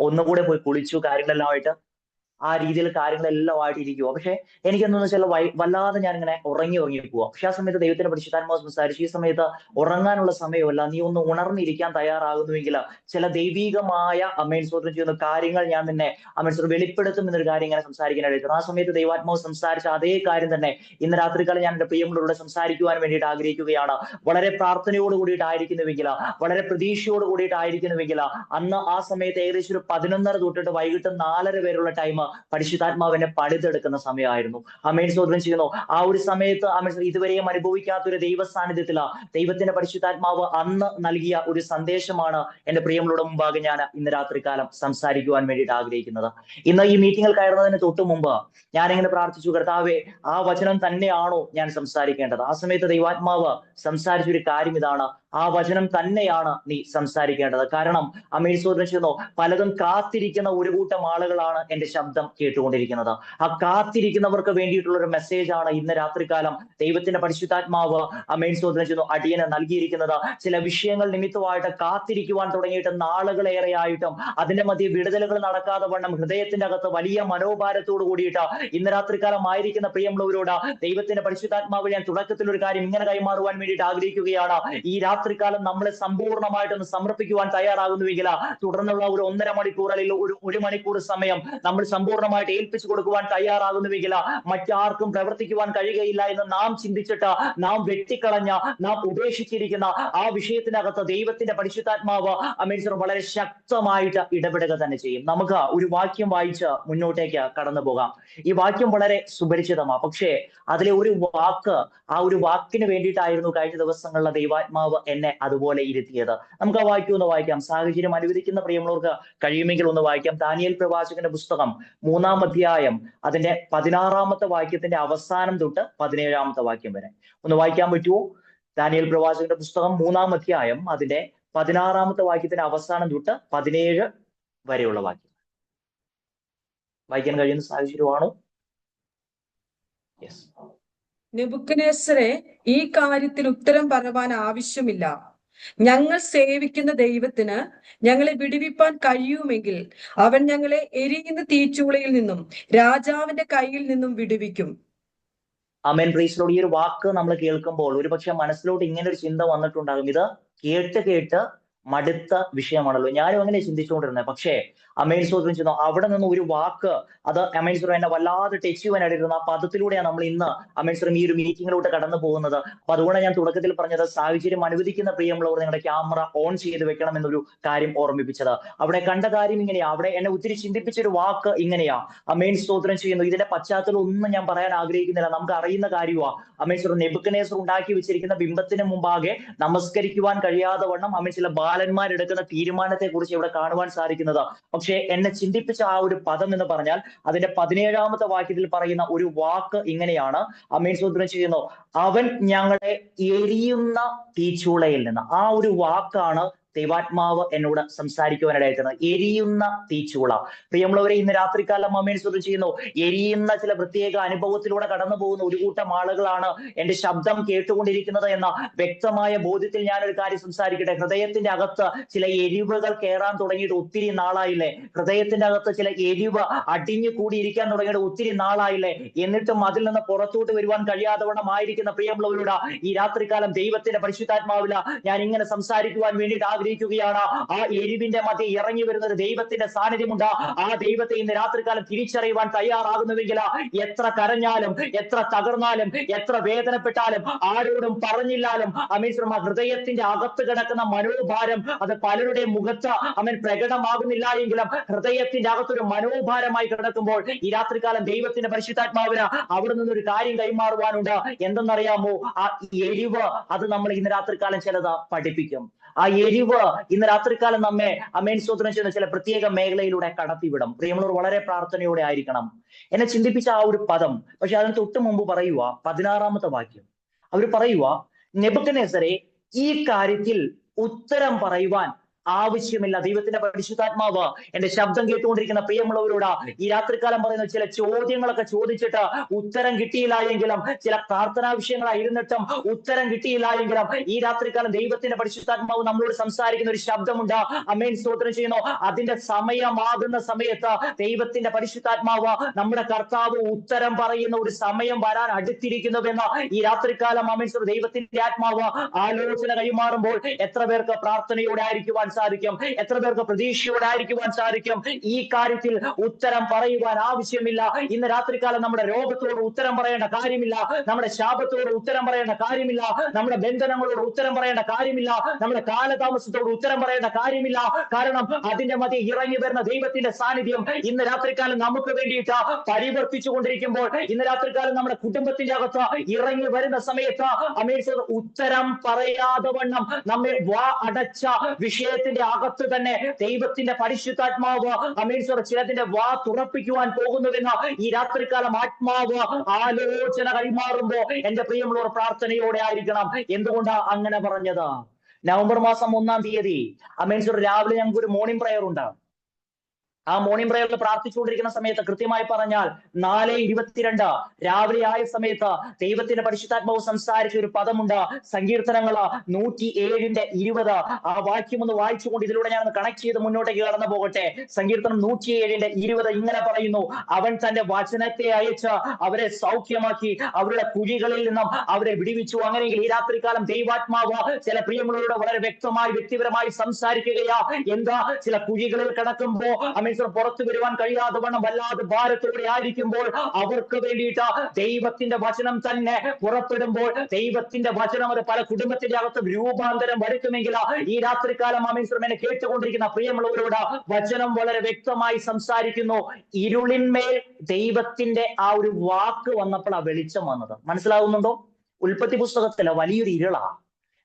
ഒന്നുകൂടെ പോയി കുളിച്ചു കാര്യങ്ങളെല്ലാം ആ രീതിയിൽ കാര്യങ്ങളെല്ലാം ആയിട്ട് ഇരിക്കുവോ. പക്ഷെ എനിക്കെന്താന്ന് വെച്ചാൽ വല്ലാതെ ഞാൻ ഇങ്ങനെ ഉറങ്ങി പോവാ. പക്ഷെ ആ സമയത്ത് ദൈവത്തിന്റെ പരിശുദ്ധാത്മാവ് സംസാരിച്ചു, ഈ സമയത്ത് ഉറങ്ങാനുള്ള സമയമല്ല, നീ ഒന്ന് ഉണർന്നിരിക്കാൻ തയ്യാറാകുന്നുവെങ്കിൽ ചില ദൈവീകമായ സ്വതന്ത്രം ചെയ്യുന്ന കാര്യങ്ങൾ ഞാൻ നിന്നെ വെളിപ്പെടുത്തും എന്നൊരു കാര്യം ഇങ്ങനെ സംസാരിക്കാനായിട്ട്. ആ സമയത്ത് ദൈവാത്മാവ് സംസാരിച്ച അതേ കാര്യം തന്നെ ഇന്ന് രാത്രികാലം ഞാൻ എന്റെ പ്രിയങ്ങളോട് സംസാരിക്കുവാൻ വേണ്ടിയിട്ട് ആഗ്രഹിക്കുകയാണ്. വളരെ പ്രാർത്ഥനയോട് കൂടിയിട്ടായിരിക്കുന്നുവെങ്കിൽ, വളരെ പ്രതീക്ഷയോട് കൂടിയിട്ടായിരിക്കുന്നുവെങ്കിൽ, അന്ന് ആ സമയത്ത് ഏകദേശം ഒരു 11:30 തൊട്ടിട്ട് വൈകിട്ട് 4:30 വരെയുള്ള ടൈം പരിശുദ്ധാത്മാവിനെ പണിതെടുക്കുന്ന സമയമായിരുന്നു. സ്വതന്ത്രം ചെയ്യുന്നു. ആ ഒരു സമയത്ത് ഇതുവരെയും അനുഭവിക്കാത്ത ഒരു ദൈവ സാന്നിധ്യത്തില ദൈവത്തിന്റെ പരിശുദ്ധാത്മാവ് അന്ന് നൽകിയ ഒരു സന്ദേശമാണ് എന്റെ പ്രിയങ്ങളോട് മുമ്പാകെ ഞാൻ ഇന്ന് രാത്രികാലം സംസാരിക്കുവാൻ വേണ്ടിയിട്ട് ആഗ്രഹിക്കുന്നത്. ഇന്ന് ഈ മീറ്റിംഗിൽ കയറുന്നതിന് തൊട്ടു മുമ്പ് ഞാനിങ്ങനെ പ്രാർത്ഥിച്ചു, കർത്താവേ, ആ വചനം തന്നെയാണോ ഞാൻ സംസാരിക്കേണ്ടത്? ആ സമയത്ത് ദൈവാത്മാവ് സംസാരിച്ചൊരു കാര്യം ഇതാണ്, ആ വചനം തന്നെയാണ് നീ സംസാരിക്കേണ്ടത്. കാരണം സ്വതന്ത്രം ചെയ്യുന്നു, പലതും കാത്തിരിക്കുന്ന ഒരു കൂട്ടം ആളുകളാണ് എന്റെ ശബ്ദം കേട്ടുകൊണ്ടിരിക്കുന്നത്. ആ കാത്തിരിക്കുന്നവർക്ക് വേണ്ടിയിട്ടുള്ള ഒരു മെസ്സേജ് ആണ് ഇന്ന് രാത്രികാലം ദൈവത്തിന്റെ പരിശുദ്ധാത്മാവ് സ്വതന്ത്രം ചെയ്യുന്നു അടിയന് നൽകിയിരിക്കുന്നത്. ചില വിഷയങ്ങൾ നിമിത്തമായിട്ട് കാത്തിരിക്കുവാൻ തുടങ്ങിയിട്ട് നാളുകളേറെയായിട്ടും അതിന്റെ മധ്യ വിടുതലുകൾ നടക്കാതെ വണ്ണം ഹൃദയത്തിന്റെ അകത്ത് വലിയ മനോഭാരത്തോട് കൂടിയിട്ട് ഇന്ന് രാത്രികാലം ആയിരിക്കുന്ന പ്രിയമുള്ളവരോട് ദൈവത്തിന്റെ പരിശുദ്ധാത്മാവ് ഞാൻ തുടക്കത്തിൽ ഒരു കാര്യം ഇങ്ങനെ കൈമാറുവാൻ വേണ്ടിയിട്ട് ആഗ്രഹിക്കുകയാണ്. ഈ രാത്രികാലം നമ്മളെ സമ്പൂർണ്ണമായിട്ടൊന്ന് സമർപ്പിക്കുവാൻ തയ്യാറാകുന്നുവെങ്കിൽ തുടർന്നുള്ള ഒരു 1.5 മണിക്കൂർ അല്ലെങ്കിൽ ഒരു മണിക്കൂർ സമയം നമ്മൾ സമ്പൂർണ്ണമായിട്ട് ഏൽപ്പിച്ചു കൊടുക്കുവാൻ തയ്യാറാകുന്നുവെങ്കിൽ മറ്റാർക്കും പ്രവർത്തിക്കുവാൻ കഴിയുകയില്ല എന്ന് നാം ചിന്തിച്ചിട്ട് നാം വെട്ടിക്കളഞ്ഞ, നാം ഉപേക്ഷിച്ചിരിക്കുന്ന ആ വിഷയത്തിനകത്ത് ദൈവത്തിന്റെ പരിശുദ്ധാത്മാവ് വളരെ ശക്തമായിട്ട് ഇടപെടുക തന്നെ ചെയ്യും. നമുക്ക് ഒരു വാക്യം വായിച്ച് മുന്നോട്ടേക്ക് കടന്നു പോകാം. ഈ വാക്യം വളരെ സുപരിചിതമാണ്, പക്ഷേ അതിലെ ഒരു വാക്ക്, ആ ഒരു വാക്കിന് വേണ്ടിയിട്ടായിരുന്നു കഴിഞ്ഞ ദിവസങ്ങളിലെ ദൈവാത്മാവ് എന്നെ അതുപോലെ ഇരുത്തിയത്. നമുക്ക് ആ വാക്യം ഒന്ന് വായിക്കാം. സാഹചര്യം അനുവദിക്കുന്ന പ്രിയമുള്ളവർക്ക് കഴിയുമെങ്കിൽ ഒന്ന് വായിക്കാം. ദാനിയേൽ പ്രവാചകന്റെ പുസ്തകം 3-ാം അധ്യായം അതിന്റെ 16-ാമത്തെ വാക്യത്തിന്റെ അവസാനം തൊട്ട് 17-ാമത്തെ വാക്യം വരെ ഒന്ന് വായിക്കാൻ പറ്റുമോ? ദാനിയേൽ പ്രവാചകന്റെ പുസ്തകം 3-ാം അധ്യായം അതിന്റെ 16-ാമത്തെ വാക്യത്തിന്റെ അവസാനം തൊട്ട് 17 വരെയുള്ള വാക്യം വായിക്കാൻ കഴിയുന്ന സാഹചര്യമാണോ? യെസ്. നെബൂഖദ്നേസരെ, ഈ കാര്യത്തിൽ ഉത്തരം പറയുവാൻ ആവശ്യമില്ല. ഞങ്ങൾ സേവിക്കുന്ന ദൈവത്തിന് ഞങ്ങളെ വിടുവിപ്പാൻ കഴിയുമെങ്കിൽ അവൻ ഞങ്ങളെ എരിയുന്ന തീച്ചൂളയിൽ നിന്നും രാജാവിന്റെ കയ്യിൽ നിന്നും വിടുവിക്കും. ആമേൻ. Praise the lord. ഈ ഒരു വാക്ക് നമ്മൾ കേൾക്കുമ്പോൾ ഒരുപക്ഷെ മനസ്സിലോട്ട് ഇങ്ങനെ ഒരു ചിന്ത വന്നിട്ടുണ്ടാകും, ഇത് കേട്ട് മടുത്ത വിഷയമാണല്ലോ. ഞാനും അങ്ങനെ ചിന്തിച്ചുകൊണ്ടിരുന്നത്. പക്ഷേ സ്വതന്ത്രം ചെയ്യുന്നു അവിടെ നിന്ന് ഒരു വാക്ക്, അത് എന്നെ വല്ലാതെ ടച്ച് ചെയ്യാനായിട്ടിരുന്ന ആ പദത്തിലൂടെയാണ് നമ്മൾ ഇന്ന് ഈ ഒരു മീറ്റിങ്ങിലോട്ട് കടന്നു പോകുന്നത്. അപ്പൊ അതുകൊണ്ട് ഞാൻ തുടക്കത്തിൽ പറഞ്ഞത്, സാഹചര്യം അനുവദിക്കുന്ന പ്രിയമുള്ളവർ നിങ്ങളുടെ ക്യാമറ ഓൺ ചെയ്ത് വെക്കണം എന്നൊരു കാര്യം ഓർമ്മിപ്പിച്ചത്. അവിടെ കണ്ട കാര്യം ഇങ്ങനെയാ, അവിടെ എന്നെ ഒത്തിരി ചിന്തിപ്പിച്ചൊരു വാക്ക് ഇങ്ങനെയാ. സ്വതന്ത്രം ചെയ്യുന്നു. ഇതിന്റെ പശ്ചാത്തലം ഒന്നും ഞാൻ പറയാൻ ആഗ്രഹിക്കുന്നില്ല, നമുക്ക് അറിയുന്ന കാര്യമാണ്. നെബൂഖദ്നേസർ ഉണ്ടാക്കി വെച്ചിരിക്കുന്ന ബിംബത്തിന് മുമ്പാകെ നമസ്കരിക്കുവാൻ കഴിയാതെ വണ്ണം ചില ബാലന്മാരെടുക്കുന്ന തീരുമാനത്തെ കുറിച്ച് ഇവിടെ കാണുവാൻ സാധിക്കുന്നത്. പക്ഷെ എന്നെ ചിന്തിപ്പിച്ച ആ ഒരു പദം എന്ന് പറഞ്ഞാൽ അതിന്റെ 17-ാമത്തെ വാക്യത്തിൽ പറയുന്ന ഒരു വാക്ക് ഇങ്ങനെയാണ്. സ്വതന്ത്രം ചെയ്യുന്നു, അവൻ ഞങ്ങളെ എരിയുന്ന തീച്ചൂളയിൽ നിന്ന്. ആ ഒരു വാക്കാണ് ദൈവാത്മാവ് എന്നോട് സംസാരിക്കുവാനായിട്ടാണ്. എരിയുന്ന തീച്ചൂള. പ്രിയമുള്ളവരെ, ഇന്ന് രാത്രികാലം സ്വതന്ത്രം ചെയ്യുന്നു എരിയുന്ന ചില പ്രത്യേക അനുഭവത്തിലൂടെ കടന്നു പോകുന്ന ഒരു കൂട്ടം ആളുകളാണ് എന്റെ ശബ്ദം കേട്ടുകൊണ്ടിരിക്കുന്നത് എന്ന വ്യക്തമായ ബോധ്യത്തിൽ ഞാനൊരു കാര്യം സംസാരിക്കട്ടെ. ഹൃദയത്തിന്റെ അകത്ത് ചില എരിവുകൾ കയറാൻ തുടങ്ങിയിട്ട് ഒത്തിരി നാളായില്ലേ? ഹൃദയത്തിന്റെ അകത്ത് ചില എരിവ് അടിഞ്ഞു കൂടിയിരിക്കാൻ തുടങ്ങിയിട്ട് ഒത്തിരി നാളായില്ലേ? എന്നിട്ടും അതിൽ നിന്ന് പുറത്തോട്ട് വരുവാൻ കഴിയാതെ വണ്ണം ആയിരിക്കുന്ന പ്രിയമുള്ളവരോട് ഈ രാത്രികാലം ദൈവത്തിന്റെ പരിശുദ്ധാത്മാവില ഞാൻ ഇങ്ങനെ സംസാരിക്കുവാൻ വേണ്ടിയിട്ട് ആഗ്രഹിക്കുകയാണ്. ആ എരിവിന്റെ മധ്യ ഇറങ്ങി വരുന്ന ഒരു ദൈവത്തിന്റെ സാന്നിധ്യമുണ്ട്. ആ ദൈവത്തെ ഇന്ന് രാത്രികാലം തിരിച്ചറിയുവാൻ തയ്യാറാകുന്നുവെങ്കിൽ എത്ര കരഞ്ഞാലും, എത്ര തകർന്നാലും, എത്ര വേദനപ്പെട്ടാലും, ആരോടും പറഞ്ഞില്ലാലും ഹൃദയത്തിന്റെ അകത്ത് കിടക്കുന്ന മനോഭാരം അത് പലരുടെ മുഖത്ത് പ്രകടമാകുന്നില്ല എങ്കിലും ഹൃദയത്തിന്റെ അകത്തൊരു മനോഭാരമായി കിടക്കുമ്പോൾ ഈ രാത്രികാലം ദൈവത്തിന്റെ പരിശുദ്ധാത്മാവിന് അവിടെ നിന്നൊരു കാര്യം കൈമാറുവാനുണ്ട്. എന്തെന്നറിയാമോ? ആ എരിവ് അത് നമ്മൾ ഇന്ന് രാത്രികാലം ചിലത് പഠിപ്പിക്കും. ആ എരിവ് ഇന്ന് രാത്രികാലം നമ്മെ സ്വതന്ത്രം ചെയ്യുന്ന ചില പ്രത്യേക മേഖലയിലൂടെ കടത്തിവിടും. പ്രിയമുള്ളവർ വളരെ പ്രാർത്ഥനയോടെ ആയിരിക്കണം. എന്നെ ചിന്തിപ്പിച്ച ആ ഒരു പദം, പക്ഷെ അതിന് തൊട്ട് മുമ്പ് പറയുക 16-ാമത്തെ വാക്യം. അവർ പറയുക, നെബൂഖദ്നേസരെ, ഈ കാര്യത്തിൽ ഉത്തരം പറയുവാൻ ആവശ്യമില്ല. ദൈവത്തിന്റെ പരിശുദ്ധാത്മാവ് എന്റെ ശബ്ദം കേട്ടുകൊണ്ടിരിക്കുന്ന പ്രിയമുള്ളവരോട് ഈ രാത്രികാലം പറയുന്ന ചില ചോദ്യങ്ങളൊക്കെ ചോദിച്ചിട്ട് ഉത്തരം കിട്ടിയില്ല എങ്കിലും, ചില പ്രാർത്ഥനാ വിഷയങ്ങളായിരുന്നിട്ടും ഉത്തരം കിട്ടിയില്ല എങ്കിലും, ഈ രാത്രികാലം ദൈവത്തിന്റെ പരിശുദ്ധാത്മാവ് നമ്മളോട് സംസാരിക്കുന്ന ഒരു ശബ്ദമുണ്ട്. അമേൻ, സ്തോത്രം ചെയ്യുന്നു. അതിന്റെ സമയമാകുന്ന സമയത്ത് ദൈവത്തിന്റെ പരിശുദ്ധാത്മാവ്, നമ്മുടെ കർത്താവ് ഉത്തരം പറയുന്ന ഒരു സമയം വരാൻ അടുത്തിരിക്കുന്നുവെന്ന് ഈ രാത്രികാലം അമേൻ ദൈവത്തിന്റെ ആത്മാവ് ആലോചന കൈമാറുമ്പോൾ എത്ര പേർക്ക് പ്രാർത്ഥനയോടെ ആയിരിക്കുവാൻ സാധിക്കും? എത്ര പേർക്ക് പ്രതീക്ഷയോടെ ആയിരിക്കുവാൻ സാധിക്കും? ഈ കാര്യത്തിൽ ഉത്തരം പറയുവാൻ ആവശ്യമില്ല. ഇന്ന് രാത്രികാലം നമ്മുടെ രോഗത്തോട് ഉത്തരം പറയേണ്ട കാര്യമില്ല, നമ്മുടെ ശാപത്തോട് ഉത്തരം പറയേണ്ട കാര്യമില്ല, നമ്മുടെ ബന്ധനങ്ങളോട് ഉത്തരം പറയേണ്ട കാര്യമില്ല, നമ്മുടെ കാലതാമസത്തോട് ഉത്തരം പറയേണ്ട കാര്യമില്ല. കാരണം അതിന്റെ മധ്യ ഇറങ്ങി വരുന്ന ദൈവത്തിന്റെ സാന്നിധ്യം ഇന്ന് രാത്രികാലം നമുക്ക് വേണ്ടിയിട്ട് പരിവർത്തിച്ചു കൊണ്ടിരിക്കുമ്പോൾ, ഇന്ന് രാത്രികാലം നമ്മുടെ കുടുംബത്തിന്റെ അകത്ത് ഇറങ്ങി വരുന്ന സമയത്ത് അമേരിക്ക ഉത്തരം പറയാതെ വണ്ണം നമ്മെ വാ അടച്ച വിഷയത്തിന്റെ അകത്ത് തന്നെ ദൈവത്തിന്റെ പരിശുദ്ധാത്മാവ് അമേരിക്ക ചിലതിന്റെ വാ തുറപ്പിക്കുവാൻ പോകുന്നുവെന്ന് ഈ രാത്രികാലം ആത്മാവ് ആലോചന കൈമാറുമ്പോ എന്റെ പ്രിയമുള്ളവർ പ്രാർത്ഥനയോടെ ആയിരിക്കണം. എന്തുകൊണ്ടാ അങ്ങനെ പറഞ്ഞത്? നവംബർ മാസം 1-ാം തീയതി അമേരിക്ക രാവിലെ ഞങ്ങൾക്ക് ഒരു മോർണിംഗ് പ്രയർ ഉണ്ട്. ആ മോർണിംഗ് പ്രയറിൽ പ്രാർത്ഥിച്ചുകൊണ്ടിരിക്കുന്ന സമയത്ത് കൃത്യമായി പറഞ്ഞാൽ 4:22 രാവിലെ ആയ സമയത്ത് ദൈവത്തിന്റെ പരിശുദ്ധാത്മാവ് സംസാരിച്ച ഒരു പദമുണ്ട്. സങ്കീർത്തനങ്ങള് 107:20. ആ വാക്യം ഒന്ന് വായിച്ചുകൊണ്ട് ഇതിലൂടെ ഞാൻ കണക്ട് ചെയ്ത് മുന്നോട്ടേക്ക് കടന്നു പോകട്ടെ. സങ്കീർത്തനം 107:20 ഇങ്ങനെ പറയുന്നു: അവൻ തന്റെ വചനത്തെ അയച്ച് അവരെ സൗഖ്യമാക്കി, അവരുടെ കുഴികളിൽ നിന്നും അവരെ വിടുവിച്ചു. അങ്ങനെയെങ്കിൽ ഈ രാത്രികാലം ദൈവാത്മാവ് ചില പ്രിയമുള്ളവരോട് വളരെ വ്യക്തമായി വ്യക്തിപരമായി സംസാരിക്കുകയാ. എന്താ? ചില കുഴികളിൽ കിടക്കുമ്പോ പുറത്തു വരുവാൻ കഴിയാതെ വണ്ണം വല്ലാതെ ഭാരത്തോടെ ആയിരിക്കുമ്പോൾ അവർക്ക് വേണ്ടിയിട്ട് ദൈവത്തിന്റെ വചനം തന്നെ പുറപ്പെടുമ്പോൾ, ദൈവത്തിന്റെ വചനം അത് പല കുടുംബത്തിന്റെ അകത്ത് രൂപാന്തരം വരുത്തുമെങ്കിൽ ഈ രാത്രികാലം എന്നെ കേട്ടുകൊണ്ടിരിക്കുന്ന പ്രിയമുള്ളവരോട് വചനം വളരെ വ്യക്തമായി സംസാരിക്കുന്നു. ഇരുളിന്മേൽ ദൈവത്തിന്റെ ആ ഒരു വാക്ക് വന്നപ്പോൾ ആ വെളിച്ചം വന്നത് മനസ്സിലാകുന്നുണ്ടോ? ഉൽപ്പത്തി പുസ്തകത്തില് വലിയൊരു ഇരുളാ.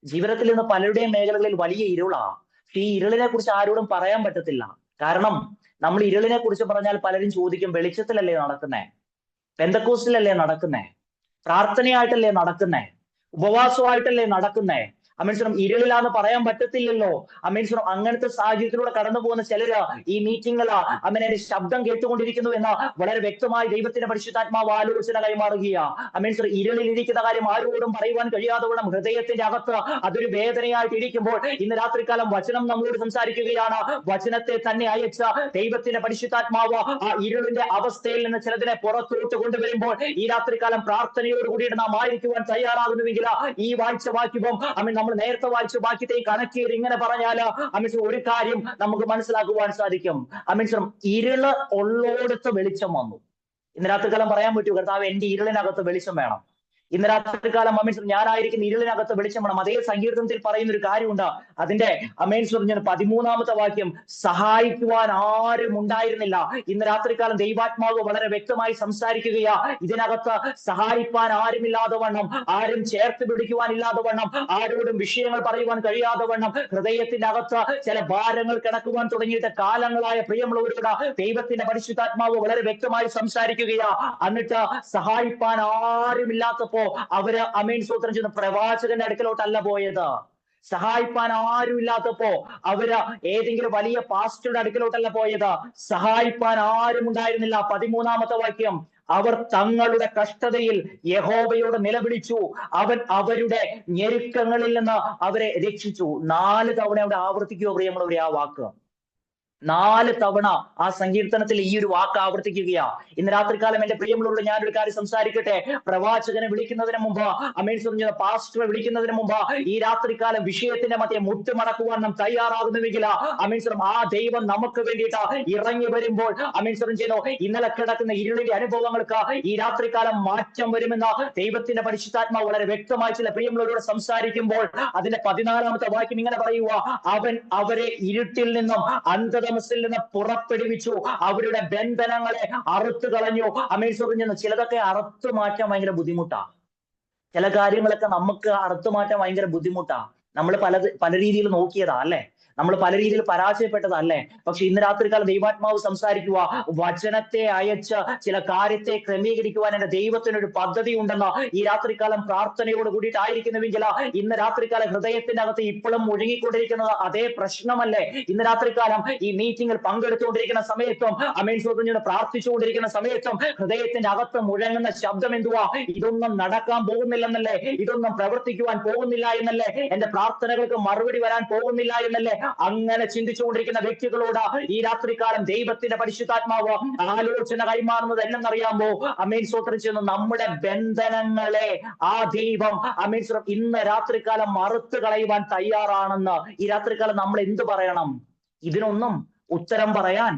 ജീവിതത്തിൽ നിന്ന് പലരുടെയും മേഖലകളിൽ വലിയ ഇരുളാ. ഈ ഇരുളിനെ കുറിച്ച് ആരോടും പറയാൻ പറ്റത്തില്ല. കാരണം നമ്മൾ ഇരുളിനെ കുറിച്ച് പറഞ്ഞാൽ പലരും ചോദിക്കും, വെളിച്ചത്തിലല്ലേ നടക്കുന്നേ? പെന്തക്കോസ്റ്റിലല്ലേ നടക്കുന്നേ? പ്രാർത്ഥനയായിട്ടല്ലേ നടക്കുന്നേ? ഉപവാസമായിട്ടല്ലേ നടക്കുന്നേ? ഇരുളിലാന്ന് പറയാൻ പറ്റത്തില്ലല്ലോ. അങ്ങനത്തെ സാഹചര്യത്തിലൂടെ കടന്നു പോകുന്ന ചിലര് ഈ മീറ്റിംഗില് എന്റെ ശബ്ദം കേട്ടുകൊണ്ടിരിക്കുന്നു എന്ന് വളരെ വ്യക്തമായി ദൈവത്തിന്റെ പരിശുദ്ധാത്മാവ് ആലോചന കൈമാറുകയാ. ഇരുളിലിരിക്കുന്ന കാര്യം ആരോടും പറയുവാൻ കഴിയാതെ വണ്ണം ഹൃദയത്തിന്റെ അകത്ത് അതൊരു വേദനയായിട്ട് ഇരിക്കുമ്പോൾ ഇന്ന് രാത്രികാലം വചനം നമ്മളോട് സംസാരിക്കുകയാണ്. വചനത്തെ തന്നെ അയച്ച ദൈവത്തിന്റെ പരിശുദ്ധാത്മാവ് ആ ഇരുളിന്റെ അവസ്ഥയിൽ നിന്ന് ചിലതിനെ പുറത്തോട്ട് കൊണ്ടുവരുമ്പോൾ ഈ രാത്രികാലം പ്രാർത്ഥനയോട് കൂടിയിട്ട് നാം ആയിരിക്കുവാൻ തയ്യാറാകുന്നുവെങ്കിൽ ഈ വായിച്ച വാക്യവും നമ്മൾ നേരത്തെ വായിച്ച വാക്യത്തെ കണക്ട് ചെയ്ത് ഇങ്ങനെ പറഞ്ഞാല് ഒരു കാര്യം നമുക്ക് മനസ്സിലാക്കുവാൻ സാധിക്കും. ഇരുള് ഉള്ളോടത്ത് വെളിച്ചം വന്നു. ഇന്ന് രാത്രികാലം പറയാൻ പറ്റൂ, കർത്താവ് എന്റെ ഇരുളിനകത്ത് വെളിച്ചം വേണം. ഇന്ന് രാത്രികാലം ഞാനായിരിക്കുന്ന ഇരുളിനകത്ത് വെളിച്ചം വേണം. അതേ സങ്കീർത്തനത്തിൽ പറയുന്ന ഒരു കാര്യമുണ്ട്. അതിന്റെ 13-ാമത്തെ വാക്യം, സഹായിക്കുവാൻ ആരും ഉണ്ടായിരുന്നില്ല. ഇന്ന് രാത്രികാലം ദൈവാത്മാവ് വളരെ വ്യക്തമായി സംസാരിക്കുകയാ. ഇതിനകത്ത് സഹായിപ്പാൻ ആരുമില്ലാതെ വണ്ണം, ആരും ചേർത്ത് പിടിക്കുവാൻ ഇല്ലാതെ വണ്ണം, ആരോടും വിഷയങ്ങൾ പറയുവാൻ കഴിയാതെ വണ്ണം ഹൃദയത്തിന്റെ അകത്ത് ചില ഭാരങ്ങൾ കിടക്കുവാൻ തുടങ്ങിയിട്ട് കാലങ്ങളായ പ്രിയമുള്ളവരോട് ദൈവത്തിന്റെ പരിശുദ്ധാത്മാവ് വളരെ വ്യക്തമായി സംസാരിക്കുകയാ. എന്നിട്ട് സഹായിപ്പാൻ ആരുമില്ലാത്തപ്പോ അവര് സ്തോത്രം ചെയ്യുന്ന പ്രവാചകന്റെ അടുക്കലോട്ടല്ല പോയത്. സഹായിപ്പാൻ ആരും ഇല്ലാത്തപ്പോ അവര് ഏതെങ്കിലും വലിയ പാസ്റ്ററുടെ അടുക്കലോട്ടല്ല പോയത്. സഹായിപ്പാൻ ആരും ഉണ്ടായിരുന്നില്ല. 13-ാമത്തെ വാക്യം, അവർ തങ്ങളുടെ കഷ്ടതയിൽ യഹോവയോട് നിലവിളിച്ചു, അവൻ അവരുടെ ഞെരുക്കങ്ങളിൽ നിന്ന് അവരെ രക്ഷിച്ചു. 4 തവണ അവിടെ ആവർത്തിക്കുക പ്രിയമുള്ളവരെ ആ വാക്ക്. 4 തവണ ആ സങ്കീർത്തനത്തിൽ ഈ ഒരു വാക്ക് ആവർത്തിക്കുകയാ. ഇന്ന് രാത്രികാലം എന്റെ പ്രിയമുള്ളവരോട് ഞാനൊരു കാര്യം സംസാരിക്കട്ടെ. പ്രവാചകനെ വിളിക്കുന്നതിന് മുമ്പ്, പാസ്റ്ററെ വിളിക്കുന്നതിന് മുമ്പ് ഈ രാത്രികാലം വിഷയത്തിന്റെ മധ്യ മുട്ടുമടക്കുവാൻ നാം തയ്യാറാകുന്നുവെങ്കിൽ ആ ദൈവം നമുക്ക് വേണ്ടിയിട്ട് ഇറങ്ങി വരുമ്പോൾ ചെയ്യുന്നു ഇന്നലെ കിടക്കുന്ന ഇരുളിന്റെ അനുഭവങ്ങൾക്ക് ഈ രാത്രികാലം മാറ്റം വരുമെന്ന് ദൈവത്തിന്റെ പരിശുദ്ധാത്മാവ് വളരെ വ്യക്തമായി ചില പ്രിയമുള്ളവരോട് സംസാരിക്കുമ്പോൾ അതിന്റെ 14-ാമത്തെ വാക്യം ഇങ്ങനെ പറയുക, അവൻ അവരെ ഇരുട്ടിൽ നിന്നും അന്ധതമസിൽ നിന്ന് പുറപ്പെടുവിച്ചു, അവരുടെ ബന്ധനങ്ങളെ അറുത്തു കളഞ്ഞു. ചിലതൊക്കെ അറുത്തു മാറ്റാൻ ഭയങ്കര ബുദ്ധിമുട്ടാ. ചില കാര്യങ്ങളൊക്കെ നമുക്ക് അറുത്തു മാറ്റാൻ ഭയങ്കര ബുദ്ധിമുട്ടാ. നമ്മൾ പല രീതിയിൽ നോക്കിയതാ അല്ലെ? നമ്മൾ പല രീതിയിൽ പരാജയപ്പെട്ടതല്ലേ? പക്ഷെ ഇന്ന് രാത്രികാലം ദൈവാത്മാവ് സംസാരിക്കുക, വചനത്തെ അയച്ച് ചില കാര്യത്തെ ക്രമീകരിക്കുവാൻ എന്റെ ദൈവത്തിനൊരു പദ്ധതി ഉണ്ടെന്ന് ഈ രാത്രികാലം പ്രാർത്ഥനയോട് കൂടിയിട്ടായിരിക്കുന്നുവെങ്കിൽ ഇന്ന് രാത്രികാലം ഹൃദയത്തിന്റെ അകത്ത് ഇപ്പോഴും മുഴുകിക്കൊണ്ടിരിക്കുന്നത് അതേ പ്രശ്നമല്ലേ? ഇന്ന് രാത്രികാലം ഈ മീറ്റിംഗിൽ പങ്കെടുത്തുകൊണ്ടിരിക്കുന്ന സമയത്തും അമേൻ സ്വതന്ത്രയോട് പ്രാർത്ഥിച്ചുകൊണ്ടിരിക്കുന്ന സമയത്തും ഹൃദയത്തിന്റെ അകത്ത് മുഴങ്ങുന്ന ശബ്ദം എന്തുവാ? ഇതൊന്നും നടക്കാൻ പോകുന്നില്ലെന്നല്ലേ? ഇതൊന്നും പ്രവർത്തിക്കുവാൻ പോകുന്നില്ല എന്നല്ലേ? എന്റെ പ്രാർത്ഥനകൾക്ക് മറുപടി വരാൻ പോകുന്നില്ല എന്നല്ലേ? അങ്ങനെ ചിന്തിച്ചുകൊണ്ടിരിക്കുന്ന വ്യക്തികളോട് ഈ രാത്രികാലം ദൈവത്തിന്റെ പരിശുദ്ധാത്മാവ് ആലോചന കൈമാറുന്നത് എന്നറിയാമോ? അമേൻ സ്വതന്ത്രം ചെയ്യുന്ന നമ്മുടെ ബന്ധനങ്ങളെ ആ ദൈവം അമേൻ ഇന്ന് രാത്രികാലം മറുത്തു കളയുവാൻ തയ്യാറാണെന്ന് ഈ രാത്രികാലം നമ്മൾ എന്ത് പറയണം? ഇതിനൊന്നും ഉത്തരം പറയാൻ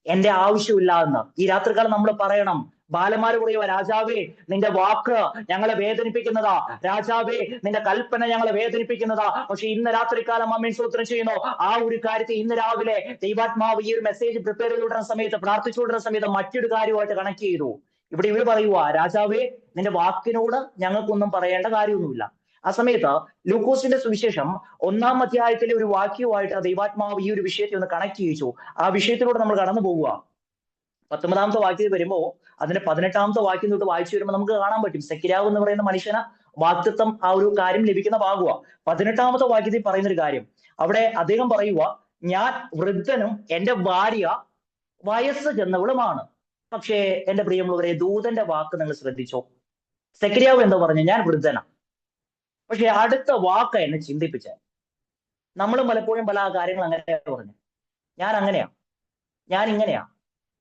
എന്റെ ആവശ്യമില്ല എന്ന് ഈ രാത്രികാലം നമ്മൾ പറയണം. ബാലന്മാര് പറയുക, രാജാവേ നിന്റെ വാക്ക് ഞങ്ങളെ വേദനിപ്പിക്കുന്നതാ, രാജാവേ നിന്റെ കൽപ്പന ഞങ്ങളെ വേദനിപ്പിക്കുന്നതാ. പക്ഷെ ഇന്ന് രാത്രികാലം അമ്മേൻ സ്തോത്രം ചെയ്യുന്നു, ആ ഒരു കാര്യത്തെ ഇന്ന് രാവിലെ ദൈവാത്മാവ് ഈ ഒരു മെസ്സേജ് പ്രിപ്പയർ ചെയ്തുകൊണ്ടിരുന്ന സമയത്ത്, പ്രാർത്ഥിച്ചുകൊണ്ടിരുന്ന സമയത്ത് മറ്റൊരു കാര്യമായിട്ട് കണക്ട് ചെയ്തു. ഇവിടെ ഇവർ പറയുക, രാജാവേ നിന്റെ വാക്കിനോട് ഞങ്ങൾക്കൊന്നും പറയേണ്ട കാര്യമൊന്നുമില്ല. ആ സമയത്ത് ലൂക്കോസിന്റെ സുവിശേഷം 1-ാം അധ്യായത്തിലെ ഒരു വാക്യവുമായിട്ട് ദൈവാത്മാവ് ഈ ഒരു വിഷയത്തെ ഒന്ന് കണക്ട് ചെയ്യിച്ചു. ആ വിഷയത്തിലൂടെ നമ്മൾ കടന്നു പോകുക. 19-ാമത്തെ വാക്യത്തിൽ വരുമ്പോ അതിന്റെ 18-ാമത്തെ വാക്യം തൊട്ട് വായിച്ചു വരുമ്പോൾ നമുക്ക് കാണാൻ പറ്റും സെഖര്യാവ് എന്ന് പറയുന്ന മനുഷ്യന് വാഗ്ദത്തം ആ ഒരു കാര്യം ലഭിക്കുന്ന ഭാഗുക. 18-ാമത്തെ വാക്യത്തിൽ പറയുന്ന ഒരു കാര്യം, അവിടെ അദ്ദേഹം പറയുക, ഞാൻ വൃദ്ധനും എന്റെ ഭാര്യ വയസ്സ് ചെന്നവളുമാണ്. പക്ഷേ എന്റെ പ്രിയമുള്ളവരെ, ദൂതന്റെ വാക്ക് നിങ്ങൾ ശ്രദ്ധിച്ചോ? സെഖര്യാവ് എന്താ പറഞ്ഞു? ഞാൻ വൃദ്ധനാ. പക്ഷെ അടുത്ത വാക്ക് എന്നെ ചിന്തിപ്പിച്ചേ. നമ്മളും പലപ്പോഴും പല കാര്യങ്ങൾ അങ്ങനെ പറഞ്ഞു, ഞാൻ അങ്ങനെയാ, ഞാൻ ഇങ്ങനെയാ.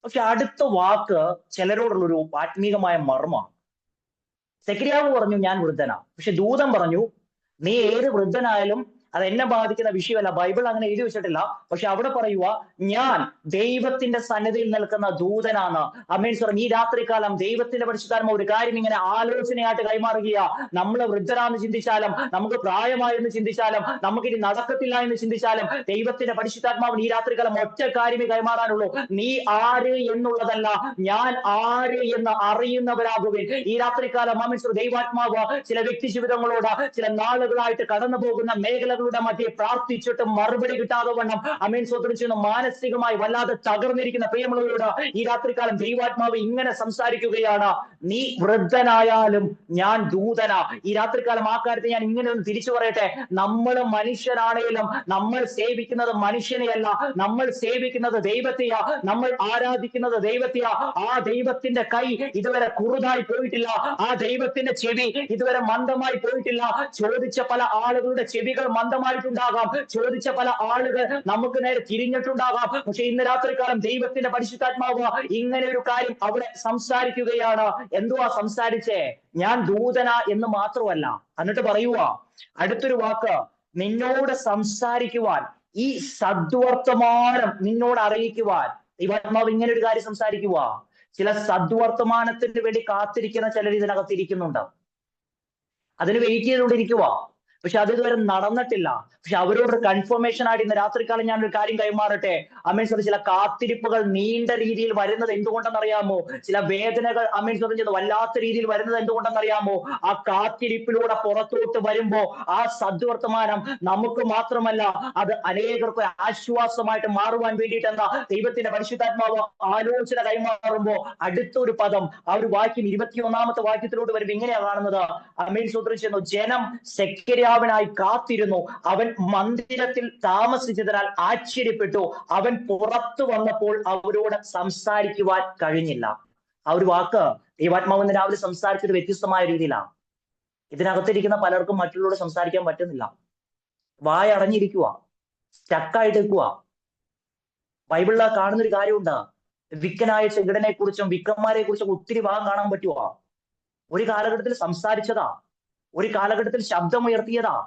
പക്ഷെ അടുത്ത വാക്ക് ചിലരോടുള്ളൊരു ആത്മീകമായ മർമ്മമാണ്. സെഖര്യാവ് പറഞ്ഞു ഞാൻ വൃദ്ധനാ. പക്ഷെ ദൂതൻ പറഞ്ഞു, നീ ഏത് വൃദ്ധനായാലും അത് എന്നെ ബാധിക്കുന്ന വിഷയമല്ല. ബൈബിൾ അങ്ങനെ എഴുതി വെച്ചിട്ടില്ല. പക്ഷെ അവിടെ പറയുക, ഞാൻ ദൈവത്തിന്റെ സന്നിധിയിൽ നിൽക്കുന്ന ദൂതനാണ്. അമേൻ സ്വരം. ഈ രാത്രികാലം ദൈവത്തിന്റെ പരിശുദ്ധാത്മാവ് ഒരു കാര്യം ഇങ്ങനെ ആലോചനയായിട്ട് കൈമാറുകയാ. നമ്മൾ വൃദ്ധരാന്ന് ചിന്തിച്ചാലും, നമുക്ക് പ്രായമായെന്ന് ചിന്തിച്ചാലും, നമുക്കിനി നടക്കത്തില്ല എന്ന് ചിന്തിച്ചാലും, ദൈവത്തിന്റെ പരിശുദ്ധാത്മാവിന് ഈ രാത്രികാലം ഒറ്റ കാര്യമേ കൈമാറാനുള്ളൂ. നീ ആര് എന്നുള്ളതല്ല, ഞാൻ ആര് എന്ന് അറിയുന്നവരാകുവിൻ. ഈ രാത്രികാലം അമേൻ സ്വരം ദൈവാത്മാവ് ചില വ്യക്തി ജീവിതങ്ങളോട് ചില നാളുകളായിട്ട് കടന്നു പോകുന്ന മേഖലകളുടെ മധ്യേ പ്രാർത്ഥിച്ചിട്ട് മറുപടി കിട്ടാതെ വണ്ണം അമേൻ സ്വതന്ത്രം ചെയ്യുന്ന മാനസികമായി വല്ലാതെ തകർന്നിരിക്കുന്ന പ്രിയമുള്ളവരോട് ഈ രാത്രികാലം ദൈവാത്മാവ് ഇങ്ങനെ സംസാരിക്കുകയാണ്, നീ വൃദ്ധനായാലും ഞാൻ ദൂതനാ. ഈ രാത്രികാലം ആ കാര്യത്തെ ഞാൻ ഇങ്ങനെ ഒന്ന് തിരിച്ചു പറയട്ടെ. നമ്മൾ മനുഷ്യരാണേലും നമ്മൾ സേവിക്കുന്നത് മനുഷ്യനെയല്ല, നമ്മൾ സേവിക്കുന്നത് ദൈവത്തെയാ, നമ്മൾ ആരാധിക്കുന്നത് ദൈവത്തെയാ. ആ ദൈവത്തിന്റെ കൈ ഇതുവരെ കുറുതായി പോയിട്ടില്ല, ആ ദൈവത്തിന്റെ ചെവി ഇതുവരെ മന്ദമായി പോയിട്ടില്ല. ചോദിച്ച പല ആളുകളുടെ ചെവികൾ മന്ദമായിട്ടുണ്ടാകാം, ചോദിച്ച പല ആളുകൾ നമുക്ക് നേരെ തിരിഞ്ഞിട്ടുണ്ടാകാം. പക്ഷെ ഇന്ന് രാത്രികാലം ദൈവത്തിന്റെ പരിശുദ്ധാത്മാവ് ഇങ്ങനെ ഒരു കാര്യം അവിടെ സംസാരിക്കുകയാണ്. എന്തുവാ സംസാരിച്ചേ? ഞാൻ ദൂതന എന്ന് മാത്രമല്ല, എന്നിട്ട് പറയുക അടുത്തൊരു വാക്ക്, നിന്നോട് സംസാരിക്കുവാൻ, ഈ സദ്വർത്തമാനം നിന്നോട് അറിയിക്കുവാൻ. ദൈവാത്മാവ് ഇങ്ങനെ ഒരു കാര്യം സംസാരിക്കുക. ചില സദ്വർത്തമാനത്തിന് വേണ്ടി കാത്തിരിക്കുന്ന ചിലർ ഇതിനകത്ത് ഇരിക്കുന്നുണ്ട്, അതിന് വെയിറ്റ് ചെയ്തുകൊണ്ടിരിക്കുക. പക്ഷെ അത് ഇതുവരെ നടന്നിട്ടില്ല. പക്ഷെ അവരോട് കൺഫർമേഷൻ ആയിട്ട് ഇന്ന് രാത്രികാലം ഞാനൊരു കാര്യം കൈമാറട്ടെ. അമേൻ സ്വരം ചില കാത്തിരിപ്പുകൾ നീണ്ട രീതിയിൽ വരുന്നത് എന്തുകൊണ്ടെന്നറിയാമോ? ചില വേദനകൾ അമേൻ സ്വരം ചെയ്ത് വല്ലാത്ത രീതിയിൽ വരുന്നത് എന്തുകൊണ്ടെന്നറിയാമോ? ആ കാത്തിരിപ്പിലൂടെ പുറത്തോട്ട് വരുമ്പോ ആ സദ്വർത്തമാനം നമുക്ക് മാത്രമല്ല, അത് അനേകർക്ക് ആശ്വാസമായിട്ട് മാറുവാൻ വേണ്ടിയിട്ടെന്ന ദൈവത്തിന്റെ പരിശുദ്ധാത്മാവ് ആലോചന കൈമാറുമ്പോ അടുത്തൊരു പദം, ആ ഒരു വാക്യം 21-ാമത്തെ വാക്യത്തിലോട്ട് വരുമ്പോ ഇങ്ങനെയാ കാണുന്നത്. അമേൻ സ്വരം ചെയ്യുന്നു, ജനം സെഖര്യാവിനായി കാത്തിരുന്നു, അവൻ മന്ദിരത്തിൽ താമസിച്ചതിനാൽ ആശ്ചര്യപ്പെട്ടു, അവൻ പുറത്തു വന്നപ്പോൾ അവരോട് സംസാരിക്കുവാൻ കഴിഞ്ഞില്ല. ആ ഒരു വാക്ക് ദൈവാത്മാവിന് രാവിലെ സംസാരിച്ചത് വ്യത്യസ്തമായ രീതിയിലാണ്. ഇതിനകത്തിരിക്കുന്ന പലർക്കും മറ്റുള്ളവരോട് സംസാരിക്കാൻ പറ്റുന്നില്ല, വായ അടഞ്ഞിരിക്കുക, സ്റ്റക്കായിട്ടിരിക്കുക. ബൈബിളിൽ കാണുന്നൊരു കാര്യമുണ്ട്, വിക്കനായ ചെകിടനെ കുറിച്ചും വിക്കന്മാരെ കുറിച്ചും ഒത്തിരി ഭാഗം കാണാൻ പറ്റുക. ഒരു കാലഘട്ടത്തിൽ സംസാരിച്ചതാ, ഒരു കാലഘട്ടത്തിൽ ശബ്ദമുയർത്തിയതാ,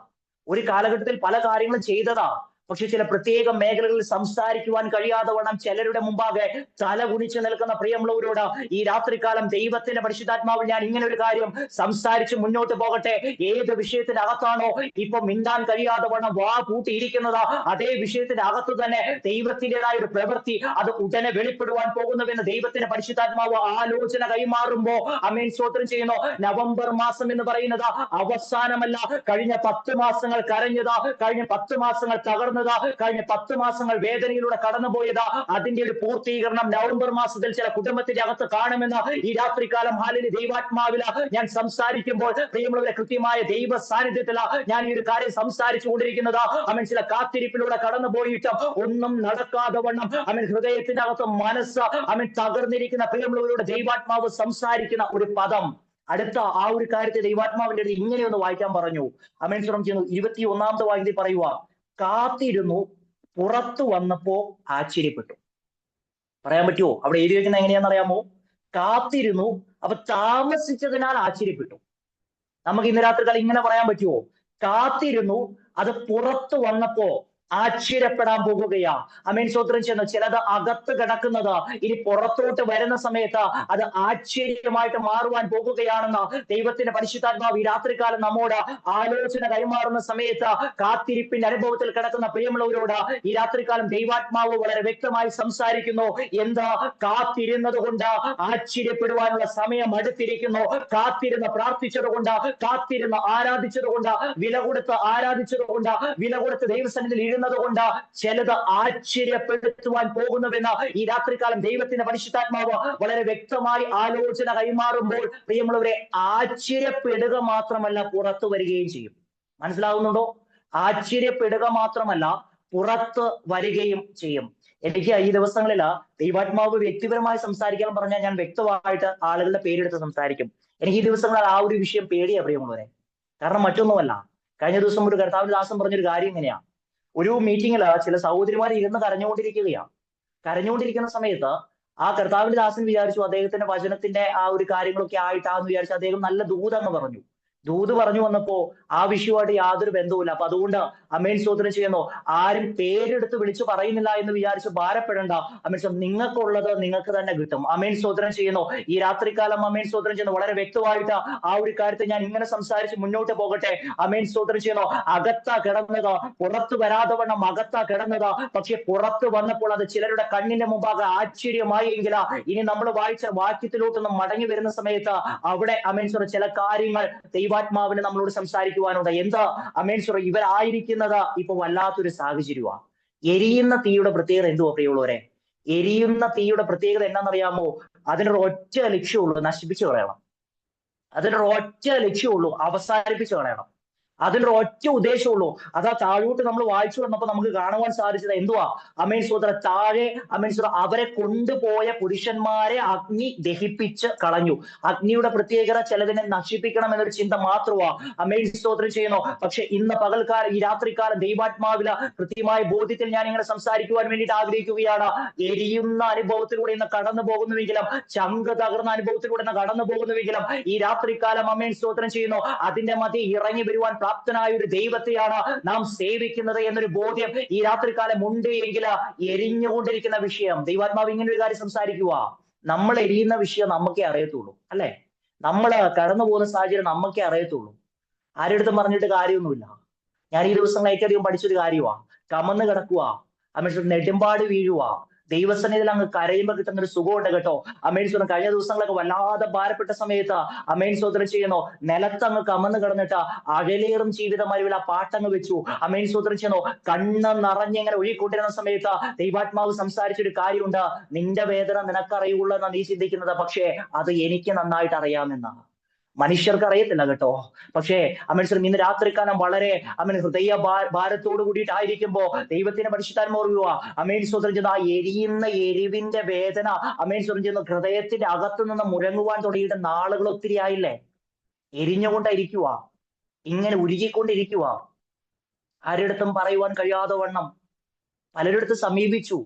ഒരു കാലഘട്ടത്തിൽ പല കാര്യങ്ങളും ചെയ്തതാ. പക്ഷെ ചില പ്രത്യേക മേഖലകളിൽ സംസാരിക്കുവാൻ കഴിയാതെ വണ്ണം ചിലരുടെ മുമ്പാകെ തല കുനിച്ചു നിൽക്കുന്ന പ്രിയമുള്ളവരോട് ഈ രാത്രികാലം ദൈവത്തിന്റെ പരിശുദ്ധാത്മാവിൽ ഞാൻ ഇങ്ങനെ ഒരു കാര്യം സംസാരിച്ച് മുന്നോട്ട് പോകട്ടെ. ഏത് വിഷയത്തിന്റെ അകത്താണോ ഇപ്പൊ മിണ്ടാൻ കഴിയാതെ വണ്ണം വാ പൂട്ടിയിരിക്കുന്നത്, അതേ വിഷയത്തിന്റെ അകത്ത് തന്നെ ദൈവത്തിൻ്റെതായ ഒരു പ്രവൃത്തി അത് ഉടനെ വെളിപ്പെടുവാൻ പോകുന്നുവെന്ന് ദൈവത്തിന്റെ പരിശുദ്ധാത്മാവ് ആലോചന കൈമാറുമ്പോ അമേൻ സ്തോത്രം ചെയ്യുന്നു. നവംബർ മാസം എന്ന് പറയുന്നത് അവസാനമല്ല. കഴിഞ്ഞ 10 മാസങ്ങൾ കരഞ്ഞതാ, കഴിഞ്ഞ 10 മാസങ്ങൾ തകർന്നു കൈമാറുന്നത്, കഴിഞ്ഞ 10 മാസങ്ങൾ വേദനയിലൂടെ കടന്നുപോയത്, അതിന്റെ ഒരു പൂർത്തീകരണം നവംബർ മാസത്തിൽ ചില കുടുംബത്തിന്റെ അകത്ത് കാണുമെന്ന് ഈ രാത്രികാലം ഹാലിൽ ദൈവാത്മാവില ഞാൻ സംസാരിക്കുമ്പോൾ പ്രിയമുള്ളവരെ, കൃത്യമായ ദൈവ സാന്നിധ്യത്തില ഞാൻ ഈ ഒരു കാര്യം സംസാരിച്ചു കൊണ്ടിരിക്കുന്നത്. അവൻ ചില കാത്തിരിപ്പിലൂടെ കടന്നുപോയിട്ടും ഒന്നും നടക്കാതെ വണ്ണം അവൻ ഹൃദയത്തിന്റെ അകത്ത് മനസ്സ് അവൻ തകർന്നിരിക്കുന്ന പ്രിയമുള്ളവരോട് ദൈവാത്മാവ് സംസാരിക്കുന്ന ഒരു പദം, അടുത്ത ആ ഒരു കാര്യത്തെ ദൈവാത്മാവിന്റെ അടുത്ത് ഇങ്ങനെയൊന്ന് വായിക്കാൻ പറഞ്ഞു. അവൻ ശ്രമം ചെയ്യുന്നു. 21-ാമത്തെ വാക്യത്തിൽ പറയുക, കാത്തിരുന്നു, പുറത്തു വന്നപ്പോ ആശ്ചര്യപ്പെട്ടു. പറയാൻ പറ്റുമോ? അവിടെ എഴുതി വെക്കുന്ന എങ്ങനെയാണെന്നറിയാമോ? കാത്തിരുന്നു, അപ്പൊ താമസിച്ചതിനാൽ ആശ്ചര്യപ്പെട്ടു. നമുക്ക് ഇന്ന് രാത്രികാലം ഇങ്ങനെ പറയാൻ പറ്റുമോ? കാത്തിരുന്നു, അത് പുറത്തു വന്നപ്പോ ആശ്ചര്യപ്പെടാൻ പോകുകയാ. അമേൻ, സ്തോത്രം ചെയ്യുന്നു. ചിലത് അകത്ത് കിടക്കുന്നത് ഇനി പുറത്തോട്ട് വരുന്ന സമയത്ത് അത് ആശ്ചര്യമായിട്ട് മാറുവാൻ പോകുകയാണെന്ന് ദൈവത്തിന്റെ പരിശുദ്ധാത്മാവ് ഈ രാത്രികാലം നമ്മോട് ആലോചന കൈമാറുന്ന സമയത്ത് കാത്തിരിപ്പിന്റെ അനുഭവത്തിൽ കിടക്കുന്ന പ്രിയമുള്ളവരോട് ഈ രാത്രികാലം ദൈവാത്മാവ് വളരെ വ്യക്തമായി സംസാരിക്കുന്നു. എന്താ? കാത്തിരുന്നത് കൊണ്ട് ആശ്ചര്യപ്പെടുവാനുള്ള സമയം അടുത്തിരിക്കുന്നു. കാത്തിരുന്ന് പ്രാർത്ഥിച്ചത് കൊണ്ട്, കാത്തിരുന്ന് ആരാധിച്ചത് കൊണ്ട്, വില കൊടുത്ത് ആരാധിച്ചത് കൊണ്ട്, വില കൊടുത്ത് ദൈവസന്നിധിയിൽ കൊണ്ട് ചിലത് ആശ്ചര്യപ്പെടുത്തുവാൻ പോകുന്നുവെന്ന് ഈ രാത്രികാലം ദൈവത്തിന്റെ പരിശുദ്ധാത്മാവ് വളരെ വ്യക്തമായി ആലോചന കൈമാറുമ്പോൾ പ്രിയമുള്ളവരെ, ആശ്ചര്യപ്പെടുക മാത്രമല്ല പുറത്തു വരികയും ചെയ്യും. മനസ്സിലാകുന്നുണ്ടോ? ആശ്ചര്യപ്പെടുക മാത്രമല്ല പുറത്ത് വരികയും ചെയ്യും. എനിക്ക് ഈ ദിവസങ്ങളിൽ ദൈവാത്മാവ് വ്യക്തിപരമായി സംസാരിക്കാൻ പറഞ്ഞാൽ ഞാൻ വ്യക്തമായിട്ട് ആളുകളുടെ പേരെടുത്ത് സംസാരിക്കും. എനിക്ക് ഈ ദിവസങ്ങളിൽ ആ ഒരു വിഷയം പേടിയാ പ്രിയമുള്ളവരെ. കാരണം മറ്റൊന്നുമല്ല, കഴിഞ്ഞ ദിവസം ഒരു കർത്താവിന്റെ ദാസൻ പറഞ്ഞൊരു കാര്യം ഇങ്ങനെയാ. ഒരു മീറ്റിംഗിൽ ചില സഹോദരിമാർ ഇരുന്ന് കരഞ്ഞുകൊണ്ടിരിക്കുകയാണ്. കരഞ്ഞുകൊണ്ടിരിക്കുന്ന സമയത്ത് ആ കർത്താവിന്റെ ദാസൻ വിചാരിച്ചു അദ്ദേഹത്തിന്റെ വചനത്തിന്റെ ആ ഒരു കാര്യങ്ങളൊക്കെ ആയിട്ടാന്ന് വിചാരിച്ചു അദ്ദേഹം നല്ല ദൂതെന്ന് പറഞ്ഞു. ദൂത് പറഞ്ഞു വന്നപ്പോ ആ വിഷയമായിട്ട് യാതൊരു ബന്ധവുമില്ല. അപ്പൊ അതുകൊണ്ട് അമേൻ, സ്തോത്രം ചെയ്യുന്നു, ആരും പേരെടുത്ത് വിളിച്ചു പറയുന്നില്ല എന്ന് വിചാരിച്ച് ഭാരപ്പെടേണ്ട. അമേൻ, നിങ്ങൾക്കുള്ളത് നിങ്ങൾക്ക് തന്നെ കിട്ടും. അമേൻ, സ്തോത്രം ചെയ്യുന്നു. ഈ രാത്രികാലം അമേൻ, സ്തോത്രം ചെയ്യുന്നു, വളരെ വ്യക്തമായിട്ട് ആ ഒരു കാര്യത്തെ ഞാൻ ഇങ്ങനെ സംസാരിച്ച് മുന്നോട്ട് പോകട്ടെ. അമേൻ, സ്തോത്രം ചെയ്യുന്നു. അകത്താ കിടന്നത്, പുറത്തു വരാതെ വണ്ണം അകത്താ കിടന്നത്. പക്ഷെ പുറത്ത് വന്നപ്പോൾ അത് ചിലരുടെ കണ്ണിന്റെ മുമ്പാകെ ആശ്ചര്യമായി എങ്കിൽ ഇനി നമ്മൾ വായിച്ച വാക്യത്തിലോട്ടൊന്ന് മടങ്ങി വരുന്ന സമയത്ത് അവിടെ അമേൻ, സ്തോത്രം, ചില കാര്യങ്ങൾ ദൈവാത്മാവിന് നമ്മളോട് സംസാരിക്കുവാനുണ്ട്. എന്താ? അമേൻ, സ്തോത്രം, ഇവരായിരിക്കുന്നത് ഇപ്പൊ വല്ലാത്തൊരു സാഹചര്യമാണ്. എരിയുന്ന തീയുടെ പ്രത്യേകത എന്തുവാ പ്രിയമുള്ളവരെ? എരിയുന്ന തീയുടെ പ്രത്യേകത എന്നാണെന്നറിയാമോ? അതിനൊരു ഒറ്റ ലക്ഷ്യമുള്ളൂ, നശിപ്പിച്ചു കളയണം. അതിനൊരു ഒറ്റ ലക്ഷ്യമുള്ളൂ, അവസാനിപ്പിച്ചു കളയണം. അതിനൊരു ഒറ്റ ഉദ്ദേശമുള്ളൂ. അതാ താഴോട്ട് നമ്മൾ വായിച്ചു വന്നപ്പോ നമുക്ക് കാണുവാൻ സാധിച്ചത് എന്തുവാ? അമേൻ, സ്തോത്രം, താഴെ അമേൻ, സ്തോത്രം, അവരെ കൊണ്ടുപോയ പുരുഷന്മാരെ അഗ്നി ദഹിപ്പിച്ച് കളഞ്ഞു. അഗ്നിയുടെ പ്രത്യേകത ചിലതിനെ നശിപ്പിക്കണം എന്നൊരു ചിന്ത മാത്രമാ. അമേൻ, സ്തോത്രം ചെയ്യുന്നു. പക്ഷെ ഇന്ന് പകൽക്കാലം, ഈ രാത്രികാലം ദൈവാത്മാവില് കൃത്യമായ ബോധ്യത്തിൽ ഞാൻ ഇങ്ങനെ സംസാരിക്കുവാൻ വേണ്ടിയിട്ട് ആഗ്രഹിക്കുകയാണ്. എരിയുന്ന അനുഭവത്തിലൂടെ ഇന്ന് കടന്നു പോകുന്നുവെങ്കിലും, ചങ്ക് തകർന്ന അനുഭവത്തിലൂടെ ഇന്ന് കടന്നു പോകുന്നുവെങ്കിലും, ഈ രാത്രികാലം അമേൻ, സ്തോത്രം ചെയ്യുന്നു, അതിന്റെ മധ്യ ഇറങ്ങി വരുവാൻ പ്രാപ്തനായ ഒരു ദൈവത്തെയാണ് നാം സേവിക്കുന്നത് എന്നൊരു ബോധ്യം ഈ രാത്രികാലം ഉണ്ട് എങ്കിൽ എരിഞ്ഞുകൊണ്ടിരിക്കുന്ന വിഷയം ദൈവാത്മാവ് ഇങ്ങനെ ഒരു കാര്യം സംസാരിക്കുക. നമ്മൾ എരിയുന്ന വിഷയം നമുക്കേ അറിയത്തുള്ളൂ, അല്ലെ? നമ്മൾ കടന്നു പോകുന്ന സാഹചര്യം നമുക്കേ അറിയത്തുള്ളൂ. ആരെടുത്തും പറഞ്ഞിട്ട് കാര്യമൊന്നുമില്ല. ഞാൻ ഈ ദിവസങ്ങൾ ഏറ്റവും അധികം പഠിച്ചൊരു കാര്യമാണ്. കമന്ന് കിടക്കുക, അമേൻ, നെടുമ്പാട് വീഴുക, ദൈവസന്നിധിയിൽ അങ്ങ് കരയുമ്പോൾ കിട്ടുന്ന ഒരു സുഖമുണ്ട് കേട്ടോ. അമേൻ, സ്തോത്രം, കഴിഞ്ഞ ദിവസങ്ങളൊക്കെ വല്ലാതെ ഭാരപ്പെട്ട സമയത്ത് അമേൻ, സ്തോത്രം ചെയ്യുന്നു, നിലത്തങ്ങ് കമന്ന് കിടന്നിട്ട് അകലേറും ജീവിതം അറിവിൽ ആ പാട്ടങ്ങ് വെച്ചു. അമേൻ, സ്തോത്രം ചെയ്യുന്നു, കണ്ണ് നിറഞ്ഞിങ്ങനെ ഒഴുകിക്കൊണ്ടിരുന്ന സമയത്ത് ദൈവാത്മാവ് സംസാരിച്ചൊരു കാര്യമുണ്ട്. നിന്റെ വേദന നിനക്കറിയുള്ളൂ എന്നാ നീ ചിന്തിക്കുന്നത്, പക്ഷേ അത് എനിക്ക് നന്നായിട്ട് അറിയാമെന്നാ. മനുഷ്യർക്ക് അറിയത്തില്ല കേട്ടോ. പക്ഷേ അമേൻ, ഇന്ന് രാത്രിക്കാലം വളരെ ഹൃദയ ഭാരത്തോട് കൂടിയിട്ടായിരിക്കുമ്പോ ദൈവത്തിന്റെ പരിശുദ്ധാത്മാവ് ഓർക്കുക. അമേൻ, സ്തോത്രം ചെയ്യുന്ന ആ എരിയുന്ന എരിവിന്റെ വേദന അമേൻ, സ്തോത്രം ചെയ്യുന്ന ഹൃദയത്തിന്റെ അകത്തു നിന്ന് മുഴങ്ങുവാൻ തുടങ്ങിയിട്ട് നാളുകൾ ഒത്തിരി ആയില്ലേ? എരിഞ്ഞുകൊണ്ടിരിക്കുക, ഇങ്ങനെ ഉരുകിക്കൊണ്ടിരിക്കുക. ആരുടെടുത്തും പറയുവാൻ കഴിയാതെ വണ്ണം പലരിടത്തും സമീപിച്ചു.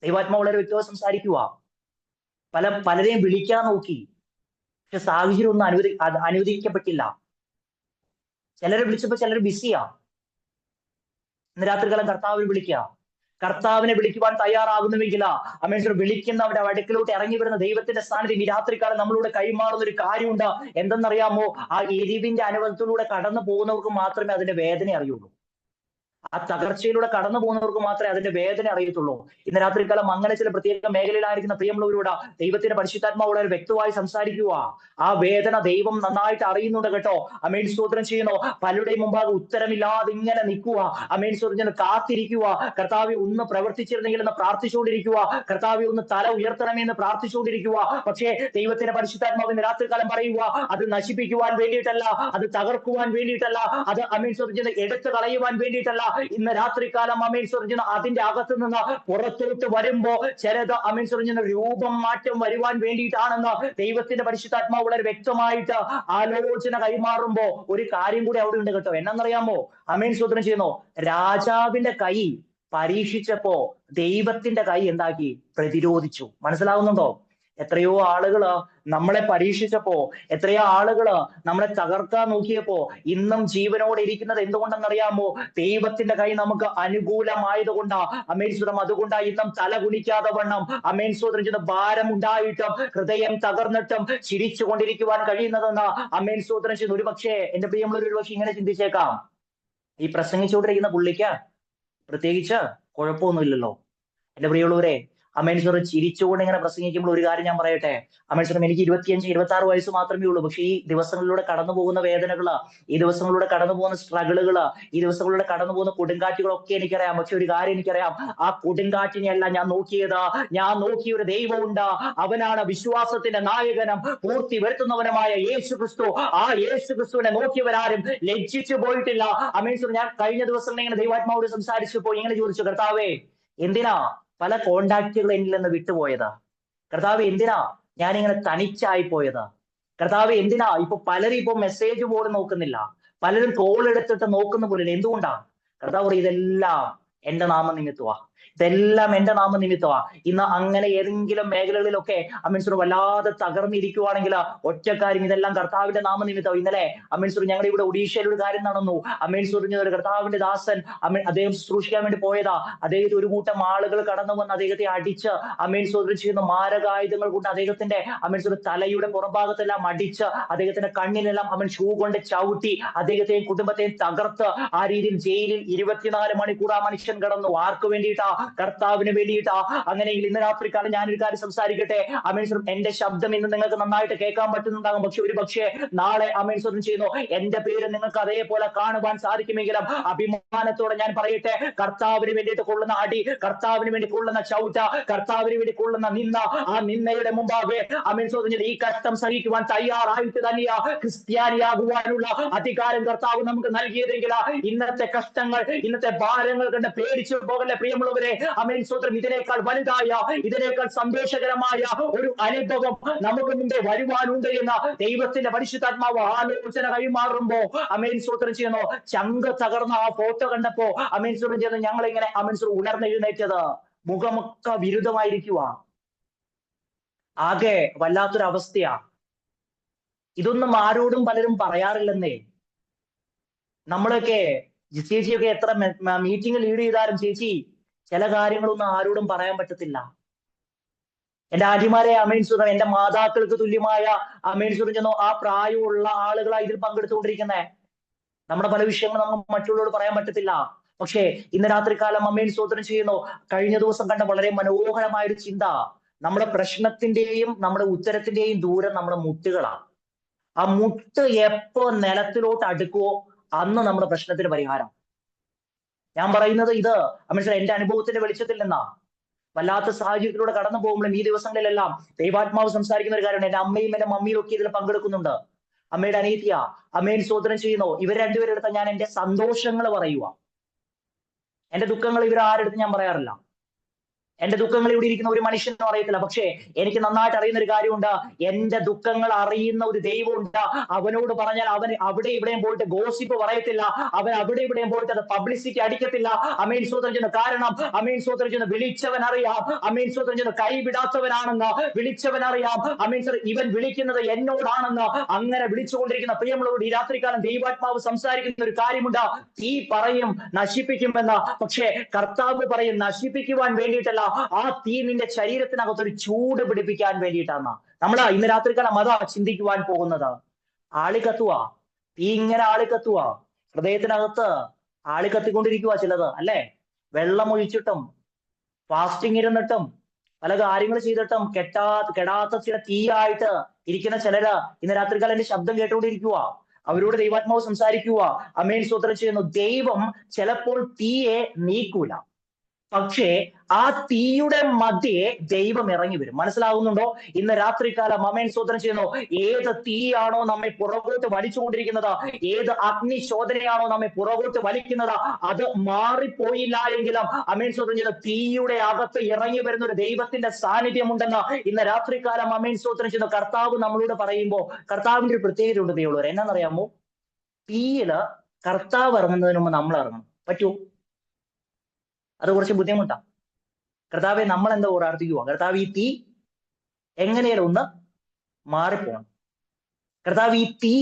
ദൈവാത്മാവ് വളരെ വ്യക്തമായി സംസാരിക്കുക. പലരെയും വിളിക്കാൻ നോക്കി, പക്ഷെ സാഹചര്യം ഒന്നും അനുവദിക്കപ്പെട്ടില്ല. ചിലരെ വിളിച്ചപ്പോ ചിലർ ബിസിയാ. ഇന്ന് രാത്രികാലം കർത്താവിനെ വിളിക്കുക. കർത്താവിനെ വിളിക്കുവാൻ തയ്യാറാകുന്നുവെങ്കിൽ അമേൻ, വിളിക്കുന്നവരുടെ അടുക്കിലോട്ട് ഇറങ്ങി വരുന്ന ദൈവത്തിന്റെ സാന്നിധ്യം ഈ രാത്രികാലം നമ്മളോട് കൈമാറുന്ന ഒരു കാര്യമുണ്ട്. എന്തെന്നറിയാമോ? ആ എരിവിന്റെ അനുഭവത്തിലൂടെ കടന്നു പോകുന്നവർക്ക് മാത്രമേ അതിന്റെ വേദന അറിയുള്ളൂ. ആ തകർച്ചയിലൂടെ കടന്നു പോകുന്നവർക്ക് മാത്രമേ അതിന്റെ വേദന അറിയത്തുള്ളൂ. ഇന്ന് രാത്രികാലം അങ്ങനെ ചില പ്രത്യേക മേഖലയിലായിരിക്കുന്ന പ്രിയമുള്ളവരോട് ദൈവത്തിന്റെ പരിശുദ്ധാത്മാവ് വളരെ വ്യക്തമായി സംസാരിക്കുക. ആ വേദന ദൈവം നന്നായിട്ട് അറിയുന്നുണ്ട് കേട്ടോ. അമേൻ സ്തോത്രം ചെയ്യുന്നു. പലരുടെയും മുമ്പാകെ ഉത്തരമില്ലാതെ ഇങ്ങനെ നിൽക്കുക. അമേൻ സ്തോത്രം കാത്തിരിക്കുക. കർത്താവെ ഒന്ന് പ്രവർത്തിച്ചിരുന്നെങ്കിൽ എന്ന് പ്രാർത്ഥിച്ചുകൊണ്ടിരിക്കുക. കർത്താവെ ഒന്ന് തല ഉയർത്തണമെന്ന് പ്രാർത്ഥിച്ചുകൊണ്ടിരിക്കുക. പക്ഷേ ദൈവത്തിന്റെ പരിശുദ്ധാത്മാവ് ഇന്ന് രാത്രികാലം പറയുക, അത് നശിപ്പിക്കുവാൻ വേണ്ടിയിട്ടല്ല, അത് തകർക്കുവാൻ വേണ്ടിയിട്ടല്ല, അത് അമേൻ സ്തോത്രം എടുത്തു കളയുവാൻ വേണ്ടിയിട്ടല്ല. ഇന്ന് രാത്രികാലം അമേൻ സ്തോത്രം അതിന്റെ അകത്ത് നിന്ന് പുറത്തോട്ട് വരുമ്പോ ചിലത് അമേൻ സ്തോത്രം രൂപം മാറ്റം വരുവാൻ വേണ്ടിയിട്ടാണെന്ന് ദൈവത്തിന്റെ പരിശുദ്ധാത്മാവ് വളരെ വ്യക്തമായിട്ട് ആലോചന കൈമാറുമ്പോ ഒരു കാര്യം കൂടി അവിടെ ഉണ്ട് കേട്ടോ. എന്നറിയാമോ? അമേൻ സ്തോത്രം ചെയ്യുന്നു. രാജാവിന്റെ കൈ പരീക്ഷിച്ചപ്പോ ദൈവത്തിന്റെ കൈ എന്താക്കി? പ്രതിരോധിച്ചു. മനസ്സിലാവുന്നുണ്ടോ? എത്രയോ ആളുകള് നമ്മളെ പരീക്ഷിച്ചപ്പോ, എത്രയോ ആളുകള് നമ്മളെ തകർക്കാൻ നോക്കിയപ്പോ ഇന്നും ജീവനോടെ ഇരിക്കുന്നത് എന്തുകൊണ്ടെന്നറിയാമോ? ദൈവത്തിന്റെ കൈ നമുക്ക് അനുകൂലമായത് കൊണ്ടാ. അമേൻ സ്തോത്രം. അതുകൊണ്ടാ ഇന്നും തല കുനിക്കാതെ വണ്ണം അമേൻ സ്തോത്രം ചെയ്ത ഭാരം ഉണ്ടായിട്ടും ഹൃദയം തകർന്നിട്ടും ചിരിച്ചു കൊണ്ടിരിക്കുവാൻ കഴിയുന്നതെന്ന് അമേൻ സ്തോത്രം ചെയ്യുന്നു. ഒരുപക്ഷെ എന്റെ പ്രിയമുള്ളവർ ഒരുപക്ഷെ ഇങ്ങനെ ചിന്തിച്ചേക്കാം, ഈ പ്രസംഗിച്ചുകൊണ്ടിരിക്കുന്ന പുള്ളിക്ക് പ്രത്യേകിച്ച് കുഴപ്പമൊന്നുമില്ലല്ലോ. എന്റെ പ്രിയമുള്ളവരെ, അമേൻ സ്തോത്രം ചിരിച്ചുകൊണ്ട് ഇങ്ങനെ പ്രസംഗിക്കുമ്പോൾ ഒരു കാര്യം ഞാൻ പറയട്ടെ. അമേൻ സ്തോത്രം, എനിക്ക് 25-26 വയസ്സ് മാത്രമേ ഉള്ളൂ. പക്ഷെ ഈ ദിവസങ്ങളിലൂടെ കടന്നു പോകുന്ന വേദനകള്, ഈ ദിവസങ്ങളിലൂടെ കടന്നു പോകുന്ന സ്ട്രഗിളുകള്, ഈ ദിവസങ്ങളിലൂടെ കടന്നു പോകുന്ന കൊടുങ്കാറ്റുകളൊക്കെ എനിക്കറിയാം. പക്ഷെ ഒരു കാര്യം എനിക്കറിയാം, ആ കൊടുങ്കാറ്റിനെയല്ല ഞാൻ നോക്കിയത്. ഞാൻ നോക്കിയ ഒരു ദൈവമുണ്ട്. അവനാണ് വിശ്വാസത്തിന്റെ നായകനും പൂർത്തി വരുത്തുന്നവനുമായ യേശു ക്രിസ്തു. ആ യേശു ക്രിസ്തുവിനെ നോക്കിയവരാരും ലജ്ജിച്ചു പോയിട്ടില്ല. അമേൻ സ്തോത്രം. ഞാൻ കഴിഞ്ഞ ദിവസം ഇങ്ങനെ ദൈവാത്മാവോട് സംസാരിച്ചപ്പോ ഇങ്ങനെ ചോദിച്ചു, കർത്താവേ, എന്തിനാ പല കോണ്ടാക്റ്റുകൾ എന്നിൽ നിന്ന് വിട്ടുപോയത്? കർത്താവ്, എന്തിനാ ഞാനിങ്ങനെ തനിച്ചായി പോയത്? കർത്താവ്, എന്തിനാ ഇപ്പൊ പലരും ഇപ്പൊ മെസ്സേജ് പോലും നോക്കുന്നില്ല, പലരും കോൾ എടുത്തിട്ട് നോക്കുന്ന പോലില്ല, എന്തുകൊണ്ടാ? കർത്താവ്, ഇതെല്ലാം എന്റെ നാമനിമിത്തമാ, ഇതെല്ലാം എന്റെ നാമനിമിത്തമാ. ഇന്ന് അങ്ങനെ ഏതെങ്കിലും മേഖലകളിലൊക്കെ അമീൻസുർ വല്ലാതെ തകർന്നിരിക്കുവാണെങ്കിൽ ഒറ്റക്കാര്യം, ഇതെല്ലാം കർത്താവിന്റെ നാമനിമിത്തം. ഇന്നലെ അമീൻസുർ ഞങ്ങളുടെ ഇവിടെ ഒഡീഷയിൽ ഒരു കാര്യം നടന്നു. അമീൻസുർ ഒരു കർത്താവിന്റെ ദാസൻ അദ്ദേഹം ശുശ്രൂഷിക്കാൻ വേണ്ടി പോയതാ. അദ്ദേഹത്തെ ഒരു കൂട്ടം ആളുകൾ കടന്നു വന്ന് അദ്ദേഹത്തെ അടിച്ച് അമീൻസുർ ചെയ്യുന്ന മാരകായുധങ്ങൾ കൊണ്ട് അദ്ദേഹത്തിന്റെ അമീൻസുർ തലയുടെ പുറംഭാഗത്തെല്ലാം അടിച്ച് അദ്ദേഹത്തിന്റെ കണ്ണിലെല്ലാം അവൻ ഷൂ കൊണ്ട് ചവിട്ടി അദ്ദേഹത്തെയും കുടുംബത്തെയും തകർത്ത് ആ രീതിയിൽ ജയിലിൽ 24 മണിക്കൂർ ആ മനുഷ്യൻ കടന്നു. ആർക്ക് വേണ്ടിയിട്ടാ? കർത്താവിന് വേണ്ടിയിട്ടാ. അങ്ങനെയെങ്കിൽ ഇന്ന് രാത്രിക്കാലം ഞാനൊരു കാര്യം സംസാരിക്കട്ടെ. അമേൻസുർ, എന്റെ ശബ്ദം ഇന്ന് നിങ്ങൾക്ക് നന്നായിട്ട് കേൾക്കാൻ പറ്റുന്നുണ്ടാകും. പക്ഷെ ഒരു പക്ഷേ നാളെ അമേൻസുർ ചെയ്യുന്നു എന്റെ പേര് നിങ്ങൾക്ക് അതേപോലെ കാണുവാൻ സാധിക്കുമെങ്കിലും അഭിമാനത്തോടെ ഞാൻ പറയട്ടെ, കർത്താവിന് വേണ്ടിയിട്ട് കൊള്ളുന്ന അടി, കർത്താവിന് വേണ്ടി കൊള്ളുന്ന ചവിട്ട, കർത്താവിന് വേണ്ടി കൊള്ളുന്ന നിന്ന, ആ നിന്നയുടെ മുമ്പാകെ അമേൻസുർ ഈ കഷ്ടം സഹിക്കുവാൻ തയ്യാറായിട്ട് തന്നെയാ ക്രിസ്ത്യാനിയാകുവാനുള്ള അധികാരം കർത്താവ് നമുക്ക് നൽകിയതെങ്കിൽ ഇന്നത്തെ കഷ്ടങ്ങൾ, ഇന്നത്തെ ഭാരങ്ങൾ കണ്ട് പേടിച്ചു പോകല്ലേ പ്രിയമുള്ളവരെ. അമേൻ സ്തോത്രം. ഇതിനേക്കാൾ വലുതായ, ഇതിനേക്കാൾ സന്തോഷകരമായ ഒരു അനുഭവം നമുക്ക് മുമ്പേ വരുവാനുണ്ട് എന്ന് ദൈവത്തിന്റെ പരിശുദ്ധാത്മാവ് ആലോചന കൈമാറുമ്പോ അമേൻ സ്തോത്രം ചെയ്യുന്നു. ചങ്ക തകർന്ന ആ ഫോട്ടോ കണ്ടപ്പോ അമേൻ സ്തോത്രം ചെയ്യുന്നു, ഞങ്ങളിങ്ങനെ അമേൻ സ്തോത്രം ഉണർന്നെഴുന്നേറ്റത്. മുഖമൊക്കെ വിരുദ്ധമായിരിക്കുക, ആകെ വല്ലാത്തൊരവസ്ഥയാ. ഇതൊന്നും ആരോടും പലരും പറയാറില്ലെന്നേ. നമ്മളൊക്കെ ചേച്ചിയൊക്കെ എത്ര മീറ്റിംഗ് ലീഡ് ചെയ്താലും ചേച്ചി ചില കാര്യങ്ങളൊന്നും ആരോടും പറയാൻ പറ്റത്തില്ല. എന്റെ ആന്റിമാരെ അമേൻ സ്തോത്രം, എന്റെ മാതാക്കൾക്ക് തുല്യമായ അമേൻ സ്തോത്രം ചെന്നോ ആ പ്രായമുള്ള ആളുകളാണ് ഇതിൽ പങ്കെടുത്തുകൊണ്ടിരിക്കുന്നത്. നമ്മുടെ പല വിഷയങ്ങളും നമുക്ക് മറ്റുള്ളവരോട് പറയാൻ പറ്റത്തില്ല. പക്ഷേ ഇന്ന് രാത്രികാലം അമേൻ സ്തോത്രം ചെയ്യുന്നു. കഴിഞ്ഞ ദിവസം കണ്ട വളരെ മനോഹരമായ ഒരു ചിന്ത, നമ്മുടെ പ്രശ്നത്തിന്റെയും നമ്മുടെ ഉത്തരത്തിന്റെയും ദൂരം നമ്മുടെ മുട്ടുകളാണ്. ആ മുട്ട് എപ്പോ നിലത്തിലോട്ട് അടുക്കുവോ അന്ന് നമ്മുടെ പ്രശ്നത്തിന് പരിഹാരം. ഞാൻ പറയുന്നത് ഇത് മനസ്സിലായി, എന്റെ അനുഭവത്തിന്റെ വെളിച്ചത്തിൽ നിന്നാ. വല്ലാത്ത സാഹചര്യത്തിലൂടെ കടന്നു പോകുമ്പോഴും ഈ ദിവസങ്ങളിലെല്ലാം ദൈവാത്മാവ് സംസാരിക്കുന്ന ഒരു കാര്യമുണ്ട്. എന്റെ അമ്മയും എന്റെ മമ്മിയും ഒക്കെ ഇതിൽ പങ്കെടുക്കുന്നുണ്ട്. അമ്മയുടെ അനീതിയ അമ്മയിൽ സ്തോത്രം ചെയ്യുന്നു. ഇവർ രണ്ടുപേരുടെ അടുത്ത് ഞാൻ എന്റെ സന്തോഷങ്ങൾ പറയുക, എന്റെ ദുഃഖങ്ങൾ ഇവർ ആരെടുത്ത് ഞാൻ പറയാറില്ല. എന്റെ ദുഃഖങ്ങൾ ഇവിടെ ഇരിക്കുന്ന ഒരു മനുഷ്യനും അറിയത്തില്ല. പക്ഷേ എനിക്ക് നന്നായിട്ട് അറിയുന്ന ഒരു കാര്യമുണ്ട്, എന്റെ ദുഃഖങ്ങൾ അറിയുന്ന ഒരു ദൈവമുണ്ട്. അവനോട് പറഞ്ഞാൽ അവൻ അവിടെ ഇവിടെയും പോയിട്ട് ഗോസിപ്പ് പറയത്തില്ല. അവൻ അവിടെ ഇവിടെയും പോയിട്ട് അത് പബ്ലിസിറ്റി അടിക്കത്തില്ല. അമേൻ സ്തോത്രം ചെയ്യുന്നു. കാരണം അമേൻ സ്തോത്രം ചെയ്യുന്നു, വിളിച്ചവൻ അറിയാം. അമേൻ സ്തോത്രം ചെയ്യുന്നു, കൈവിടാത്തവനാണെന്ന് വിളിച്ചവൻ അറിയാം. അമേൻ സ്തോത്രം, ഇവൻ വിളിക്കുന്നത് എന്നോടാണെന്ന്. അങ്ങനെ വിളിച്ചുകൊണ്ടിരിക്കുന്ന പ്രിയമുള്ളവരോട് ഈ രാത്രികാലം ദൈവാത്മാവ് സംസാരിക്കുന്ന ഒരു കാര്യമുണ്ട്. തീ പറയും നശിപ്പിക്കുമെന്ന്, പക്ഷേ കർത്താവ് പറയും നശിപ്പിക്കുവാൻ വേണ്ടിയിട്ടല്ല, ആ തീ നിന്റെ ശരീരത്തിനകത്തൊരു ചൂട് പിടിപ്പിക്കാൻ വേണ്ടിയിട്ടാണ്. നമ്മൾ ഇന്ന് രാത്രിക്കാലം അതാ ചിന്തിക്കുവാൻ പോകുന്നത്. ആളി കത്തുക, തീ ഇങ്ങനെ ആളി കത്തുക, ഹൃദയത്തിനകത്ത് ആളി കത്തിക്കൊണ്ടിരിക്കുക ചിലത്, അല്ലേ? വെള്ളം ഒഴിച്ചിട്ടും ഫാസ്റ്റിംഗ് ഇരുന്നിട്ടും പല കാര്യങ്ങൾ ചെയ്തിട്ടും കെടാത്ത ചില തീയായിട്ട് ഇരിക്കുന്ന ചിലര് ഇന്ന് രാത്രികാലം എന്റെ ശബ്ദം കേട്ടുകൊണ്ടിരിക്കുക. അവരോട് ദൈവാത്മാവ് സംസാരിക്കുക. അമേൻ, സ്തോത്രം ചെയ്യുന്നു. ദൈവം ചിലപ്പോൾ തീയെ നീക്കൂല, പക്ഷേ ആ തീയുടെ മധ്യേ ദൈവം ഇറങ്ങി വരും. മനസ്സിലാകുന്നുണ്ടോ? ഇന്ന് രാത്രികാലം അമേൻ, സ്തോത്രം ചെയ്യുന്നു. ഏത് തീയാണോ നമ്മെ പുറകോട്ട് വലിച്ചുകൊണ്ടിരിക്കുന്നത്, ഏത് അഗ്നിശോധനയാണോ നമ്മെ പുറകോട്ട് വലിക്കുന്നത്, അത് മാറിപ്പോയില്ല എങ്കിലും അമേൻ, സ്തോത്രം ചെയ്യുന്നു, തീയുടെ അകത്ത് ഇറങ്ങി വരുന്ന ഒരു ദൈവത്തിന്റെ സാന്നിധ്യമുണ്ടെന്ന് ഇന്ന് രാത്രികാലം അമേൻ, സ്തോത്രം ചെയ്യുന്നു കർത്താവ് നമ്മളോട് പറയുമ്പോ കർത്താവിന്റെ ഒരു പ്രത്യേകത ഉണ്ട് ദൈവമുള്ളവർ. എന്നാന്നറിയാമോ? തീയില് കർത്താവ് ഇറങ്ങുന്നതിന് മുമ്പ് നമ്മൾ ഇറങ്ങണം. പറ്റുമോ? അത് കുറച്ച് ബുദ്ധിമുട്ടാ. കർത്താവെ, നമ്മൾ എന്താ പ്രാർത്ഥിക്കുക? കർത്താവ്, ഈ തീ എങ്ങനെയാലും ഒന്ന് മാറിപ്പോണം. കർത്താവ്, ഈ തീ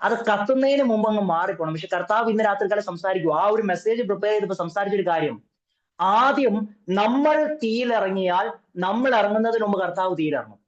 അത് കത്തുന്നതിന് മുമ്പ് അങ്ങ് മാറിപ്പോണം. പക്ഷെ കർത്താവ് ഇന്ന് രാത്രികാലം സംസാരിക്കുക. ആ ഒരു മെസ്സേജ് പ്രിപ്പയർ ചെയ്തപ്പോൾ സംസാരിച്ചൊരു കാര്യം, ആദ്യം നമ്മൾ തീയിലിറങ്ങിയാൽ നമ്മൾ ഇറങ്ങുന്നതിന് മുമ്പ് കർത്താവ് തീയിലിറങ്ങും.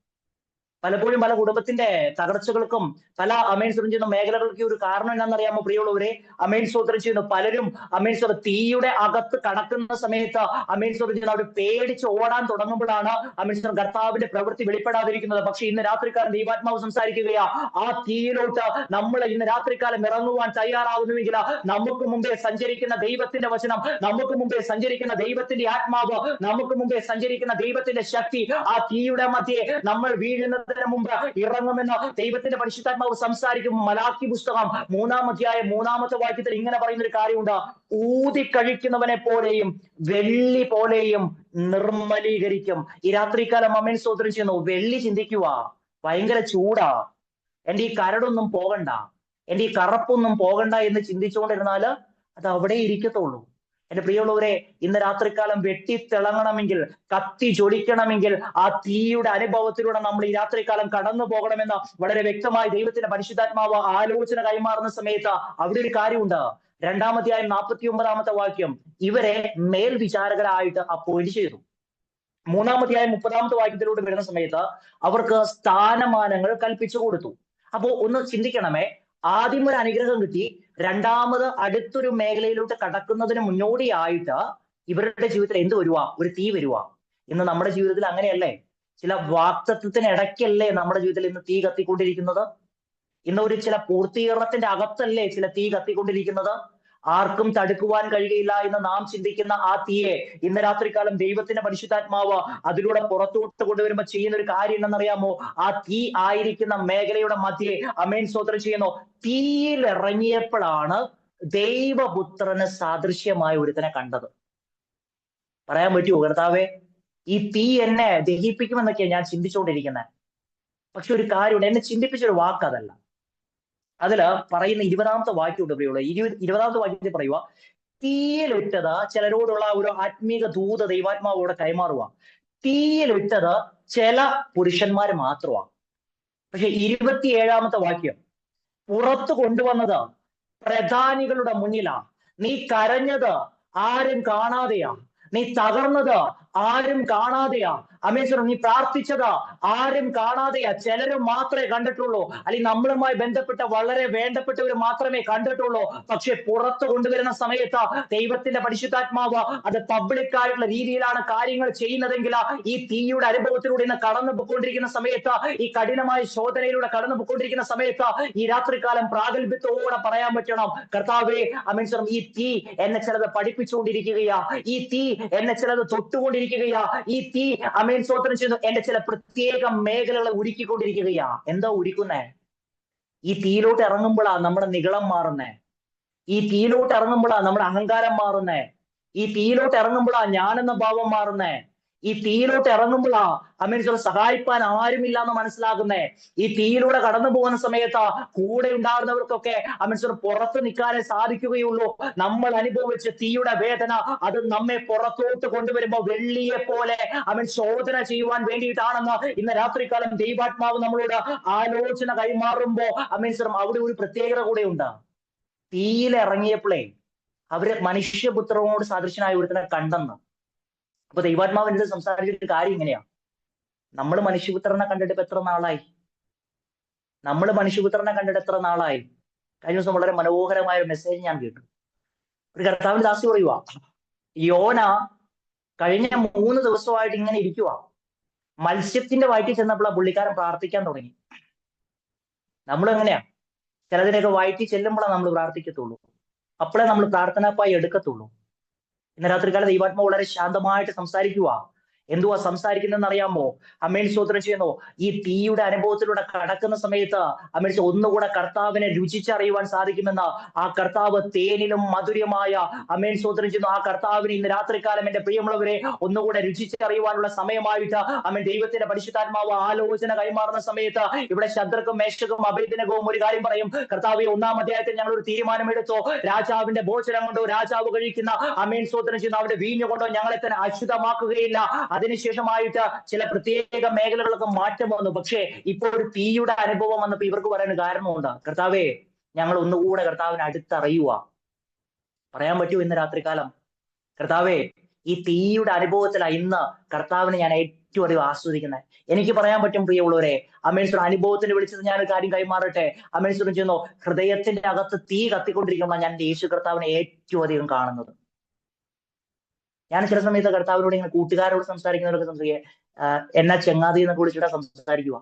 പലപ്പോഴും പല കുടുംബത്തിന്റെ തകർച്ചകൾക്കും പല അമേൻ സ്തോത്രം ചെയ്യുന്ന മേഖലകൾക്കും ഒരു കാരണം എന്താണെന്നറിയാമോ പ്രിയമുള്ളവരെ? അമേൻ സ്തോത്രം ചെയ്യുന്നു പലരും അമേൻ സ്തോത്രം തീയുടെ അകത്ത് കടക്കുന്ന സമയത്ത് അമേൻ സ്തോത്രം ചെയ്യുന്ന അവർ പേടിച്ച് ഓടാൻ തുടങ്ങുമ്പോഴാണ് അമേൻ സ്തോത്രം കർത്താവിന്റെ പ്രവൃത്തി വെളിപ്പെടാതിരിക്കുന്നത്. പക്ഷെ ഇന്ന് രാത്രിക്കാലം ദൈവാത്മാവ് സംസാരിക്കുകയാ, ആ തീയിലോട്ട് നമ്മൾ ഇന്ന് രാത്രിക്കാലം ഇറങ്ങുവാൻ തയ്യാറാകുന്നുവെങ്കിൽ നമുക്ക് മുമ്പേ സഞ്ചരിക്കുന്ന ദൈവത്തിന്റെ വചനം, നമുക്ക് മുമ്പേ സഞ്ചരിക്കുന്ന ദൈവത്തിന്റെ ആത്മാവ്, നമുക്ക് മുമ്പേ സഞ്ചരിക്കുന്ന ദൈവത്തിന്റെ ശക്തി ആ തീയുടെ മധ്യേ നമ്മൾ വീഴുന്നത് മുമ്പ് ഇറങ്ങുമെന്ന് ദൈവത്തിന്റെ പരിശുദ്ധാത്മാവ് സംസാരിക്കും. മലാക്കി പുസ്തകം 3-ാം അധ്യായം 3-ാമത്തെ വാക്യത്തിൽ ഇങ്ങനെ പറയുന്ന ഒരു കാര്യമുണ്ട്, ഊതിക്കഴിക്കുന്നവനെ പോലെയും വെള്ളി പോലെയും നിർമ്മലീകരിക്കും. ഈ രാത്രികാലം അമേൻ സ്തോത്രം ചെയ്യുന്നു. വെള്ളി ചിന്തിക്കുക, ഭയങ്കര ചൂടാ, എന്റെ ഈ കരടൊന്നും പോകണ്ട, എന്റെ ഈ കറുപ്പൊന്നും പോകണ്ട എന്ന് ചിന്തിച്ചുകൊണ്ടിരുന്നാല് അത് അവിടെ ഇരിക്കത്തുള്ളൂ. എന്റെ പ്രിയമുള്ളവരെ, ഇന്ന് രാത്രികാലം വെട്ടിത്തിളങ്ങണമെങ്കിൽ, കത്തി ജ്വലിക്കണമെങ്കിൽ ആ തീയുടെ അനുഭവത്തിലൂടെ നമ്മൾ ഈ രാത്രികാലം കടന്നു പോകണമെന്ന് വളരെ വ്യക്തമായി ദൈവത്തിന്റെ പരിശുദ്ധാത്മാവ് ആലോചന കൈമാറുന്ന സമയത്ത് അവിടെ ഒരു കാര്യമുണ്ട്. 2-ാം അധ്യായം 49-ാമത്തെ വാക്യം, ഇവരെ മേൽവിചാരകരായിട്ട് അപ്പോയിന്റ് ചെയ്തു. 3-ാം അധ്യായം 30-ാമത്തെ വാക്യത്തിലൂടെ വരുന്ന സമയത്ത് അവർക്ക് സ്ഥാനമാനങ്ങൾ കൽപ്പിച്ചു കൊടുത്തു. അപ്പോ ഒന്ന് ചിന്തിക്കണമേ, ആദ്യം ഒരു അനുഗ്രഹം കിട്ടി, രണ്ടാമത് അടുത്തൊരു മേഖലയിലോട്ട് കടക്കുന്നതിന് മുന്നോടിയായിട്ട് ഇവരുടെ ജീവിതത്തിൽ എന്ത് വരുവാ? ഒരു തീ വരുവാ. ഇന്ന് നമ്മുടെ ജീവിതത്തിൽ അങ്ങനെയല്ലേ? ചില വാക്തത്വത്തിന് ഇടയ്ക്കല്ലേ നമ്മുടെ ജീവിതത്തിൽ ഇന്ന് തീ കത്തിക്കൊണ്ടിരിക്കുന്നത്? ഇന്ന് ഒരു ചില പൂർത്തീകരണത്തിന്റെ അകത്തല്ലേ ചില തീ കത്തിക്കൊണ്ടിരിക്കുന്നത്? ആർക്കും തടുക്കുവാൻ കഴിയില്ല എന്ന് നാം ചിന്തിക്കുന്ന ആ തീയെ ഇന്ന് രാത്രികാലം ദൈവത്തിന്റെ പരിശുദ്ധാത്മാവ് അതിലൂടെ പുറത്തോട്ട് കൊണ്ടുവരുമ്പോ ചെയ്യുന്ന ഒരു കാര്യം എന്തെന്നറിയാമോ? ആ തീ ആയിരിക്കുന്ന മേഖലയുടെ മധ്യേ അമേൻ സ്തോത്രം ചെയ്യുന്നു, തീയിൽ ഇറങ്ങിയപ്പോഴാണ് ദൈവപുത്രന് സാദൃശ്യമായ ഒരുത്തനെ കണ്ടത്. പറയാൻ പറ്റുമോ? കർത്താവേ, ഈ തീ എന്നെ ദഹിപ്പിക്കുമെന്നൊക്കെയാണ് ഞാൻ ചിന്തിച്ചുകൊണ്ടിരിക്കുന്നത്. പക്ഷെ ഒരു കാര്യമുണ്ട്, എന്നെ ചിന്തിപ്പിച്ചൊരു വാക്കതല്ല. അതില് പറയുന്ന 20-ാമത്തെ വാക്യമുണ്ട് പ്രിയമുള്ള. 20-ാമത്തെ വാക്യത്തിൽ പറയുക, തീയിലിട്ടത് ചിലരോടുള്ള ഒരു ആത്മീക ദൂത ദൈവാത്മാവോടെ കൈമാറുക. തീയിലിട്ടത് ചില പുരുഷന്മാർ മാത്രമാണ്. പക്ഷെ 27-ാമത്തെ വാക്യം, പുറത്തു കൊണ്ടുവന്നത് പ്രധാനികളുടെ മുന്നിലാ. നീ കരഞ്ഞത് ആരും കാണാതെയാ, നീ തകർന്നത് ആരും കാണാതെയാ, അമേശ്വരം നീ പ്രാർത്ഥിച്ചത് ആരും കാണാതെയാ. ചിലരും മാത്രമേ കണ്ടിട്ടുള്ളൂ, അല്ലെങ്കിൽ നമ്മളുമായി ബന്ധപ്പെട്ട വളരെ വേണ്ടപ്പെട്ടവർ മാത്രമേ കണ്ടിട്ടുള്ളൂ. പക്ഷെ പുറത്തു കൊണ്ടുവരുന്ന സമയത്ത് ദൈവത്തിന്റെ പരിശുദ്ധാത്മാവ് അത് പബ്ലിക്കായിട്ടുള്ള രീതിയിലാണ് കാര്യങ്ങൾ ചെയ്യുന്നതെങ്കിൽ ഈ തീയുടെ അനുഭവത്തിലൂടെ ഇന്ന് കടന്നു പോയിക്കൊണ്ടിരിക്കുന്ന സമയത്ത്, ഈ കഠിനമായ ശോധനയിലൂടെ കടന്നു പോയിക്കൊണ്ടിരിക്കുന്ന സമയത്ത് ഈ രാത്രികാലം പ്രാഗൽഭ്യത്തോടെ പറയാൻ പറ്റണം, കർത്താവേ അമേശ്വരം ഈ തീ എന്നെ ചിലത് പഠിപ്പിച്ചുകൊണ്ടിരിക്കുകയാ, ഈ തീ എന്നെ ചിലത് തൊട്ടുകൊണ്ടിരിക്കുകയാ, ഈ തീ അമേൻ സ്തോത്രം ചെയ്യുന്നു എന്റെ ചില പ്രത്യേക മേഖലകളെ ഉരുക്കിക്കൊണ്ടിരിക്കുകയാ. എന്താ ഉരുക്കുന്നേ? ഈ തീയിലോട്ട് ഇറങ്ങുമ്പോഴാ നമ്മുടെ നിഗളം മാറുന്നേ, ഈ തീയിലോട്ട് ഇറങ്ങുമ്പോഴാ നമ്മുടെ അഹങ്കാരം മാറുന്നേ, ഈ തീയിലോട്ട് ഇറങ്ങുമ്പോഴാ ഞാനെന്ന ഭാവം മാറുന്നേ, ഈ തീയിലോട്ട് ഇറങ്ങുമ്പോഴാ അമേൻ സഹായിപ്പാൻ ആരുമില്ല എന്ന് മനസ്സിലാകുന്നേ. ഈ തീയിലൂടെ കടന്നു പോകുന്ന സമയത്ത് കൂടെ ഉണ്ടാകുന്നവർക്കൊക്കെ അമേൻ പുറത്ത് നിൽക്കാനേ സാധിക്കുകയുള്ളൂ. നമ്മൾ അനുഭവിച്ച തീയുടെ വേദന അത് നമ്മെ പുറത്തോട്ട് കൊണ്ടുവരുമ്പോ വെള്ളിയെ പോലെ അമേൻ ശോധന ചെയ്യുവാൻ വേണ്ടിയിട്ടാണെന്ന് ഇന്ന് രാത്രികാലം ദൈവാത്മാവ് നമ്മളോട് ആലോചന കൈമാറുമ്പോ അമേൻ അവിടെ ഒരു പ്രത്യേകത കൂടെ ഉണ്ട്. തീയിലിറങ്ങിയപ്പോഴേ അവര് മനുഷ്യപുത്രനോട് സാദൃശ്യനായ ഒരുത്തനെ കണ്ടെന്ന്. അപ്പൊ ദൈവാത്മാവ് എന്റെ സംസാരിച്ചിട്ട് കാര്യം ഇങ്ങനെയാ, നമ്മൾ മനുഷ്യപുത്രനെ കണ്ടിട്ട് ഇപ്പൊ എത്ര നാളായി? നമ്മൾ മനുഷ്യപുത്രനെ കണ്ടിട്ട് എത്ര നാളായി? കഴിഞ്ഞ ദിവസം വളരെ മനോഹരമായ ഒരു മെസ്സേജ് ഞാൻ കേട്ടു. ഒരു കർത്താവിന്റെ ദാസി പറയുക, യോന കഴിഞ്ഞ 3 ദിവസമായിട്ട് ഇങ്ങനെ ഇരിക്കുക. മത്സ്യത്തിന്റെ വയറ്റിൽ ചെന്നപ്പോൾ ആ പുള്ളിക്കാരൻ പ്രാർത്ഥിക്കാൻ തുടങ്ങി. നമ്മൾ എങ്ങനെയാ? ചിലതിനെയൊക്കെ വയറ്റിൽ ചെല്ലുമ്പോഴാണ് നമ്മൾ പ്രാർത്ഥിക്കത്തുള്ളൂ. അപ്പോഴേ നമ്മൾ പ്രാർത്ഥനാപ്പായി എടുക്കത്തുള്ളൂ. ഇന്ന് രാത്രികാലം ദൈവാത്മാവ് വളരെ ശാന്തമായിട്ട് സംസാരിക്കുക. എന്തുവാ സംസാരിക്കുന്നതെന്ന് അറിയാമോ? അമ്മേൻ സ്തോത്രം ചെയ്യുന്നു. ഈ തീയുടെ അനുഭവത്തിലൂടെ കടക്കുന്ന സമയത്ത് അമ്മേൻ ഒന്നുകൂടെ കർത്താവിനെ രുചിച്ചറിയുവാൻ സാധിക്കുമെന്ന്. ആ കർത്താവ് തേനിലും മധുരമായ അമ്മേൻ സ്തോത്രം ചെയ്യുന്നു. ആ കർത്താവിന് ഇന്ന് രാത്രികാലം എന്റെ പ്രിയമുള്ളവരെ ഒന്നുകൂടെ രുചിച്ചറിയുവാനുള്ള സമയമായിട്ട് അമ്മേൻ ദൈവത്തിന്റെ പരിശുദ്ധാത്മാവ് ആലോചന കൈമാറുന്ന സമയത്ത് ഇവിടെ ശദ്രക്കും മേശക്കും അബേദ്നെഗോവും ഒരു കാര്യം പറയും. കർത്താവ് 1-ാം അധ്യായത്തിൽ ഞങ്ങൾ ഒരു തീരുമാനമെടുത്തു. രാജാവിന്റെ ഭോജനം കൊണ്ടോ രാജാവ് കഴിക്കുന്ന അമ്മേൻ സ്തോത്രം ചെയ്യുന്ന അവിടെ വീഞ്ഞു കൊണ്ടോ ഞങ്ങളെ തന്നെ അശുദ്ധമാക്കുകയില്ല. അതിനുശേഷമായിട്ട് ചില പ്രത്യേക മേഖലകളൊക്കെ മാറ്റം വന്നു. പക്ഷേ ഇപ്പോൾ ഒരു തീയുടെ അനുഭവം വന്നപ്പോ ഇവർക്ക് പറയാൻ കാരണമുണ്ട്. കർത്താവേ, ഞങ്ങൾ ഒന്നുകൂടെ കർത്താവിനെ അടുത്തറിയുക. പറയാൻ പറ്റൂ ഇന്ന് രാത്രികാലം? കർത്താവേ, ഈ തീയുടെ അനുഭവത്തിലാണ് ഇന്ന് കർത്താവിനെ ഞാൻ ഏറ്റവും അധികം ആസ്വദിക്കുന്നത്. എനിക്ക് പറയാൻ പറ്റും പ്രിയമുള്ളവരെ, അമേശ്വര അനുഭവത്തിന് വിളിച്ചത് ഞാനൊരു കാര്യം കൈമാറട്ടെ. അമേശ്വരം ചെയ്യുന്നു, ഹൃദയത്തിന്റെ അകത്ത് തീ കത്തിക്കൊണ്ടിരിക്കുമ്പോൾ ഞാൻ യേശു കർത്താവിനെ ഏറ്റവും അധികം കാണുന്നത്. ഞാൻ ചില സമയത്ത് കർത്താവിനോട് ഇങ്ങനെ കൂട്ടുകാരോട് സംസാരിക്കുന്നവരൊക്കെ എന്നാ ചെങ്ങാതി എന്നൊക്കെ വിളിച്ചിട്ട് സംസാരിക്കുക.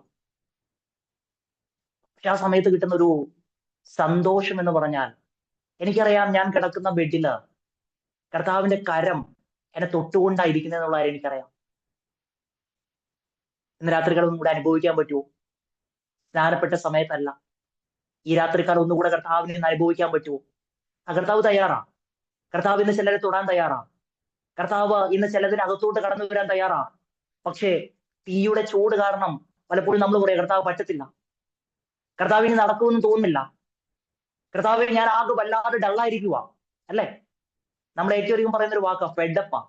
പക്ഷെ ആ സമയത്ത് കിട്ടുന്ന ഒരു സന്തോഷം എന്ന് പറഞ്ഞാൽ, എനിക്കറിയാം ഞാൻ കിടക്കുന്ന ബെഡില് കർത്താവിന്റെ കരം എന്നെ തൊട്ടുകൊണ്ടായിരിക്കുന്നത് എന്നുള്ള കാര്യം എനിക്കറിയാം. ഇന്ന് രാത്രികാലം ഒന്നും കൂടെ അനുഭവിക്കാൻ പറ്റുമോ? സ്നാനപ്പെട്ട സമയത്തല്ല, ഈ രാത്രികാലം ഒന്നുകൂടെ കർത്താവിനെ ഇന്ന് അനുഭവിക്കാൻ പറ്റുമോ? ആ കർത്താവ് തയ്യാറാ. കർത്താവ് ഇന്ന് ചിലരെ തൊടാൻ തയ്യാറാ. കർത്താവ് ഇന്ന് ചിലതിനകത്തോട്ട് കടന്നു വരാൻ തയ്യാറാ. പക്ഷേ തീയുടെ ചൂട് കാരണം പലപ്പോഴും നമ്മൾ പറയാം കർത്താവ് പറ്റത്തില്ല, കർത്താവിന് നടക്കുമെന്ന് തോന്നുന്നില്ല, കർത്താവ് ഞാൻ ആകെ വല്ലാതെ ഡള്ളായിരിക്കുക. അല്ലേ? നമ്മൾ ഏറ്റവും അധികം പറയുന്ന ഒരു വാക്കാ ഫെഡപ്പാ.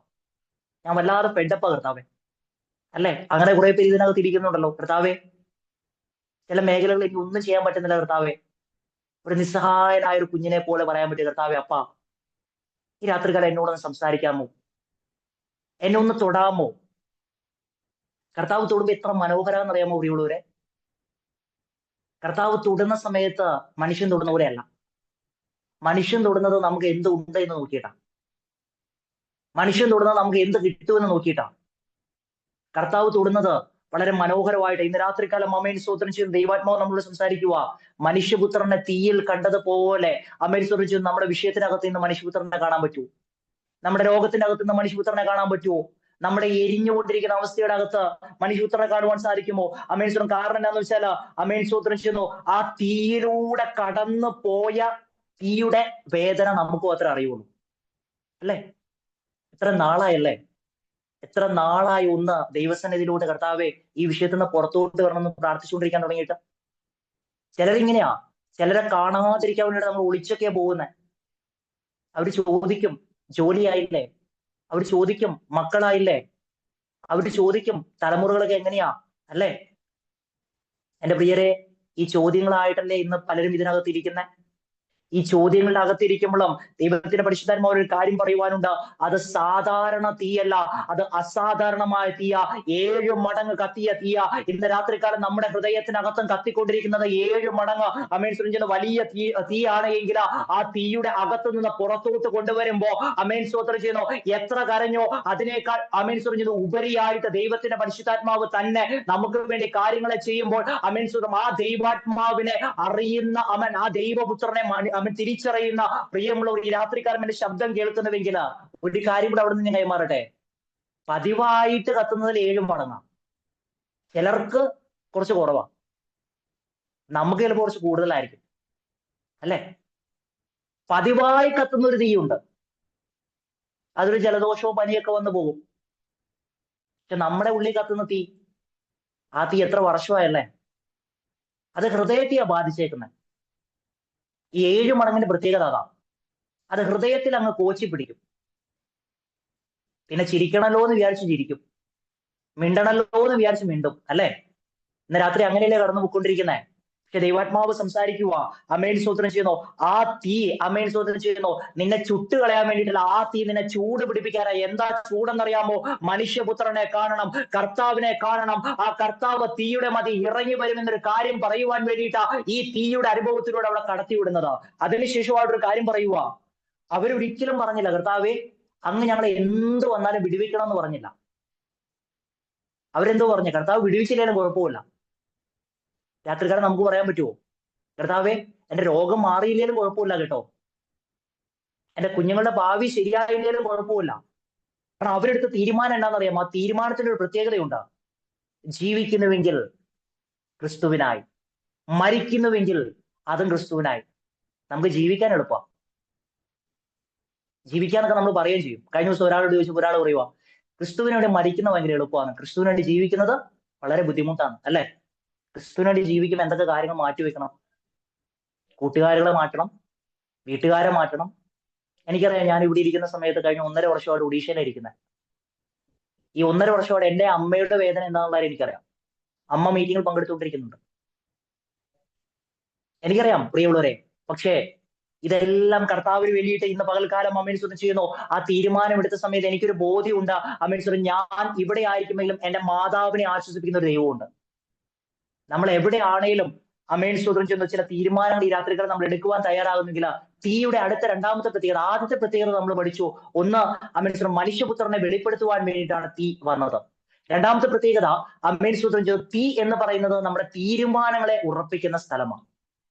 ഞാൻ വല്ലാതെ ഫെഡപ്പാ കർത്താവെ. അല്ലേ? അങ്ങനെ കുറെ പേര് ഇതിനകത്ത് ഇരിക്കുന്നുണ്ടല്ലോ. കർത്താവെ, ചില മേഖലകളിൽ എനിക്ക് ഒന്നും ചെയ്യാൻ പറ്റുന്നില്ല കർത്താവെ. ഒരു നിസ്സഹായനായ ഒരു കുഞ്ഞിനെ പോലെ പറയാൻ പറ്റിയ കർത്താവെ, അപ്പാ ഈ രാത്രികാലം എന്നോടൊന്ന് സംസാരിക്കാമോ? എന്നെ ഒന്ന് തൊടാമോ? കർത്താവ് തൊടുമ്പോ എത്ര മനോഹരാന്ന് അറിയാമോ പ്രിയമുള്ളവരെ? കർത്താവ് തൊടുന്ന സമയത്ത് മനുഷ്യൻ തൊടുന്ന പോലെയല്ല. മനുഷ്യൻ തൊടുന്നത് നമുക്ക് എന്ത് ഉണ്ട് എന്ന് നോക്കിയിട്ടാണ്. മനുഷ്യൻ തൊടുന്നത് നമുക്ക് എന്ത് കിട്ടുമെന്ന് നോക്കിയിട്ടാണ്. കർത്താവ് തൊടുന്നത് വളരെ മനോഹരമായിട്ട്. ഇന്ന് രാത്രികാലം അമേൻ സ്തോത്രം ചെയ്യും ദൈവാത്മാവ് നമ്മളോട് സംസാരിക്കുക. മനുഷ്യപുത്രനെ തീയിൽ കണ്ടതുപോലെ അമേൻ സ്തോത്രം ചെയ്യും നമ്മുടെ വിഷയത്തിനകത്ത് ഇന്ന് മനുഷ്യപുത്രനെ കാണാൻ പറ്റുമോ? നമ്മുടെ രോഗത്തിന്റെ അകത്ത് നിന്ന് മനുഷ്യപുത്രനെ കാണാൻ പറ്റുമോ? നമ്മുടെ എരിഞ്ഞുകൊണ്ടിരിക്കുന്ന അവസ്ഥയുടെ അകത്ത് മനുഷ്യപുത്രനെ കാണുവാൻ സാധിക്കുമോ? അമേൻ സ്തോത്രം. കാരണം എന്താന്ന് വെച്ചാൽ അമേൻ സ്തോത്രം ചെയ്യുന്നു, ആ തീയിലൂടെ കടന്നു പോയ തീയുടെ വേദന നമുക്ക് മാത്രമേ അറിയുള്ളൂ. അല്ലേ? എത്ര നാളായല്ലേ? എത്ര നാളായി ഒന്ന് ദൈവസന്നിധിയിലൂടെ കർത്താവെ ഈ വിഷയത്തിൽ നിന്ന് പുറത്തോട്ട് വരണമെന്ന് പ്രാർത്ഥിച്ചുകൊണ്ടിരിക്കാൻ തുടങ്ങിയിട്ട്. ചിലരിങ്ങനെയാ, ചിലരെ കാണാതിരിക്കാൻ വേണ്ടിയിട്ട് നമ്മൾ ഒളിച്ചൊക്കെയാ പോകുന്നത്. അവർ ചോദിക്കും ജോലിയായില്ലേ, അവർ ചോദിക്കും മക്കളായില്ലേ, അവർ ചോദിക്കും തലമുറകളൊക്കെ എങ്ങനെയാ. അല്ലേ? എന്റെ പ്രിയരെ, ഈ ചോദ്യങ്ങളായിട്ടല്ലേ ഇന്ന് പലരും ഇതിനകത്ത് ഇരിക്കുന്നത്. ഈ ചോദ്യങ്ങളുടെ അകത്തിരിക്കുമ്പോഴും ദൈവത്തിന്റെ പരിശുദ്ധാത്മാവ് ഒരു കാര്യം പറയുവാനുണ്ട്. അത് സാധാരണ തീയല്ല, അത് അസാധാരണമായ തീയ. 7 മടങ്ങ് കത്തിയ തീയ. ഇന്ന് രാത്രികാലം നമ്മുടെ ഹൃദയത്തിനകത്തും കത്തിക്കൊണ്ടിരിക്കുന്നത് 7 മടങ്ങ് അമേൻ സ്തോത്രം വലിയ തീയാണ് എങ്കിൽ ആ തീയുടെ അകത്തു നിന്ന് പുറത്തോട്ട് കൊണ്ടുവരുമ്പോ അമേൻ സ്തോത്രം ചെയ്യുന്നു, എത്ര കരഞ്ഞോ അതിനേക്കാൾ അമേൻ സ്തോത്രം ചെയ്യുന്നു ഉപരിയായിട്ട് ദൈവത്തിന്റെ പരിശുദ്ധാത്മാവ് തന്നെ നമുക്ക് വേണ്ടി കാര്യങ്ങളെ ചെയ്യുമ്പോൾ അമേൻ സ്തോത്രം ആ ദൈവാത്മാവിനെ അറിയുന്ന അവൻ, ആ ദൈവപുത്രനെ അവൻ തിരിച്ചറിയുന്ന പ്രിയമുള്ളവർ ഈ രാത്രികാലം എന്റെ ശബ്ദം കേൾക്കുന്നുവെങ്കിൽ ഒരു കാര്യം കൂടെ അവിടെ നിന്ന് ഞാൻ കൈമാറട്ടെ. പതിവായിട്ട് കത്തുന്നതിൽ 7 മടങ്ങാം. ചിലർക്ക് കുറച്ച് കുറവാ, നമുക്ക് ചിലപ്പോൾ കുറച്ച് കൂടുതലായിരിക്കും. അല്ലെ? പതിവായി കത്തുന്ന ഒരു തീയുണ്ട്, അതൊരു ജലദോഷവും പനിയൊക്കെ വന്നു പോകും. പക്ഷെ നമ്മുടെ ഉള്ളിൽ കത്തുന്ന തീ, ആ തീ എത്ര വർഷമായല്ലേ? അത് ഹൃദയത്തെയാ ബാധിച്ചേക്കുന്നത്. ഈ 7 മടങ്ങിന്റെ പ്രത്യേകത അതാ. അത് ഹൃദയത്തിൽ അങ്ങ് കോച്ചി പിടിക്കും. പിന്നെ ചിരിക്കണല്ലോ എന്ന് വിചാരിച്ച് ചിരിക്കും, മിണ്ടണല്ലോ എന്ന് വിചാരിച്ച് മിണ്ടും. അല്ലേ? ഇന്ന് രാത്രി അങ്ങനെയല്ലേ കടന്നു പോയിക്കൊണ്ടിരിക്കുന്നേ. പക്ഷെ ദൈവാത്മാവ് സംസാരിക്കുക. അമേൻ സ്തോത്രം ചെയ്യുന്നു, ആ തീ അമേൻ സ്തോത്രം ചെയ്യുന്നു നിന്നെ ചുട്ട് കളയാൻ വേണ്ടിയിട്ടില്ല, ആ തീ നിന്നെ ചൂട് പിടിപ്പിക്കാനായി. എന്താ ചൂടെന്നറിയാമോ? മനുഷ്യപുത്രനെ കാണണം, കർത്താവിനെ കാണണം. ആ കർത്താവ് തീയുടെ മതി ഇറങ്ങി വരുമെന്നൊരു കാര്യം പറയുവാൻ വേണ്ടിയിട്ടാ ഈ തീയുടെ അനുഭവത്തിലൂടെ അവളെ കടത്തിവിടുന്നത്. അതിനുശേഷമായിട്ടൊരു കാര്യം പറയുക, അവരൊരിക്കലും പറഞ്ഞില്ല കർത്താവേ അങ്ങ് ഞങ്ങളെ എന്ത് വന്നാലും വിടുവിക്കണം എന്ന് പറഞ്ഞില്ല. അവരെന്തോ പറഞ്ഞു, കർത്താവ് വിടുവിച്ചില്ലേലും കുഴപ്പമില്ല. രാത്രികാലം നമുക്ക് പറയാൻ പറ്റുമോ, കർത്താവേ എന്റെ രോഗം മാറിയില്ലേലും കുഴപ്പമില്ല കേട്ടോ, എന്റെ കുഞ്ഞുങ്ങളുടെ ഭാവി ശരിയായില്ലേലും കുഴപ്പമില്ല. കാരണം അവരെടുത്ത തീരുമാനം എന്താണെന്നറിയാം, ആ തീരുമാനത്തിന് ഒരു പ്രത്യേകതയുണ്ട്. ജീവിക്കുന്നുവെങ്കിൽ ക്രിസ്തുവിനായി, മരിക്കുന്നുവെങ്കിൽ അതും ക്രിസ്തുവിനായി. നമുക്ക് ജീവിക്കാൻ എളുപ്പമാണ്. ജീവിക്കാനൊക്കെ നമ്മൾ പറയുകയും ചെയ്യും. കഴിഞ്ഞ ദിവസം ഒരാളോട് ചോദിച്ചപ്പോൾ ഒരാൾ പറയുക, ക്രിസ്തുവിന് വേണ്ടി മരിക്കുന്നത് ഭയങ്കര എളുപ്പമാണ്, ക്രിസ്തുവിന് വേണ്ടി ജീവിക്കുന്നത് വളരെ ബുദ്ധിമുട്ടാണ് അല്ലെ. ക്രിസ്തുവിന് വേണ്ടി ജീവിക്കുമ്പോൾ എന്തൊക്കെ കാര്യങ്ങൾ മാറ്റിവെക്കണം. കൂട്ടുകാരുകളെ മാറ്റണം, വീട്ടുകാരെ മാറ്റണം. എനിക്കറിയാം, ഞാൻ ഇവിടെ ഇരിക്കുന്ന സമയത്ത് കഴിഞ്ഞ 1.5 വർഷമായിട്ട് ഒഡീഷയിലായിരിക്കുന്നത്. ഈ 1.5 വർഷമായിട്ട് എന്റെ അമ്മയുടെ വേദന എന്താണെന്നുള്ളത് എനിക്കറിയാം. അമ്മ മീറ്റിങ്ങിൽ പങ്കെടുത്തുകൊണ്ടിരിക്കുന്നുണ്ട്, എനിക്കറിയാം പ്രിയമുള്ളവരെ. പക്ഷേ ഇതെല്ലാം കർത്താവിന് വേണ്ടിയിട്ട് ഇന്ന് പകൽക്കാലം അമേൻ സ്വന്തം ചെയ്യുന്നു. ആ തീരുമാനം എടുത്ത സമയത്ത് എനിക്കൊരു ബോധ്യമുണ്ട്, അമേൻ സ്വന്തം ഞാൻ ഇവിടെ ആയിരിക്കുമെങ്കിലും എന്റെ മാതാവിനെ ആശ്വസിപ്പിക്കുന്ന ഒരു ദൈവമുണ്ട്. നമ്മൾ എവിടെയാണേലും അമേൻ സ്വതന്ത്രം ചെയ്യുന്ന ചില തീരുമാനങ്ങൾ ഈ രാത്രികൾ നമ്മൾ എടുക്കുവാൻ തയ്യാറാകുന്നെങ്കിൽ തീയുടെ അടുത്ത രണ്ടാമത്തെ പ്രത്യേകത, ആദ്യത്തെ പ്രത്യേകത നമ്മൾ പഠിച്ചു. ഒന്ന്, അമേൻ സ്വതന്ത്രം മനുഷ്യപുത്രനെ വെളിപ്പെടുത്തുവാൻ വേണ്ടിയിട്ടാണ് തീ വന്നത്. രണ്ടാമത്തെ പ്രത്യേകത അമേൻ സ്വതന്ത്രം ചെയ്തു, തീ എന്ന് പറയുന്നത് നമ്മുടെ തീരുമാനങ്ങളെ ഉറപ്പിക്കുന്ന സ്ഥലമാണ്.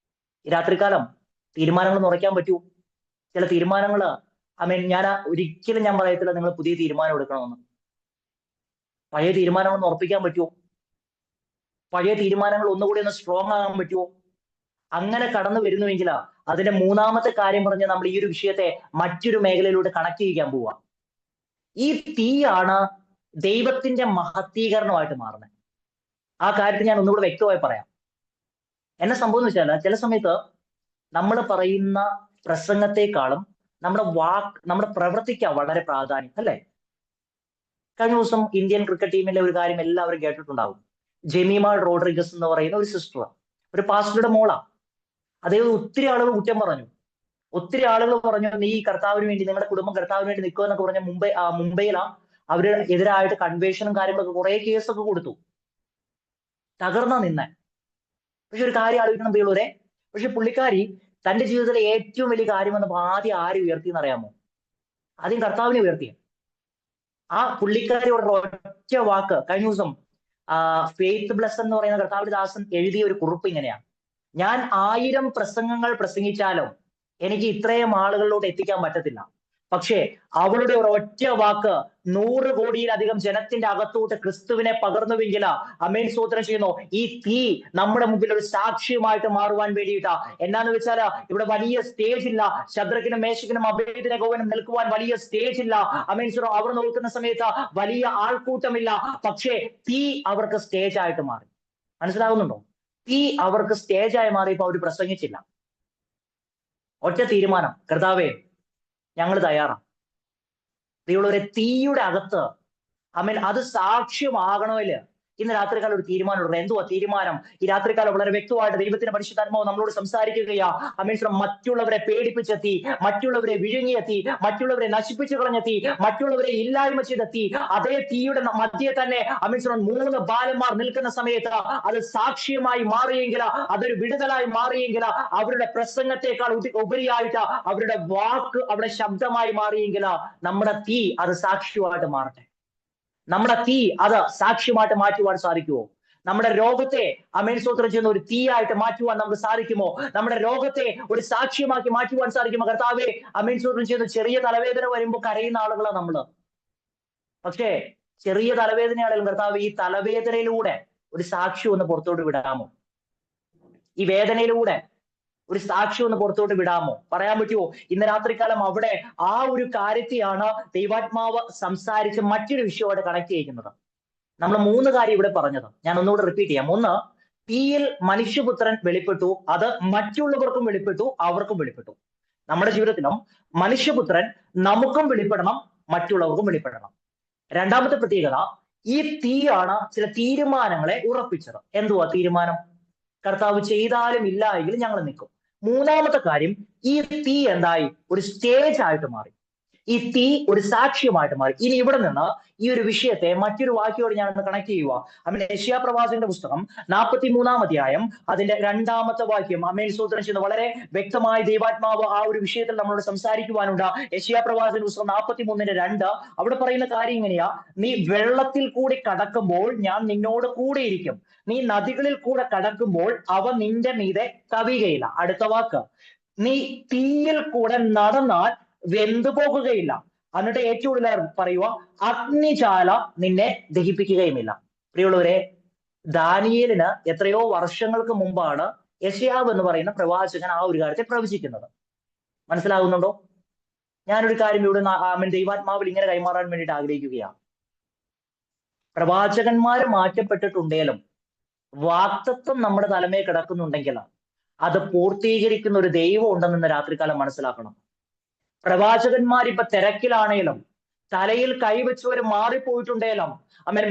ഈ രാത്രികാലം തീരുമാനങ്ങൾ ഉറയ്ക്കാൻ പറ്റൂ. ചില തീരുമാനങ്ങൾ ഞാൻ ഒരിക്കലും ഞാൻ പറയത്തില്ല നിങ്ങൾ പുതിയ തീരുമാനം എടുക്കണമെന്ന്. പഴയ തീരുമാനങ്ങളൊന്ന് ഉറപ്പിക്കാൻ പറ്റുമോ? പഴയ തീരുമാനങ്ങൾ ഒന്നുകൂടി ഒന്ന് സ്ട്രോങ് ആകാൻ പറ്റുമോ? അങ്ങനെ കടന്നു വരുന്നുവെങ്കിൽ അതിന്റെ മൂന്നാമത്തെ കാര്യം പറഞ്ഞ് നമ്മൾ ഈ ഒരു വിഷയത്തെ മറ്റൊരു മേഖലയിലൂടെ കണക്ട് ചെയ്യാൻ പോവുക. ഈ തീയാണ് ദൈവത്തിന്റെ മഹത്വീകരണമായിട്ട് മാറുന്നത്. ആ കാര്യത്തിൽ ഞാൻ ഒന്നുകൂടെ വ്യക്തമായി പറയാം. എന്നെ സംഭവം എന്ന് വെച്ചാൽ, ചില സമയത്ത് നമ്മൾ പറയുന്ന പ്രസംഗത്തെക്കാളും നമ്മുടെ പ്രവൃത്തിക്കാ വളരെ പ്രാധാന്യം അല്ലെ. കഴിഞ്ഞ ദിവസം ഇന്ത്യൻ ക്രിക്കറ്റ് ടീമിലെ ഒരു കാര്യം എല്ലാവരും കേട്ടിട്ടുണ്ടാവും. ജെമീമ റോഡ്രിഗസ് എന്ന് പറയുന്ന ഒരു സിസ്റ്റർ, ഒരു പാസ്റ്ററുടെ മോളാ. അദ്ദേഹം ഒത്തിരി ആളുകൾ കുറ്റം പറഞ്ഞു. ഒത്തിരി ആളുകൾ പറഞ്ഞു, നീ കർത്താവിന് വേണ്ടി, നിങ്ങളുടെ കുടുംബം കർത്താവിന് വേണ്ടി നിൽക്കുക എന്നൊക്കെ പറഞ്ഞ മുംബൈയിലാ അവര് എതിരായിട്ട് കൺവേഷനും കാര്യങ്ങളൊക്കെ കുറെ കേസൊക്കെ കൊടുത്തു. തകർന്ന നിന്നെ. പക്ഷെ ഒരു കാര്യം ആലോചിക്കണം പ്രിയമുള്ളവരെ, പക്ഷെ പുള്ളിക്കാരി തന്റെ ജീവിതത്തിലെ ഏറ്റവും വലിയ കാര്യം വന്നപ്പോൾ ആദ്യം ആര് ഉയർത്തി എന്നറിയാമോ? ആദ്യം കർത്താവിനെ ഉയർത്തിയ. ആ പുള്ളിക്കാരിയുടെ ഒറ്റ വാക്ക്, കഴിഞ്ഞ ദിവസം ഫെയ്ത്ത് ബ്ലസ് എന്ന് പറയുന്ന കർത്താവിന്റെ ദാസൻ എഴുതിയ ഒരു കുറിപ്പ് ഇങ്ങനെയാണ്: ഞാൻ 1000 പ്രസംഗങ്ങൾ പ്രസംഗിച്ചാലും എനിക്ക് ഇത്രയും ആളുകളിലോട്ട് എത്തിക്കാൻ പറ്റത്തില്ല. പക്ഷേ അവളുടെ ഒരു ഒറ്റ വാക്ക് 100 കോടിയിലധികം ജനത്തിന്റെ അകത്തോട്ട് ക്രിസ്തുവിനെ പകർന്നുവെങ്കിൽ അമേൻ സ്തോത്രം ചെയ്യുന്നു. ഈ തീ നമ്മുടെ മുമ്പിൽ ഒരു സാക്ഷ്യമായിട്ട് മാറുവാൻ വേണ്ടിയിട്ടാ. എന്നാന്ന് വെച്ചാൽ ഇവിടെ വലിയ സ്റ്റേജ് ഇല്ല. ശദ്രക്കിനും മേശക്കിനും അബേദ്നെഗോവിനും നിൽക്കുവാൻ വലിയ സ്റ്റേജ് ഇല്ല. അമേൻ സ്തോത്രം. അവർ നോക്കുന്ന സമയത്ത് വലിയ ആൾക്കൂട്ടമില്ല. പക്ഷേ തീ അവർക്ക് സ്റ്റേജ് ആയിട്ട് മാറി. മനസ്സിലാകുന്നുണ്ടോ? തീ അവർക്ക് സ്റ്റേജായി മാറിയപ്പോൾ അവർ പ്രസംഗിച്ചില്ല. ഒറ്റ തീരുമാനം, കർത്താവേ ഞങ്ങൾ തയ്യാറാണ്. പ്രിയമുള്ളവരെ, തീയുടെ അകത്ത് അത് സാക്ഷ്യമാകണമല്ലോ. ഇന്ന് രാത്രികാലം ഒരു തീരുമാനമുണ്ട്. എന്തുവാ തീരുമാനം? ഈ രാത്രികാലം വളരെ വ്യക്തമായിട്ട് ദൈവത്തിന്റെ പരിശുദ്ധാത്മാവ് നമ്മളോട് സംസാരിക്കുകയാ. മറ്റുള്ളവരെ പേടിപ്പിച്ചെത്തി, മറ്റുള്ളവരെ വിഴുങ്ങിയെത്തി, മറ്റുള്ളവരെ നശിപ്പിച്ചു കളഞ്ഞെത്തി, മറ്റുള്ളവരെ ഇല്ലായ്മ ചെയ്തെത്തി. അതേ തീയുടെ മധ്യേ തന്നെ 3 ബാലന്മാർ നിൽക്കുന്ന സമയത്ത് അത് സാക്ഷ്യമായി മാറിയെങ്കിൽ, അതൊരു വിടുതലായി മാറിയെങ്കിൽ, അവരുടെ പ്രസംഗത്തെക്കാൾ ഉപരിയായിട്ട് അവരുടെ വാക്ക്, അവരുടെ ശബ്ദമായി മാറിയെങ്കിൽ, നമ്മുടെ തീ അത് സാക്ഷ്യമായിട്ട് മാറട്ടെ. നമ്മുടെ തീ അത് സാക്ഷ്യമായിട്ട് മാറ്റുവാൻ സാധിക്കുമോ? നമ്മുടെ രോഗത്തെ അമേൻ സ്തോത്രം ചെയ്യുന്ന ഒരു തീയായിട്ട് മാറ്റുവാൻ നമുക്ക് സാധിക്കുമോ? നമ്മുടെ രോഗത്തെ ഒരു സാക്ഷ്യമാക്കി മാറ്റുവാൻ സാധിക്കുമോ? കർത്താവെ അമേൻ സ്തോത്രം ചെയ്യുന്ന ചെറിയ തലവേദന വരുമ്പോൾ കരയുന്ന ആളുകളാണ് നമ്മള്. പക്ഷേ ചെറിയ തലവേദനയാണെങ്കിലും കർത്താവ് ഈ തലവേദനയിലൂടെ ഒരു സാക്ഷ്യം ഒന്ന് പുറത്തോട്ട് വിടാമോ? ഈ വേദനയിലൂടെ ഒരു സാക്ഷ്യം ഒന്ന് പുറത്തോട്ട് വിടാമോ? പറയാൻ പറ്റുമോ? ഇന്ന് രാത്രികാലം അവിടെ ആ ഒരു കാര്യത്തെയാണ് ദൈവാത്മാവ് സംസാരിച്ച് മറ്റൊരു വിഷയമായിട്ട് കണക്ട് ചെയ്യുന്നത്. നമ്മൾ 3 കാര്യം ഇവിടെ പറഞ്ഞത് ഞാൻ ഒന്നുകൂടെ റിപ്പീറ്റ് ചെയ്യാം. 1, തീയിൽ മനുഷ്യപുത്രൻ വെളിപ്പെട്ടു, അത് മറ്റുള്ളവർക്കും വെളിപ്പെട്ടു, അവർക്കും വെളിപ്പെട്ടു. നമ്മുടെ ജീവിതത്തിലും മനുഷ്യപുത്രൻ നമുക്കും വെളിപ്പെടണം, മറ്റുള്ളവർക്കും വെളിപ്പെടണം. രണ്ടാമത്തെ പ്രത്യേകത, ഈ തീയാണ് ചില തീരുമാനങ്ങളെ ഉറപ്പിച്ചത്. എന്തുവാ തീരുമാനം? കർത്താവ് ചെയ്താലും ഇല്ല എങ്കിലും ഞങ്ങൾ നിൽക്കും. മൂന്നാമത്തെ കാര്യം, ഈ തീ എന്തായി? ഒരു സ്റ്റേജ് ആയിട്ട് മാറി. ഈ തീ ഒരു സാക്ഷ്യമായിട്ട് മാറി. ഇനി ഇവിടെ നിന്ന് ഈ ഒരു വിഷയത്തെ മറ്റൊരു വാക്യോട് ഞാൻ ഒന്ന് കണക്ട് ചെയ്യുക. യെശയ്യാ പ്രവാചകന്റെ പുസ്തകം 43-ാം അധ്യായം അതിന്റെ 2-ാമത്തെ വാക്യം. സൂത്രം ചെയ്യുന്ന വളരെ വ്യക്തമായി ദൈവാത്മാവ് ആ ഒരു വിഷയത്തിൽ നമ്മളോട് സംസാരിക്കുവാനുണ്ട്. യെശയ്യാ പ്രവാചകന്റെ പുസ്തകം 43:2 അവിടെ പറയുന്ന കാര്യം ഇങ്ങനെയാ: നീ വെള്ളത്തിൽ കൂടി കടക്കുമ്പോൾ ഞാൻ നിന്നോട് കൂടെ ഇരിക്കും, നീ നദികളിൽ കൂടെ കടക്കുമ്പോൾ അവ നിന്റെ മീതെ കവിയുകയില്ല. അടുത്ത വാക്ക്, നീ തീയിൽ കൂടെ നടന്നാൽ വെന്തു പോകുകയില്ല. എന്നിട്ട് ഏറ്റവും കൂടുതൽ പറയുക, അഗ്നിജാല നിന്നെ ദഹിപ്പിക്കുകയുമില്ല. പ്രിയമുള്ളവരെ, ദാനിയേലിന് എത്രയോ വർഷങ്ങൾക്ക് മുമ്പാണ് യെശയ്യാവ് എന്ന് പറയുന്ന പ്രവാചകൻ ആ ഒരു കാര്യത്തെ പ്രവചിക്കുന്നത്. മനസ്സിലാകുന്നുണ്ടോ? ഞാനൊരു കാര്യം ഇവിടെ ദൈവാത്മാവിൽ ഇങ്ങനെ കൈമാറാൻ വേണ്ടിയിട്ട് ആഗ്രഹിക്കുകയാണ്. പ്രവാചകന്മാര് മാറ്റപ്പെട്ടിട്ടുണ്ടെങ്കിലും വാക്തത്വം നമ്മുടെ തലമേ കിടക്കുന്നുണ്ടെങ്കിൽ അത് പൂർത്തീകരിക്കുന്ന ഒരു ദൈവം ഉണ്ടെന്ന് രാത്രികാലം മനസ്സിലാക്കണം. പ്രവാചകന്മാരിപ്പൊ തിരക്കിലാണേലും തലയിൽ കൈവച്ചവർ മാറിപ്പോയിട്ടുണ്ടേലും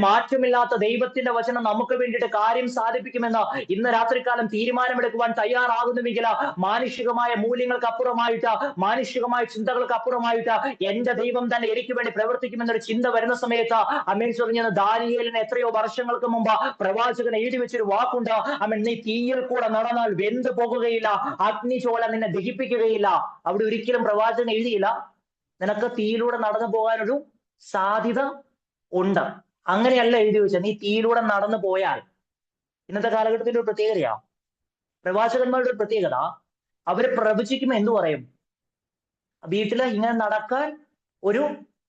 മാറ്റമില്ലാത്ത ദൈവത്തിന്റെ വചനം നമുക്ക് വേണ്ടിയിട്ട് കാര്യം സാധിപ്പിക്കുമെന്ന് ഇന്ന് രാത്രികാലം തീരുമാനമെടുക്കുവാൻ തയ്യാറാകുന്നുവെങ്കിൽ മാനുഷികമായ മൂല്യങ്ങൾക്ക് അപ്പുറമായിട്ട്, മാനുഷികമായ ചിന്തകൾക്ക് അപ്പുറമായിട്ട് എന്റെ ദൈവം തന്നെ എനിക്ക് വേണ്ടി പ്രവർത്തിക്കുമെന്നൊരു ചിന്ത വരുന്ന സമയത്ത് ചൊറിഞ്ഞ ദാനിയേലിന് എത്രയോ വർഷങ്ങൾക്ക് മുമ്പ് പ്രവാചകൻ എഴുതി വെച്ചൊരു വാക്കുണ്ട്. നീ തീയിൽ കൂടെ നടന്നാൽ വെന്ത് പോകുകയില്ല, അഗ്നിചോല നിന്നെ ദഹിപ്പിക്കുകയില്ല. അവിടെ ഒരിക്കലും പ്രവാചകൻ എഴുതിയില്ല നിനക്ക് തീയിലൂടെ നടന്നു പോകാനൊരു സാധ്യത ഉണ്ട്. അങ്ങനെയല്ല എഴുതി വെച്ചത്. നീ തീയിലൂടെ നടന്നു പോയാൽ, ഇന്നത്തെ കാലഘട്ടത്തിന്റെ ഒരു പ്രത്യേകതയാ, പ്രവാചകന്മാരുടെ ഒരു പ്രത്യേകത, അവര് പ്രവചിക്കുമ്പോൾ എന്തു പറയും? വീട്ടില് ഇങ്ങനെ നടക്കാൻ ഒരു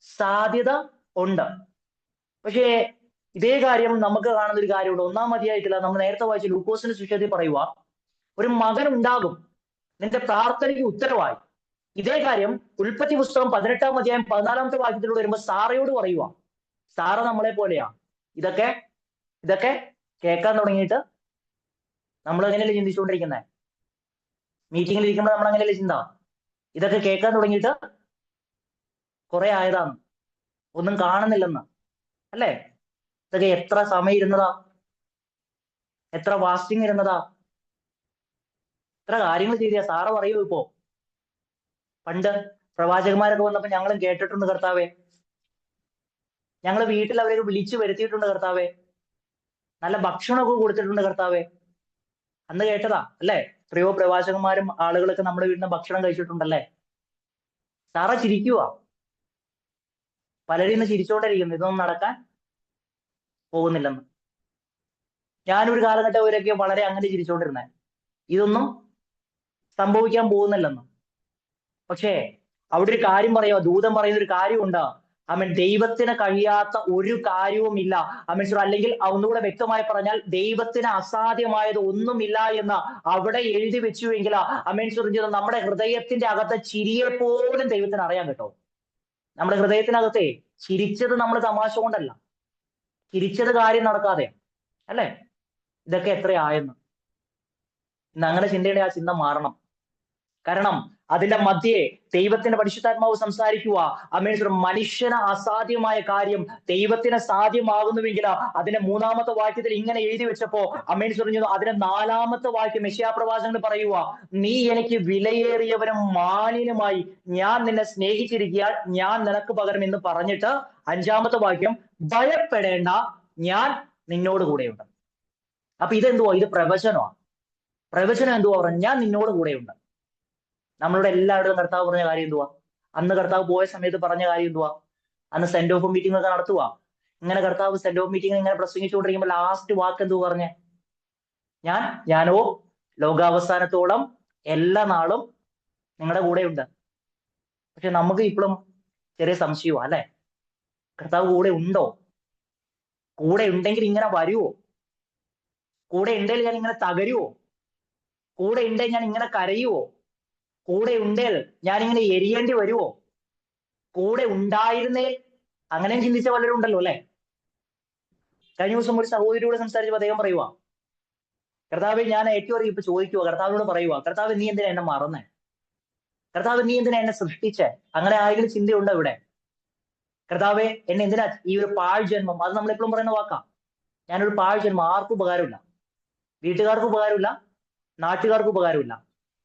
സാധ്യത ഉണ്ട്. പക്ഷേ ഇതേ കാര്യം നമുക്ക് കാണുന്ന ഒരു കാര്യമുണ്ട്. 1-ാം അധ്യായത്തില് നമ്മൾ നേരത്തെ വായിച്ച ലൂക്കോസിന്റെ സുവിശേഷത്തിൽ പറയുക, ഒരു മകൻ ഉണ്ടാകും, നിന്റെ പ്രാർത്ഥനയ്ക്ക് ഉത്തരവായി. ഇതേ കാര്യം ഉൽപ്പത്തി പുസ്തകം 18-ാം അധ്യായം 14-ാമത്തെ വാക്യത്തിലൂടെ വരുമ്പോൾ സാറയോട് പറയുക. സാറ നമ്മളെ പോലെയാ. ഇതൊക്കെ കേൾക്കാൻ തുടങ്ങിയിട്ട് നമ്മൾ എങ്ങനെയല്ലേ ചിന്തിച്ചുകൊണ്ടിരിക്കുന്നത്? മീറ്റിങ്ങിൽ ഇരിക്കുമ്പോൾ നമ്മൾ അങ്ങനെയല്ലേ ചിന്ത? ഇതൊക്കെ കേൾക്കാൻ തുടങ്ങിയിട്ട് കുറെ ആയതാണ്, ഒന്നും കാണുന്നില്ലെന്ന് അല്ലേ? ഇതൊക്കെ എത്ര സമയം ഇരുന്നതാ, എത്ര വാസ്റ്റിംഗ് ഇരുന്നതാ, എത്ര കാര്യങ്ങൾ ചെയ്തിയാ. സാറ പറയൂ, ഇപ്പോ പണ്ട് പ്രവാചകന്മാരൊക്കെ വന്നപ്പോ ഞങ്ങളും കേട്ടിട്ടുണ്ട് കർത്താവേ, ഞങ്ങൾ വീട്ടിൽ അവരെ വിളിച്ചു വരുത്തിയിട്ടുണ്ട് കർത്താവേ, നല്ല ഭക്ഷണമൊക്കെ കൊടുത്തിട്ടുണ്ട് കർത്താവേ. അന്ന് കേട്ടതാ അല്ലേ? എത്രയോ പ്രവാചകന്മാരും ആളുകളൊക്കെ നമ്മുടെ വീട്ടിൽ നിന്ന് ഭക്ഷണം കഴിച്ചിട്ടുണ്ടല്ലേ? സാറ ചിരിക്കുക. പലരും ഇന്ന് ചിരിച്ചോണ്ടിരിക്കുന്നു, ഇതൊന്നും നടക്കാൻ പോകുന്നില്ലെന്ന്. ഞാനൊരു കാലഘട്ടം അവരൊക്കെ വളരെ അങ്ങനെ ചിരിച്ചോണ്ടിരുന്നേ, ഇതൊന്നും സംഭവിക്കാൻ പോകുന്നില്ലെന്ന്. പക്ഷേ അവിടെ ഒരു കാര്യം പറയുക, ദൂതൻ പറയുന്ന ഒരു കാര്യമുണ്ട്. ദൈവത്തിന് കഴിയാത്ത ഒരു കാര്യവുമില്ല. അല്ലെങ്കിൽ ഒന്നുകൂടെ വ്യക്തമായി പറഞ്ഞാൽ ദൈവത്തിന് അസാധ്യമായത് ഒന്നുമില്ല എന്ന് അവിടെ എഴുതി വെച്ചുവെങ്കിൽ നമ്മുടെ ഹൃദയത്തിന്റെ അകത്തെ ചിരിയെ പോലും ദൈവത്തിന് അറിയാൻ കേട്ടോ. നമ്മുടെ ഹൃദയത്തിനകത്തെ ചിരിച്ചത് നമ്മൾ തമാശ കൊണ്ടല്ല, ചിരിച്ചത് കാര്യം നടക്കാതെ അല്ലേ? ഇതൊക്കെ എത്രയായെന്ന് ഇന്ന് അങ്ങനെ ചിന്തയുടെ ആ ചിന്ത മാറണം. കാരണം അതിന്റെ മധ്യേ ദൈവത്തിന്റെ പരിശുദ്ധാത്മാവ് സംസാരിക്കുക. മനുഷ്യന് അസാധ്യമായ കാര്യം ദൈവത്തിന് സാധ്യമാകുന്നുവെങ്കിൽ അതിന്റെ 3-ാമത്തെ വാക്യത്തിൽ ഇങ്ങനെ എഴുതി വെച്ചപ്പോ പറഞ്ഞു, അതിന്റെ 4-ാമത്തെ വാക്യം യെശയ്യാ പ്രവാചകൻ പറയുക, നീ എനിക്ക് വിലയേറിയവനും മാന്യനുമായി ഞാൻ നിന്നെ സ്നേഹിച്ചിരിക്കാൻ ഞാൻ നിനക്ക് പകരം എന്ന് പറഞ്ഞിട്ട് 5-ാമത്തെ വാക്യം, ഭയപ്പെടേണ്ട, ഞാൻ നിന്നോട് കൂടെയുണ്ട്. അപ്പൊ ഇതെന്തുവാ? ഇത് പ്രവചനമാണ്. പ്രവചനം എന്തുവാ പറഞ്ഞ? ഞാൻ നിന്നോട് കൂടെയുണ്ട്. നമ്മളോട് എല്ലാവരും കർത്താവ് പറഞ്ഞ കാര്യം എന്തുവാ? അന്ന് കർത്താവ് പോയ സമയത്ത് പറഞ്ഞ കാര്യം എന്തുവാ? അന്ന് സെന്റ് ഓഫ് മീറ്റിംഗ് ഒക്കെ നടത്തുക. ഇങ്ങനെ കർത്താവ് സെന്റ് ഓഫ് മീറ്റിംഗ് ഇങ്ങനെ പ്രസംഗിച്ചുകൊണ്ടിരിക്കുമ്പോൾ ലാസ്റ്റ് വാക്ക് എന്തു പറഞ്ഞേ? ഞാനോ ലോകാവസാനത്തോളം എല്ലാ നാളും നിങ്ങളുടെ കൂടെയുണ്ട്. പക്ഷെ നമുക്ക് ഇപ്പോഴും ചെറിയ സംശയമാ അല്ലെ? കർത്താവ് കൂടെ ഉണ്ടോ? കൂടെ ഉണ്ടെങ്കിൽ ഇങ്ങനെ വരുവോ? കൂടെ ഉണ്ടെങ്കിൽ ഞാൻ ഇങ്ങനെ തകരുവോ? കൂടെ ഉണ്ടെങ്കിൽ ഞാൻ ഇങ്ങനെ കരയുവോ? കൂടെ ഉണ്ടേൽ ഞാനിങ്ങനെ എരിയേണ്ടി വരുവോ? കൂടെ ഉണ്ടായിരുന്നേ? അങ്ങനെ ചിന്തിച്ച പലരും ഉണ്ടല്ലോ അല്ലെ? കഴിഞ്ഞ ദിവസം ഒരു സഹോദരിയോട് സംസാരിച്ചപ്പോൾ അദ്ദേഹം പറയുക, കർത്താവ് ഞാൻ ഏറ്റവും ഇപ്പൊ ചോദിക്കുക, കർത്താവിനോട് പറയുക, കർത്താവ് നീ എന്തിനാ എന്നെ മറന്നേ? കർത്താവ് നീ എന്തിനാ എന്നെ സൃഷ്ടിച്ചേ? അങ്ങനെ ആരെങ്കിലും ചിന്തയുണ്ടോ ഇവിടെ? കർത്താവെ എന്നെ എന്തിനാ ഈ ഒരു പാഴ് ജന്മം? അത് നമ്മളെപ്പോഴും പറയുന്ന വാക്കാ. ഞാനൊരു പാഴ് ജന്മം, ആർക്കും ഉപകാരമില്ല, വീട്ടുകാർക്കും ഉപകാരമില്ല, നാട്ടുകാർക്കും ഉപകാരമില്ല.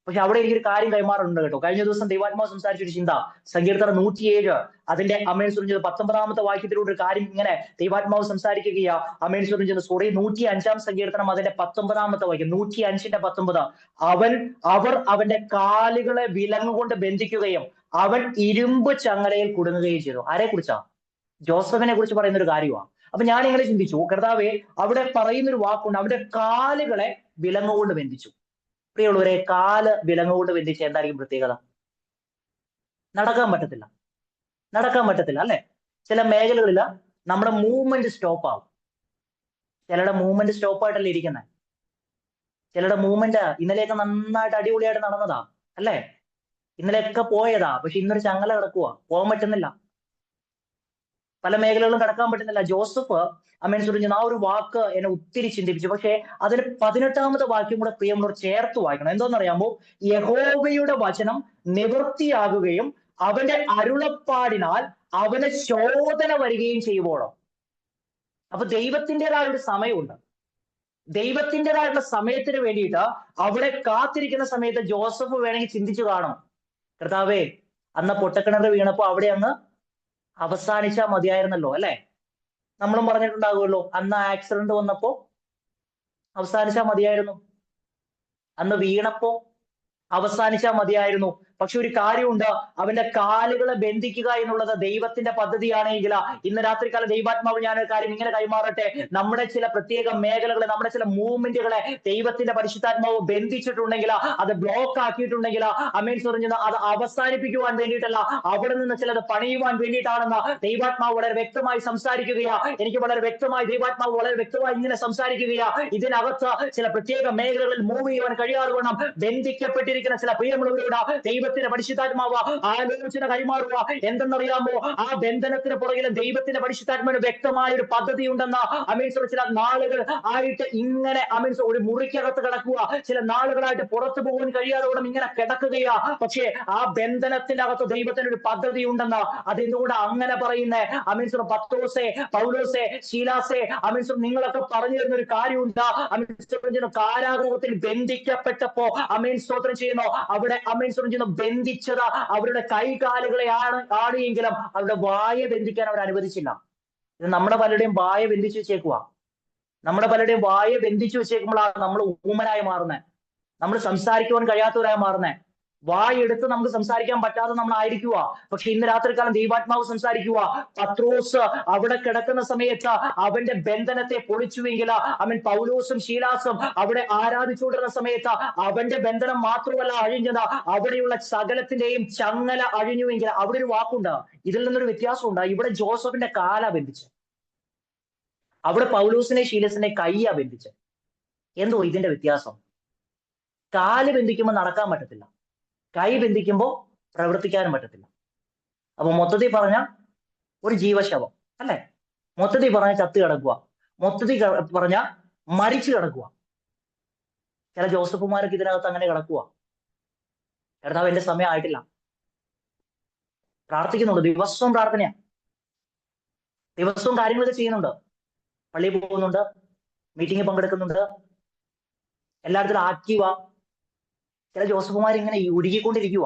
പക്ഷെ അവിടെ എനിക്കൊരു കാര്യം കൈമാറുന്നുണ്ട് കേട്ടോ. കഴിഞ്ഞ ദിവസം ദൈവാത്മാവ് സംസാരിച്ചൊരു ചിന്ത, സങ്കീർത്തനം 107 അതിന്റെ അമേൻ സുറിഞ്ഞത് 19 വാക്യത്തിലൂടെ ഒരു കാര്യം ഇങ്ങനെ ദൈവാത്മാവ് സംസാരിക്കുകയാ. അമേൻ സുറിഞ്ഞത് സോറി 105 സങ്കീർത്തനം അതിന്റെ 19 വാക്യം, 105:19. അവർ അവന്റെ കാലുകളെ വിലങ്ങുകൊണ്ട് ബന്ധിക്കുകയും അവൻ ഇരുമ്പ് ചങ്ങലയിൽ കുടുങ്ങുകയും ചെയ്തു. ആരെ കുറിച്ചാ? ജോസഫിനെ കുറിച്ച് പറയുന്ന ഒരു കാര്യമാണ്. അപ്പൊ ഞാൻ ഇങ്ങനെ ചിന്തിച്ചു, കർത്താവെ അവിടെ പറയുന്നൊരു വാക്കുണ്ട്, അവന്റെ കാലുകളെ വിലങ്ങുകൊണ്ട് ബന്ധിച്ചു. പ്രിയമുള്ളവരെ, കാല് വിലങ്ങുകൊണ്ട് ബന്ധിച്ച് എന്തായിരിക്കും പ്രത്യേകത? നടക്കാൻ പറ്റത്തില്ല, നടക്കാൻ പറ്റത്തില്ല അല്ലെ? ചില മേഖലകളിൽ നമ്മുടെ മൂവ്മെന്റ് സ്റ്റോപ്പ് ആവും. ചിലരുടെ മൂവ്മെന്റ് സ്റ്റോപ്പായിട്ടല്ലേ ഇരിക്കുന്നത്. ചിലരുടെ മൂവ്മെന്റ് ഇന്നലെയൊക്കെ നന്നായിട്ട് അടിപൊളിയായിട്ട് നടന്നതാ അല്ലെ, ഇന്നലെയൊക്കെ പോയതാ, പക്ഷെ ഇന്നൊരു ചങ്ങല കിടക്കുക, പോകാൻ പറ്റുന്നില്ല. പല മേഖലകളും കടക്കാൻ പറ്റുന്നില്ല. ജോസഫ് അമേൻ സുറിഞ്ഞ ആ ഒരു വാക്ക് എന്നെ ഒത്തിരി ചിന്തിപ്പിച്ചു. പക്ഷെ അതിന് 18 വാക്യം കൂടെ പ്രിയമുള്ളവർ ചേർത്ത് വായിക്കണം. എന്തോന്നറിയാമോ? യഹോവയുടെ വചനം നിവൃത്തിയാകുകയും അവന്റെ അരുളപ്പാടിനാൽ അവന് ശോധന വരികയും ചെയ്യുമ്പോഴോ. അപ്പൊ ദൈവത്തിൻ്റെതായ ഒരു സമയമുണ്ട്. ദൈവത്തിൻ്റെതായിട്ടുള്ള സമയത്തിന് വേണ്ടിയിട്ട് അവിടെ കാത്തിരിക്കുന്ന സമയത്ത് ജോസഫ് വേണമെങ്കിൽ ചിന്തിച്ചു കാണും, കർത്താവേ അന്ന് പൊട്ടക്കിണർ വീണപ്പോ അവിടെ അങ്ങ് അവസാനിച്ചാൽ മതിയായിരുന്നല്ലോ അല്ലെ. നമ്മളും പറഞ്ഞിട്ടുണ്ടാകുമല്ലോ, അന്ന് ആക്സിഡന്റ് വന്നപ്പോ അവസാനിച്ചാൽ മതിയായിരുന്നു, അന്ന് വീണപ്പോ അവസാനിച്ചാൽ മതിയായിരുന്നു. പക്ഷെ ഒരു കാര്യമുണ്ട്, അവന്റെ കാലുകളെ ബന്ധിക്കുക എന്നുള്ളത് ദൈവത്തിന്റെ പദ്ധതിയാണെങ്കിൽ ഇന്ന് രാത്രികാലം ദൈവാത്മാവ് ഞാനൊരു കാര്യം ഇങ്ങനെ കൈമാറട്ടെ. നമ്മുടെ ചില പ്രത്യേക മേഖലകളെ, നമ്മുടെ ചില മൂവ്മെന്റുകളെ ദൈവത്തിന്റെ പരിശുദ്ധാത്മാവ് ബന്ധിച്ചിട്ടുണ്ടെങ്കിൽ, അത് ബ്ലോക്ക് ആക്കിയിട്ടുണ്ടെങ്കിൽ, അമേൻ പറഞ്ഞത് അത് അവസാനിപ്പിക്കുവാൻ വേണ്ടിയിട്ടല്ല, അവിടെ നിന്ന് ചിലത് പണിയുവാൻ വേണ്ടിയിട്ടാണെന്ന് ദൈവാത്മാവ് വളരെ വ്യക്തമായി സംസാരിക്കുകയാ. എനിക്ക് വളരെ വ്യക്തമായി ദൈവാത്മാവ് വളരെ വ്യക്തമായി ഇങ്ങനെ സംസാരിക്കുകയാ. ഇതിനകത്ത് ചില പ്രത്യേക മേഖലകളിൽ മൂവ് ചെയ്യുവാൻ കഴിയാതെ വണ്ണം ബന്ധിക്കപ്പെട്ടിരിക്കുന്ന ചില പ്രിയമുള്ളവരോട് ദൈവത്തിന്റെ പരിശുദ്ധാത്മാവ് ആലോചന കൈമാറുക. എന്തെന്നറിയാമോ? ആ ബന്ധനത്തിന് പുറകിലും ദൈവത്തിന്റെ പരിശുദ്ധാത്മാവിന് വ്യക്തമായ ഒരു പദ്ധതി ഉണ്ടെന്ന് അമീൻ. ചില നാളുകൾ ആയിട്ട് ഇങ്ങനെ അമീൻ ഒരു മുറിക്കകത്ത് കിടക്കുക, ചില നാളുകളായിട്ട് പുറത്തു പോകാൻ കഴിയാതെ ഇങ്ങനെ കിടക്കുകയാ. പക്ഷേ ആ ബന്ധനത്തിന്റെ അകത്ത് ദൈവത്തിന് ഒരു പദ്ധതി ഉണ്ടെന്ന്. അതെന്തുകൊണ്ട് അങ്ങനെ പറയുന്നേ? അമീൻ പത്രോസേ, പൗലോസേ, ശീലാസേ, അമീൻ നിങ്ങളൊക്കെ പറഞ്ഞു തരുന്ന ഒരു കാര്യമുണ്ട്. അമീൻ കാരാഗ്രഹത്തിൽ ബന്ധിക്കപ്പെട്ടപ്പോ അമീൻ സ്തോത്രം ചെയ്യുന്നു, അവിടെ അമീൻ ചെയ്യുന്നു ബന്ധിച്ചത് അവരുടെ കൈകാലുകളെ ആണെങ്കിലും അവരുടെ വായ ബന്ധിക്കാൻ അവർ അനുവദിച്ചില്ല. ഇത് നമ്മുടെ പലരുടെയും വായ ബന്ധിച്ചു വെച്ചേക്കുക. നമ്മുടെ പലരുടെയും വായ ബന്ധിച്ചു വെച്ചേക്കുമ്പോഴാണ് നമ്മൾ ഊമനായി മാറുന്നത്, നമ്മൾ സംസാരിക്കുവാൻ കഴിയാത്തവരായി മാറുന്നത്. വായെടുത്ത് നമുക്ക് സംസാരിക്കാൻ പറ്റാതെ നമ്മൾ ആയിരിക്കുക. പക്ഷെ ഇന്ന് രാത്രികാലം ദൈവാത്മാവ് സംസാരിക്കുക. പത്രോസ് അവിടെ കിടക്കുന്ന സമയത്ത് അവന്റെ ബന്ധനത്തെ പൊളിച്ചുവെങ്കിൽ അവൻ പൗലോസും ശീലാസും അവിടെ ആരാധിച്ചുകൊണ്ടിരുന്ന സമയത്ത് അവന്റെ ബന്ധനം മാത്രമല്ല അഴിഞ്ഞത്, അവിടെയുള്ള സകലത്തിന്റെയും ചങ്ങല അഴിഞ്ഞുവെങ്കിൽ അവിടെ ഒരു വാക്കുണ്ട്. ഇതിൽ നിന്നൊരു വ്യത്യാസമുണ്ട്. ഇവിടെ ജോസഫിന്റെ കാല ബന്ധിച്ച്, അവിടെ പൗലോസിനെ ശീലസിനെ കയ്യാ ബന്ധിച്ച്. എന്തോ ഇതിന്റെ വ്യത്യാസം? കാല് ബന്ധിക്കുമ്പോൾ നടക്കാൻ പറ്റത്തില്ല, കൈ ബന്ധിക്കുമ്പോൾ പ്രവർത്തിക്കാനും പറ്റത്തില്ല. അപ്പൊ മൊത്തത്തിൽ പറഞ്ഞ ഒരു ജീവശവം അല്ലെ, മൊത്തത്തിൽ പറഞ്ഞ ചത്ത് കിടക്കുക, മൊത്തത്തിൽ പറഞ്ഞ മരിച്ചു കിടക്കുക. ചില ജോസഫുമാരൊക്കെ ഇതിനകത്ത് അങ്ങനെ കിടക്കുക. കർത്താവ് എന്റെ സമയം ആയിട്ടില്ല, പ്രാർത്ഥിക്കുന്നുണ്ട്, ദിവസവും പ്രാർത്ഥനയാ, ദിവസവും കാര്യങ്ങളൊക്കെ ചെയ്യുന്നുണ്ട്, പള്ളിയിൽ പോകുന്നുണ്ട്, മീറ്റിംഗിൽ പങ്കെടുക്കുന്നുണ്ട്, എല്ലായിടത്തിലും ആക്റ്റീവാ. ചില ജോസഫുമാർ ഇങ്ങനെ ഉരുകിക്കൊണ്ടിരിക്കുക.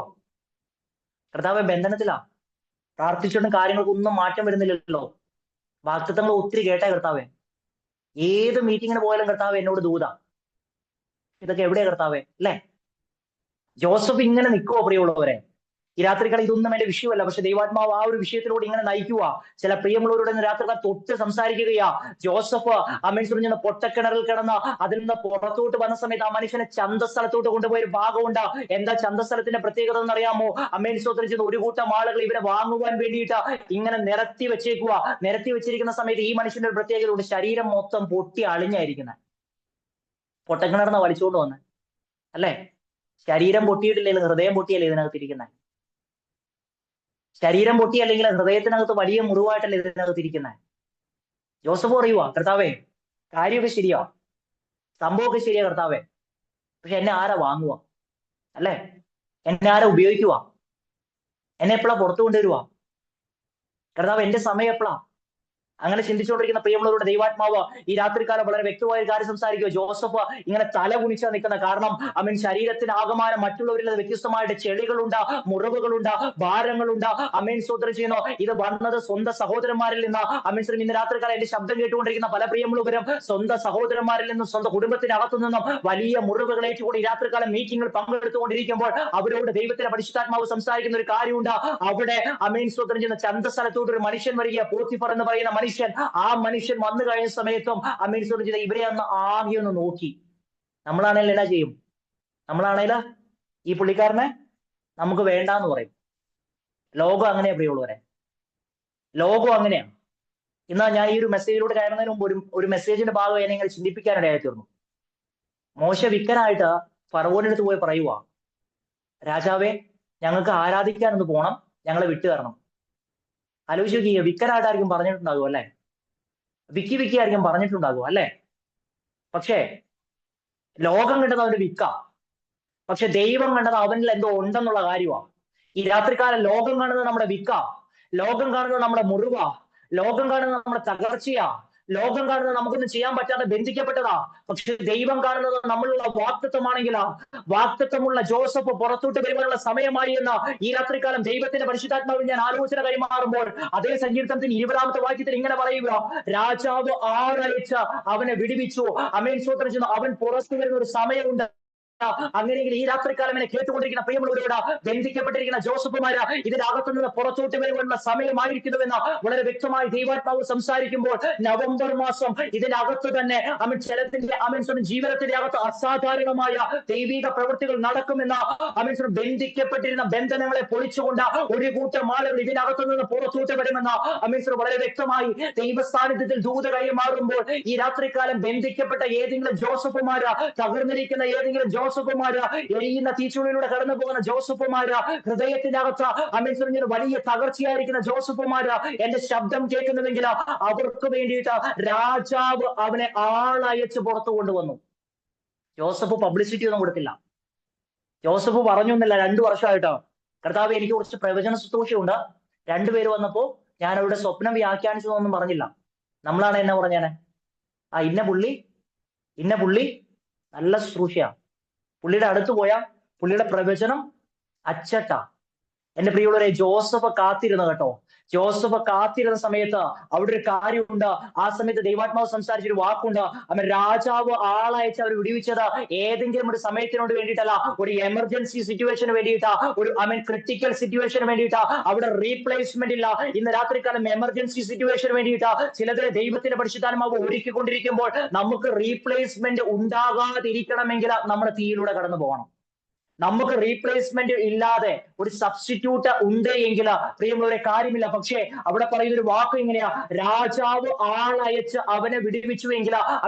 കർത്താവ് ബന്ധനത്തിലാ, പ്രാർത്ഥിച്ചിട്ടും കാര്യങ്ങൾക്കൊന്നും മാറ്റം വരുന്നില്ലല്ലോ. വാക്തത്വങ്ങൾ ഒത്തിരി കേട്ടേ കർത്താവേ, ഏത് മീറ്റിങ്ങിന് പോയാലും കർത്താവ് എന്നോട് ദൂതാ. ഇതൊക്കെ എവിടെയാ കർത്താവേ അല്ലേ? ജോസഫ് ഇങ്ങനെ നിൽക്കുവോ പ്രിയമുള്ളവരെ? ഈ രാത്രികൾ ഇതൊന്നും എന്റെ വിഷയമല്ല, പക്ഷെ ദൈവാത്മാവ് ആ ഒരു വിഷയത്തിലൂടെ ഇങ്ങനെ നയിക്കുക. ചില പ്രിയമുള്ളവരുടെ രാത്രികൾ തൊട്ട് സംസാരിക്കുകയാ. ജോസഫ് അമേൻ സുറിഞ്ഞ പൊട്ടക്കിണറിൽ കിടന്ന് അതിൽ നിന്ന് പുറത്തോട്ട് വന്ന സമയത്ത് ആ മനുഷ്യനെ ചന്തസ്ഥലത്തോട്ട് കൊണ്ടുപോയ ഒരു ഭാഗമുണ്ട്. എന്താ ചന്തസ്ഥലത്തിന്റെ പ്രത്യേകത എന്നറിയാമോ? അമേൻ സ്തോത്രം ചെയ്യുന്ന ഒരു കൂട്ടം ആളുകൾ ഇവരെ വാങ്ങുവാൻ വേണ്ടിയിട്ട് ഇങ്ങനെ നിരത്തി വെച്ചേക്കുക. നിരത്തി വെച്ചിരിക്കുന്ന സമയത്ത് ഈ മനുഷ്യന്റെ ഒരു പ്രത്യേകത ഉണ്ട്, ശരീരം മൊത്തം പൊട്ടി അളിഞ്ഞായിരിക്കുന്നത്. പൊട്ടക്കിണർന്ന് വലിച്ചുകൊണ്ട് വന്ന് അല്ലേ? ശരീരം പൊട്ടിയിട്ടില്ലെങ്കിൽ ഹൃദയം പൊട്ടിയല്ലേ ഇതിനകത്തിരിക്കുന്നത്? ശരീരം പൊട്ടി അല്ലെങ്കിൽ ഹൃദയത്തിനകത്ത് വലിയ മുറിവായിട്ടല്ലേ ഇതിനകത്ത് ഇരിക്കുന്നത്? ജോസഫ് പറയുവാ, കർത്താവേ കാര്യമൊക്കെ ശരിയാ, സംഭവമൊക്കെ ശരിയാ കർത്താവേ, പക്ഷെ എന്നെ ആരാ വാങ്ങുക അല്ലേ? എന്നെ ആരാ ഉപയോഗിക്കുക? എന്നെ എപ്പോഴാ പുറത്തു കൊണ്ടുവരുവാ? കർത്താവ് എന്റെ സമയം എപ്പോഴാ? അങ്ങനെ ചിന്തിച്ചുകൊണ്ടിരിക്കുന്ന പ്രിയമുള്ളവരുടെ ദൈവാത്മാവ് ഈ രാത്രികാലം വളരെ വ്യക്തമായ ഒരു കാര്യം സംസാരിക്കുക. ജോസഫ് ഇങ്ങനെ തല കുനിച്ചാ നിൽക്കുന്ന കാരണം അവൻ ശരീരത്തിന് ആകമാനം മറ്റുള്ളവരിൽ നിന്ന് വ്യത്യസ്തമായിട്ട് ചെളികളുണ്ട്, മുറിവുകളുണ്ട്, ഭാരങ്ങളുണ്ട്. അമേൻ സ്തോത്രം ചെയ്യുന്നു. ഇത് വന്നത് സ്വന്തം സഹോദരന്മാരിൽ നിന്ന്. അമേൻ സ്തോത്രം. ഇന്ന് രാത്രികാലം എന്റെ ശബ്ദം കേട്ടുകൊണ്ടിരിക്കുന്ന പല പ്രിയമുള്ളവരും സ്വന്തം സഹോദരന്മാരിൽ നിന്നും സ്വന്തം കുടുംബത്തിനകത്തു നിന്നും വലിയ മുറിവുകൾ ഏറ്റുകൊണ്ട് ഈ രാത്രികാലം മീറ്റിംഗിൽ പങ്കെടുത്തുകൊണ്ടിരിക്കുമ്പോൾ അവരോട് ദൈവത്തിന്റെ പരിശുദ്ധാത്മാവ് സംസാരിക്കുന്ന ഒരു കാര്യമുണ്ട്. അവിടെ അമേൻ സ്തോത്രം ചെയ്യുന്ന ചന്തസ്ഥലത്തോട്ട് ഒരു മനുഷ്യൻ വരിക, പോത്തിഫർ എന്ന് പറയുന്ന മനുഷ്യൻ. ആ മനുഷ്യൻ വന്നു കഴിഞ്ഞ സമയത്തും അമേൻ സ്തോത്രം ചെയ്ത ഇവരെ ഒന്ന് ആകെ ഒന്ന് നോക്കി. നമ്മളാണെങ്കിൽ എന്നാ ചെയ്യും? നമ്മളാണെങ്കിൽ ഈ പുള്ളിക്കാരനെ നമുക്ക് വേണ്ടാന്ന് പറയും. ലോകം അങ്ങനെയാ പ്രിയമുള്ളവരെ, ലോകം അങ്ങനെയാണ്. എന്നാൽ ഞാൻ ഈ ഒരു മെസ്സേജിലൂടെ കയറുന്നതിന് മുമ്പ് ഒരു മെസ്സേജിന്റെ ഭാഗം എന്നെ ഇങ്ങനെ ചിന്തിപ്പിക്കാനിടയായി തീർന്നു. മോശ വിക്കനായിട്ട് ഫറവോനടുത്ത് പോയി പറയുക, രാജാവേ ഞങ്ങൾക്ക് ആരാധിക്കാനൊന്ന് പോണം, ഞങ്ങളെ വിട്ടു തരണം. ആലോചിച്ച് നോക്കിയ വിക്കനായിട്ടായിരിക്കും പറഞ്ഞിട്ടുണ്ടാകും അല്ലെ, വിക്കി ആയിരിക്കും പറഞ്ഞിട്ടുണ്ടാകും അല്ലെ. പക്ഷേ ലോകം കണ്ടത് അവന്റെ വിക്ക, പക്ഷെ ദൈവം കണ്ടത് അവനിൽ എന്തോ ഉണ്ടെന്നുള്ള കാര്യമാണ്. ഈ രാത്രികാലം ലോകം കാണുന്നത് നമ്മുടെ വിക്ക, ലോകം കാണുന്നത് നമ്മുടെ മുറിവ, ലോകം കാണുന്നത് നമ്മുടെ തകർച്ചയാ, ലോകം കാണുന്നത് നമുക്കൊന്നും ചെയ്യാൻ പറ്റാതെ ബന്ധിക്കപ്പെട്ടതാ. പക്ഷെ ദൈവം കാണുന്നത് നമ്മളുള്ള വാക്തത്വമാണെങ്കിലാ. വാക്തത്വമുള്ള ജോസഫ് പുറത്തോട്ട് വരുവാനുള്ള സമയമായി എന്ന് ഈ രാത്രികാലം ദൈവത്തിന്റെ പരിശുദ്ധാത്മാവിൽ ഞാൻ ആലോചന കൈമാറുമ്പോൾ അതേ സങ്കീർത്തനത്തിന് 20-ാമത്തെ വാക്യത്തിൽ ഇങ്ങനെ പറയുക, രാജാവ് ആളയച്ച് അവനെ വിടുവിച്ചു. അമേൻ സ്തോത്രം ചെയ്യുന്നു. അവൻ പുറത്തു വരുന്ന ഒരു സമയമുണ്ട്. അങ്ങനെയെങ്കിൽ ഈ രാത്രികാലം എന്നെ കേട്ടുകൊണ്ടിരിക്കുന്ന പ്രിയമുള്ളവരോട്, ബന്ധിക്കപ്പെട്ടിരിക്കുന്ന ജോസഫുമാര് ഇതിന്റെ അകത്തുനിന്ന് പുറത്തോട്ട് വരുവാനുള്ള സമയമായിരിക്കുന്നുവെന്ന് വളരെ വ്യക്തമായി ദൈവാത്മാവ് സംസാരിക്കുമ്പോൾ നവംബർ മാസം ഇതിന്റെ അകത്ത് തന്നെ ചിലത്തിന്റെ ജീവിതത്തിന്റെ അകത്ത് അസാധാരണമായ ദൈവിക പ്രവൃത്തികൾ നടക്കുമെന്ന് ബന്ധിക്കപ്പെട്ടിരുന്ന ബന്ധനങ്ങളെ പൊളിച്ചുകൊണ്ട് ഒരു കൂട്ടം ആളുകൾ ഇതിനകത്തു നിന്ന് പുറത്തോട്ട് വരുമെന്ന് വളരെ വ്യക്തമായി ദൈവസ്ഥാനത്തിൽ ദൂത കൈമാറുമ്പോൾ ഈ രാത്രികാലം ബന്ധിക്കപ്പെട്ട ഏതെങ്കിലും ജോസഫുമാര്, തകർന്നിരിക്കുന്ന ഏതെങ്കിലും ജോസഫുമാര്, എരിയുന്ന തീച്ചുള്ളിലൂടെ കടന്നു പോകുന്ന ജോസഫുമാര്, ഹൃദയത്തിനകത്ത് അമേശ്വരഞ്ഞൊരു വലിയ തകർച്ചയായിരിക്കുന്ന ജോസഫുമാര് എന്റെ ശബ്ദം കേൾക്കുന്നുവെങ്കിൽ അവർക്ക് വേണ്ടിയിട്ട് രാജാവ് അവനെ ആളയച്ച് പുറത്തു കൊണ്ടുവന്നു. ജോസഫ് പബ്ലിസിറ്റി ഒന്നും കൊടുത്തില്ല. ജോസഫ് പറഞ്ഞൊന്നുമില്ല, 2 വർഷമായിട്ടോ കർത്താവ് എനിക്ക് കുറച്ച് പ്രവചന ശുശ്രൂഷയുണ്ട്, 2 പേര് വന്നപ്പോ ഞാൻ അവരുടെ സ്വപ്നം വ്യാഖ്യാനിച്ചതൊന്നും പറഞ്ഞില്ല. നമ്മളാണ് എന്നെ പറഞ്ഞേനെ, ഇന്ന പുള്ളി നല്ല ശുശ്രൂഷയാണ്, പുള്ളിയുടെ അടുത്ത് പോയാൽ പുള്ളിയുടെ പ്രവചനം അച്ചട്ടാ. എന്റെ പ്രിയമുള്ളവരെ, ജോസഫ് കാത്തിരുന്നു കേട്ടോ. ജോസഫ് കാത്തിരുന്ന സമയത്ത് അവിടെ ഒരു കാര്യമുണ്ട്. ആ സമയത്ത് ദൈവാത്മാവ് സംസാരിച്ചൊരു വാക്കുണ്ട്. അവൻ രാജാവ് ആളയച്ച് അവർ വിടുവിച്ചത് ഏതെങ്കിലും ഒരു സമയത്തിനോട് വേണ്ടിയിട്ടല്ല, ഒരു എമർജൻസി സിറ്റുവേഷന് വേണ്ടിയിട്ടാ, ഒരു ക്രിട്ടിക്കൽ സിറ്റുവേഷന് വേണ്ടിയിട്ടാ. അവിടെ റീപ്ലേസ്മെന്റ് ഇല്ല. ഇന്ന് രാത്രികാലം എമർജൻസി സിറ്റുവേഷന് വേണ്ടിയിട്ടാ ചിലതിനെ ദൈവത്തിന്റെ പരിശുദ്ധാത്മാവ് ഒരുക്കിക്കൊണ്ടിരിക്കുമ്പോൾ നമുക്ക് റീപ്ലേസ്മെന്റ് ഉണ്ടാകാതിരിക്കണമെങ്കിൽ നമ്മൾ തീയിലൂടെ കടന്നു പോകണം. നമുക്ക് റീപ്ലേസ്മെന്റ് ഇല്ലാതെ ഒരു സബ്സ്റ്റിറ്റ്യൂട്ട് ഉണ്ട് എങ്കിൽ പ്രിയമുള്ളവരെ കാര്യമില്ല. പക്ഷേ അവിടെ പറയുന്ന ഒരു വാക്ക് ഇങ്ങനെയാ, രാജാവ് ആളയച്ച് അവനെ വിടുവിച്ചു എങ്കിൽ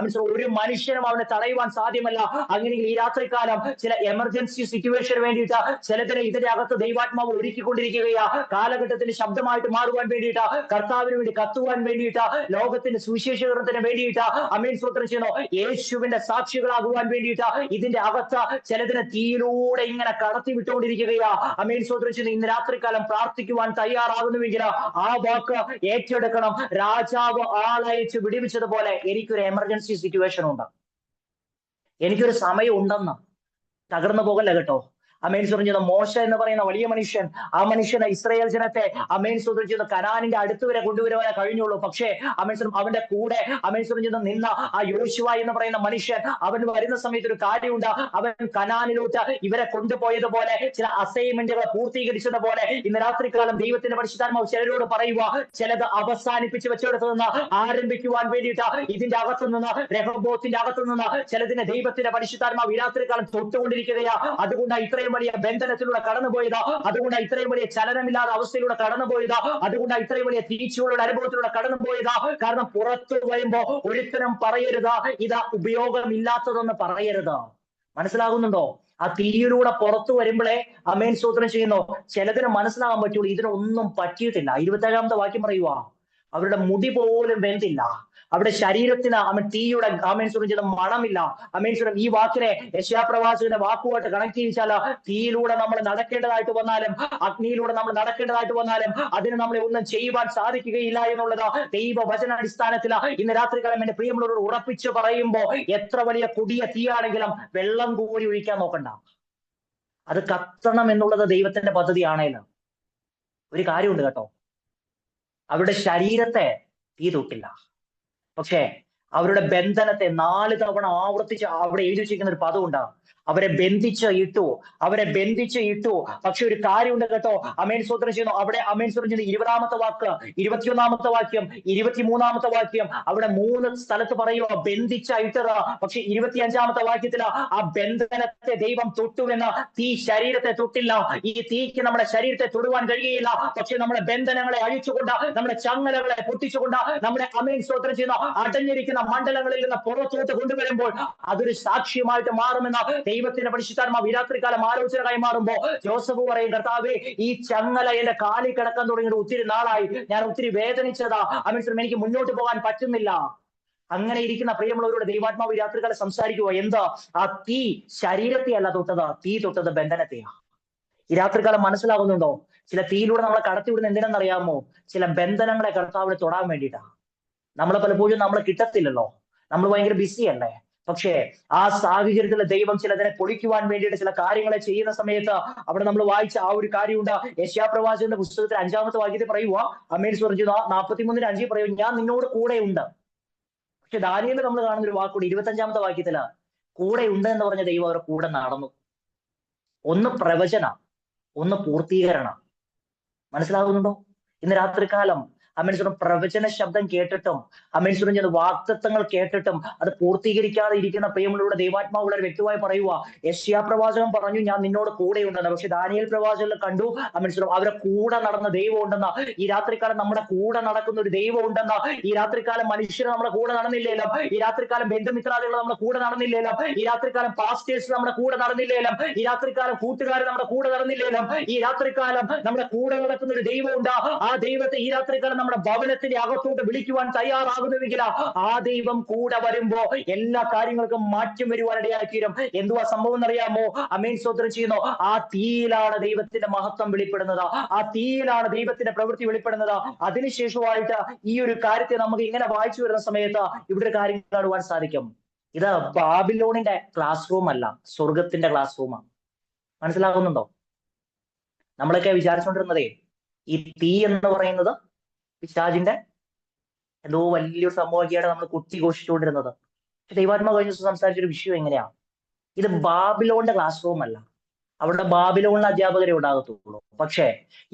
ഒരു മനുഷ്യനും അവനെ തടയുവാൻ സാധ്യമല്ല. അങ്ങനെയെങ്കിൽ ഈ രാത്രികാലം ചില എമർജൻസി സിറ്റുവേഷന് വേണ്ടിയിട്ട് ചിലതിനെ ഇതിന്റെ അകത്ത് ദൈവാത്മാവ് ഒരുക്കിക്കൊണ്ടിരിക്കുകയാ. കാലഘട്ടത്തിന്റെ ശബ്ദമായിട്ട് മാറുവാൻ വേണ്ടിയിട്ട്, കർത്താവിന് വേണ്ടി കത്തുവാൻ വേണ്ടിയിട്ട്, ലോകത്തിന്റെ സുവിശേഷീകരണത്തിന് വേണ്ടിയിട്ട്, അമേൻ സ്തോത്രം ചെയ്യുന്നു, യേശുവിന്റെ സാക്ഷികളാകുവാൻ വേണ്ടിയിട്ട് ഇതിന്റെ അകത്ത് ചിലതിനെ തീയിലൂടെ ഇങ്ങനെ കടത്തി വിട്ടുകൊണ്ടിരിക്കുകയാ. അമേൻ സ്തോത്രം ചെയ്യുന്നു. ഇന്ന് രാത്രികാലം പ്രാർത്ഥിക്കുവാൻ തയ്യാറാകുന്നുവെങ്കിൽ ആ വാക്ക് ഏറ്റെടുക്കണം. രാജാവ് ആളയച്ച് വിടുവിച്ചതുപോലെ എനിക്കൊരു എമർജൻസി സിറ്റുവേഷൻ ഉണ്ട്, എനിക്കൊരു സമയം ഉണ്ടെന്ന് തകർന്നു പോകല്ല കേട്ടോ. അമേൻ സ്തോത്രം ചെയ്യുന്ന മോശ എന്ന് പറയുന്ന വലിയ മനുഷ്യൻ, ആ മനുഷ്യന് ഇസ്രായേൽ ജനത്തെ അമേൻ സ്തോത്രം ചെയ്യുന്ന കനാനിന്റെ അടുത്ത് വരെ കൊണ്ടുവരുവാനേ കഴിഞ്ഞുള്ളൂ. പക്ഷേ അവന്റെ കൂടെ അമേൻ സ്തോത്രം ചെയ്യുന്ന നിന്ന ആ യോശുവ എന്ന് പറയുന്ന മനുഷ്യൻ, അവൻ വരുന്ന സമയത്ത് ഒരു കാര്യമുണ്ട്. അവൻ കനാനിലോട്ട് ഇവരെ കൊണ്ടുപോയതുപോലെ ചില അസൈൻമെന്റുകൾ പൂർത്തീകരിച്ചത് പോലെ ഇന്ന് രാത്രികാലം ദൈവത്തിന്റെ പരിശുദ്ധാത്മാവ് ചിലരോട് പറയുക, ചിലത് അവസാനിപ്പിച്ച് വെച്ചെടുത്ത് നിന്ന് ആരംഭിക്കുവാൻ വേണ്ടിയിട്ട് ഇതിന്റെ അകത്തുനിന്ന്, രഹോബോത്തിന്റെ അകത്തുനിന്ന് ചിലതിനെ ദൈവത്തിന്റെ പരിശുദ്ധാത്മാവ് ഈ രാത്രികാലം തൊട്ടുകൊണ്ടിരിക്കുകയാ. അതുകൊണ്ട് ഇത്രയും വലിയ ബന്ധനത്തിലൂടെ കടന്നുപോയതാ, അതുകൊണ്ട് ഇത്രയും വലിയ ചലനമില്ലാത്ത അവസ്ഥയിലൂടെ കടന്നുപോയതാ, അതുകൊണ്ട് ഇത്രയും വലിയ തിരിച്ചുകളുടെ അനുഭവത്തിലൂടെ കടന്നുപോയതാ. കാരണം പുറത്തു വരുമ്പോ ഒരുത്തരം പറയരുത് ഇത് ഉപയോഗമില്ലാത്തതെന്ന് പറയരുത്. മനസ്സിലാകുന്നുണ്ടോ? ആ തീയിലൂടെ പുറത്തു വരുമ്പോഴേ അമേൻ സ്തോത്രം ചെയ്യുന്നു ചിലതിന് മനസ്സിലാകാൻ പറ്റുള്ളൂ ഇതിനൊന്നും പറ്റിയിട്ടില്ല. 27-ാമത്തെ വാക്യം പറയുക, അവരുടെ മുടി പോലും വെന്തില്ല, അവിടെ ശരീരത്തിന് തീയുടെ ചെയ്യുന്ന മണമില്ല. ഈ വാക്കിനെ യെശയ്യാപ്രവാചകന്റെ വാക്കുമായിട്ട് കണക്ട് ചെയ്യിച്ചാൽ തീയിലൂടെ നമ്മൾ നടക്കേണ്ടതായിട്ട് വന്നാലും അഗ്നിയിലൂടെ നമ്മൾ നടക്കേണ്ടതായിട്ട് വന്നാലും അതിന് നമ്മളെ ഒന്നും ചെയ്യുവാൻ സാധിക്കുകയില്ല എന്നുള്ളത് ദൈവവചനാടിസ്ഥാനത്തിൽ ഇന്ന് രാത്രികാലം എന്റെ പ്രിയമുള്ളവരോട് ഉറപ്പിച്ച് പറയുമ്പോ എത്ര വലിയ കൊടിയ തീയാണെങ്കിലും വെള്ളം കോരി ഒഴിക്കാൻ നോക്കണ്ട, അത് കത്തണം എന്നുള്ളത് ദൈവത്തിന്റെ പദ്ധതിയാണേലും. ഒരു കാര്യമുണ്ട് കേട്ടോ, അവരുടെ ശരീരത്തെ തീ തൊട്ടില്ല, പക്ഷേ അവരുടെ ബന്ധനത്തെ 4 തവണ ആവർത്തിച്ച് അവിടെ എഴുതി വെച്ചിരിക്കുന്ന ഒരു പദം ഉണ്ടാകും, അവരെ ബന്ധിച്ച് ഇട്ടു. പക്ഷെ ഒരു കാര്യമുണ്ട് കേട്ടോ, അമേൻ സ്തോത്രം ചെയ്യുന്നു. അവിടെ അമേൻ സ്തോത്രം ചെയ്യുന്ന 20-ാമത്തെ വാക്ക്, 21-ാമത്തെ വാക്യം, 23-ാമത്തെ വാക്യം, അവിടെ 3 സ്ഥലത്ത് പറയുക ബന്ധിച്ച ഇട്ടത്. പക്ഷെ 25-ാമത്തെ വാക്യത്തിൽ ആ ബന്ധനത്തെ ദൈവം തൊട്ടുവെന്ന്, തീ ശരീരത്തെ തൊട്ടില്ല. ഈ തീക്ക് നമ്മുടെ ശരീരത്തെ തൊടുവാൻ കഴിയുകയില്ല, പക്ഷെ നമ്മുടെ ബന്ധനങ്ങളെ അഴിച്ചുകൊണ്ട്, നമ്മുടെ ചങ്ങലകളെ പൊട്ടിച്ചുകൊണ്ട്, നമ്മുടെ അമേൻ സ്തോത്രം ചെയ്യുന്ന അടഞ്ഞിരിക്കുന്ന മണ്ഡലങ്ങളിൽ നിന്ന് പുറത്തോട്ട് കൊണ്ടുവരുമ്പോൾ അതൊരു സാക്ഷ്യമായിട്ട് മാറുമെന്ന് ദൈവത്തിന്റെ പരിശുദ്ധാത്മാവ് രാത്രികാലം ആലോചന കൈമാറുമ്പോ ജോസഫ് പറയും, കർത്താവേ, ഈ ചങ്ങല എന്റെ കാലിൽ കിടക്കാൻ തുടങ്ങിയിട്ട് ഒത്തിരി നാളായി, ഞാൻ ഒത്തിരി വേദനിച്ചതാ, എനിക്ക് മുന്നോട്ട് പോകാൻ പറ്റുന്നില്ല. അങ്ങനെ ഇരിക്കുന്ന പ്രിയമുള്ളവരോട് ദൈവാത്മാവ് രാത്രികാലം സംസാരിക്കുക, എന്താ? ആ തീ ശരീരത്തെ അല്ല തൊട്ടത്, തീ തൊട്ടത് ബന്ധനത്തെയാ. ഈ രാത്രികാലം മനസ്സിലാകുന്നുണ്ടോ? ചില തീയിലൂടെ നമ്മളെ കടത്തിവിടുന്ന എന്തിനെന്നറിയാമോ? ചില ബന്ധനങ്ങളെ കർത്താവിനെ തൊടാൻ വേണ്ടിയിട്ടാ. നമ്മളെ പലപ്പോഴും നമ്മളെ കിട്ടത്തില്ലല്ലോ, നമ്മൾ ഭയങ്കര ബിസി അല്ലേ. പക്ഷേ ആ സാഹചര്യത്തിൽ ദൈവം ചിലതിനെ പൊളിക്കുവാൻ വേണ്ടിയിട്ട് ചില കാര്യങ്ങളെ ചെയ്യുന്ന സമയത്ത് അവിടെ നമ്മൾ വായിച്ച ആ ഒരു കാര്യമുണ്ട്. യെശയ്യാപ്രവാചകന്റെ പുസ്തകത്തിൽ 5-ാമത്തെ വാക്യത്തിൽ പറയുക, അമേൻ സ്വർജിത 43:5 പറയും, ഞാൻ നിന്നോട് കൂടെ ഉണ്ട്. പക്ഷെ ദാനിയേലിൽ നമ്മൾ കാണുന്ന ഒരു വാക്കുകൂടി 25-ാമത്തെ വാക്യത്തില്, കൂടെ ഉണ്ട് എന്ന് പറഞ്ഞ ദൈവം അവരുടെ കൂടെ നടന്നു. ഒന്ന് പ്രവചന, ഒന്ന് പൂർത്തീകരണ. മനസ്സിലാകുന്നുണ്ടോ? ഇന്ന് രാത്രികാലം അമേൻ പ്രവചന ശബ്ദം കേട്ടിട്ടും അമേൻ വാക്തത്വങ്ങൾ കേട്ടിട്ടും അത് പൂർത്തീകരിക്കാതെ ഇരിക്കുന്ന പ്രിയമുള്ളവരുടെ ദൈവാത്മാവ് വളരെ വ്യക്തമായി പറയുക, യെശയ്യാപ്രവാചകൻ പറഞ്ഞു ഞാൻ നിന്നോട് കൂടെ ഉണ്ടെന്ന്. പക്ഷെ ദാനിയേൽ പ്രവാചകൻ കണ്ടു അമേൻ അവരെ കൂടെ നടന്ന ദൈവം ഉണ്ടെന്ന്. ഈ രാത്രികാലം നമ്മുടെ കൂടെ നടക്കുന്ന ഒരു ദൈവം ഉണ്ടെന്ന്. ഈ രാത്രികാലം മനുഷ്യർ നമ്മുടെ കൂടെ നടന്നില്ലേലും, ഈ രാത്രികാലം ബന്ധുമിത്രാദികൾ നമ്മുടെ കൂടെ നടന്നില്ലേലും, ഈ രാത്രികാലം പാസ്റ്റേഴ്സ് നമ്മുടെ കൂടെ നടന്നില്ലേലും, ഈ രാത്രികാലം കൂട്ടുകാർ നമ്മുടെ കൂടെ നടന്നില്ലേലും, ഈ രാത്രികാലം നമ്മുടെ കൂടെ നടക്കുന്ന ഒരു ദൈവം ഉണ്ട്. ആ ദൈവത്തെ ഈ രാത്രികാലം നമ്മുടെ ഭവനത്തിന്റെ അകത്തോട്ട് വിളിക്കുവാൻ തയ്യാറാകുന്നുവെങ്കിൽ ആ ദൈവം കൂടെ വരുമ്പോ എല്ലാ കാര്യങ്ങൾക്കും മാറ്റം വരുവാനിടയായി തീരും. എന്തുവാ സംഭവം എന്നറിയാമോ? അമേൻ സ്തോത്രം ചെയ്യുന്നു. ആ തീയിലാണ് ദൈവത്തിന്റെ മഹത്വം വെളിപ്പെടുന്നത്, ആ തീയിലാണ് ദൈവത്തിന്റെ പ്രവൃത്തി വെളിപ്പെടുന്നത്. അതിനുശേഷമായിട്ട് ഈ ഒരു കാര്യത്തെ നമുക്ക് ഇങ്ങനെ വായിച്ചു വരുന്ന സമയത്ത് ഇവിടെ ഒരു കാര്യം കാണുവാൻ സാധിക്കും. ഇത് ബാബിലോണിന്റെ ക്ലാസ് റൂം അല്ല, സ്വർഗത്തിന്റെ ക്ലാസ് റൂമാണ്. മനസ്സിലാകുന്നുണ്ടോ? നമ്മളൊക്കെ വിചാരിച്ചുകൊണ്ടിരുന്നതേ ഈ തീ എന്ന് പറയുന്നത് പിശാചിന്റെ എന്തോ വലിയൊരു സംഭവമാക്കിയാണ് നമ്മൾ കുത്തിഘോഷിച്ചുകൊണ്ടിരുന്നത്. പക്ഷെ ദൈവാത്മാവ് കഴിഞ്ഞ ദിവസം സംസാരിച്ചൊരു വിഷയം എങ്ങനെയാ, ഇത് ബാബിലോണിന്റെ ക്ലാസ് റൂം അല്ല, അവിടെ ബാബിലോണിലെ അധ്യാപകരെ ഉണ്ടാകത്തുള്ളൂ. പക്ഷേ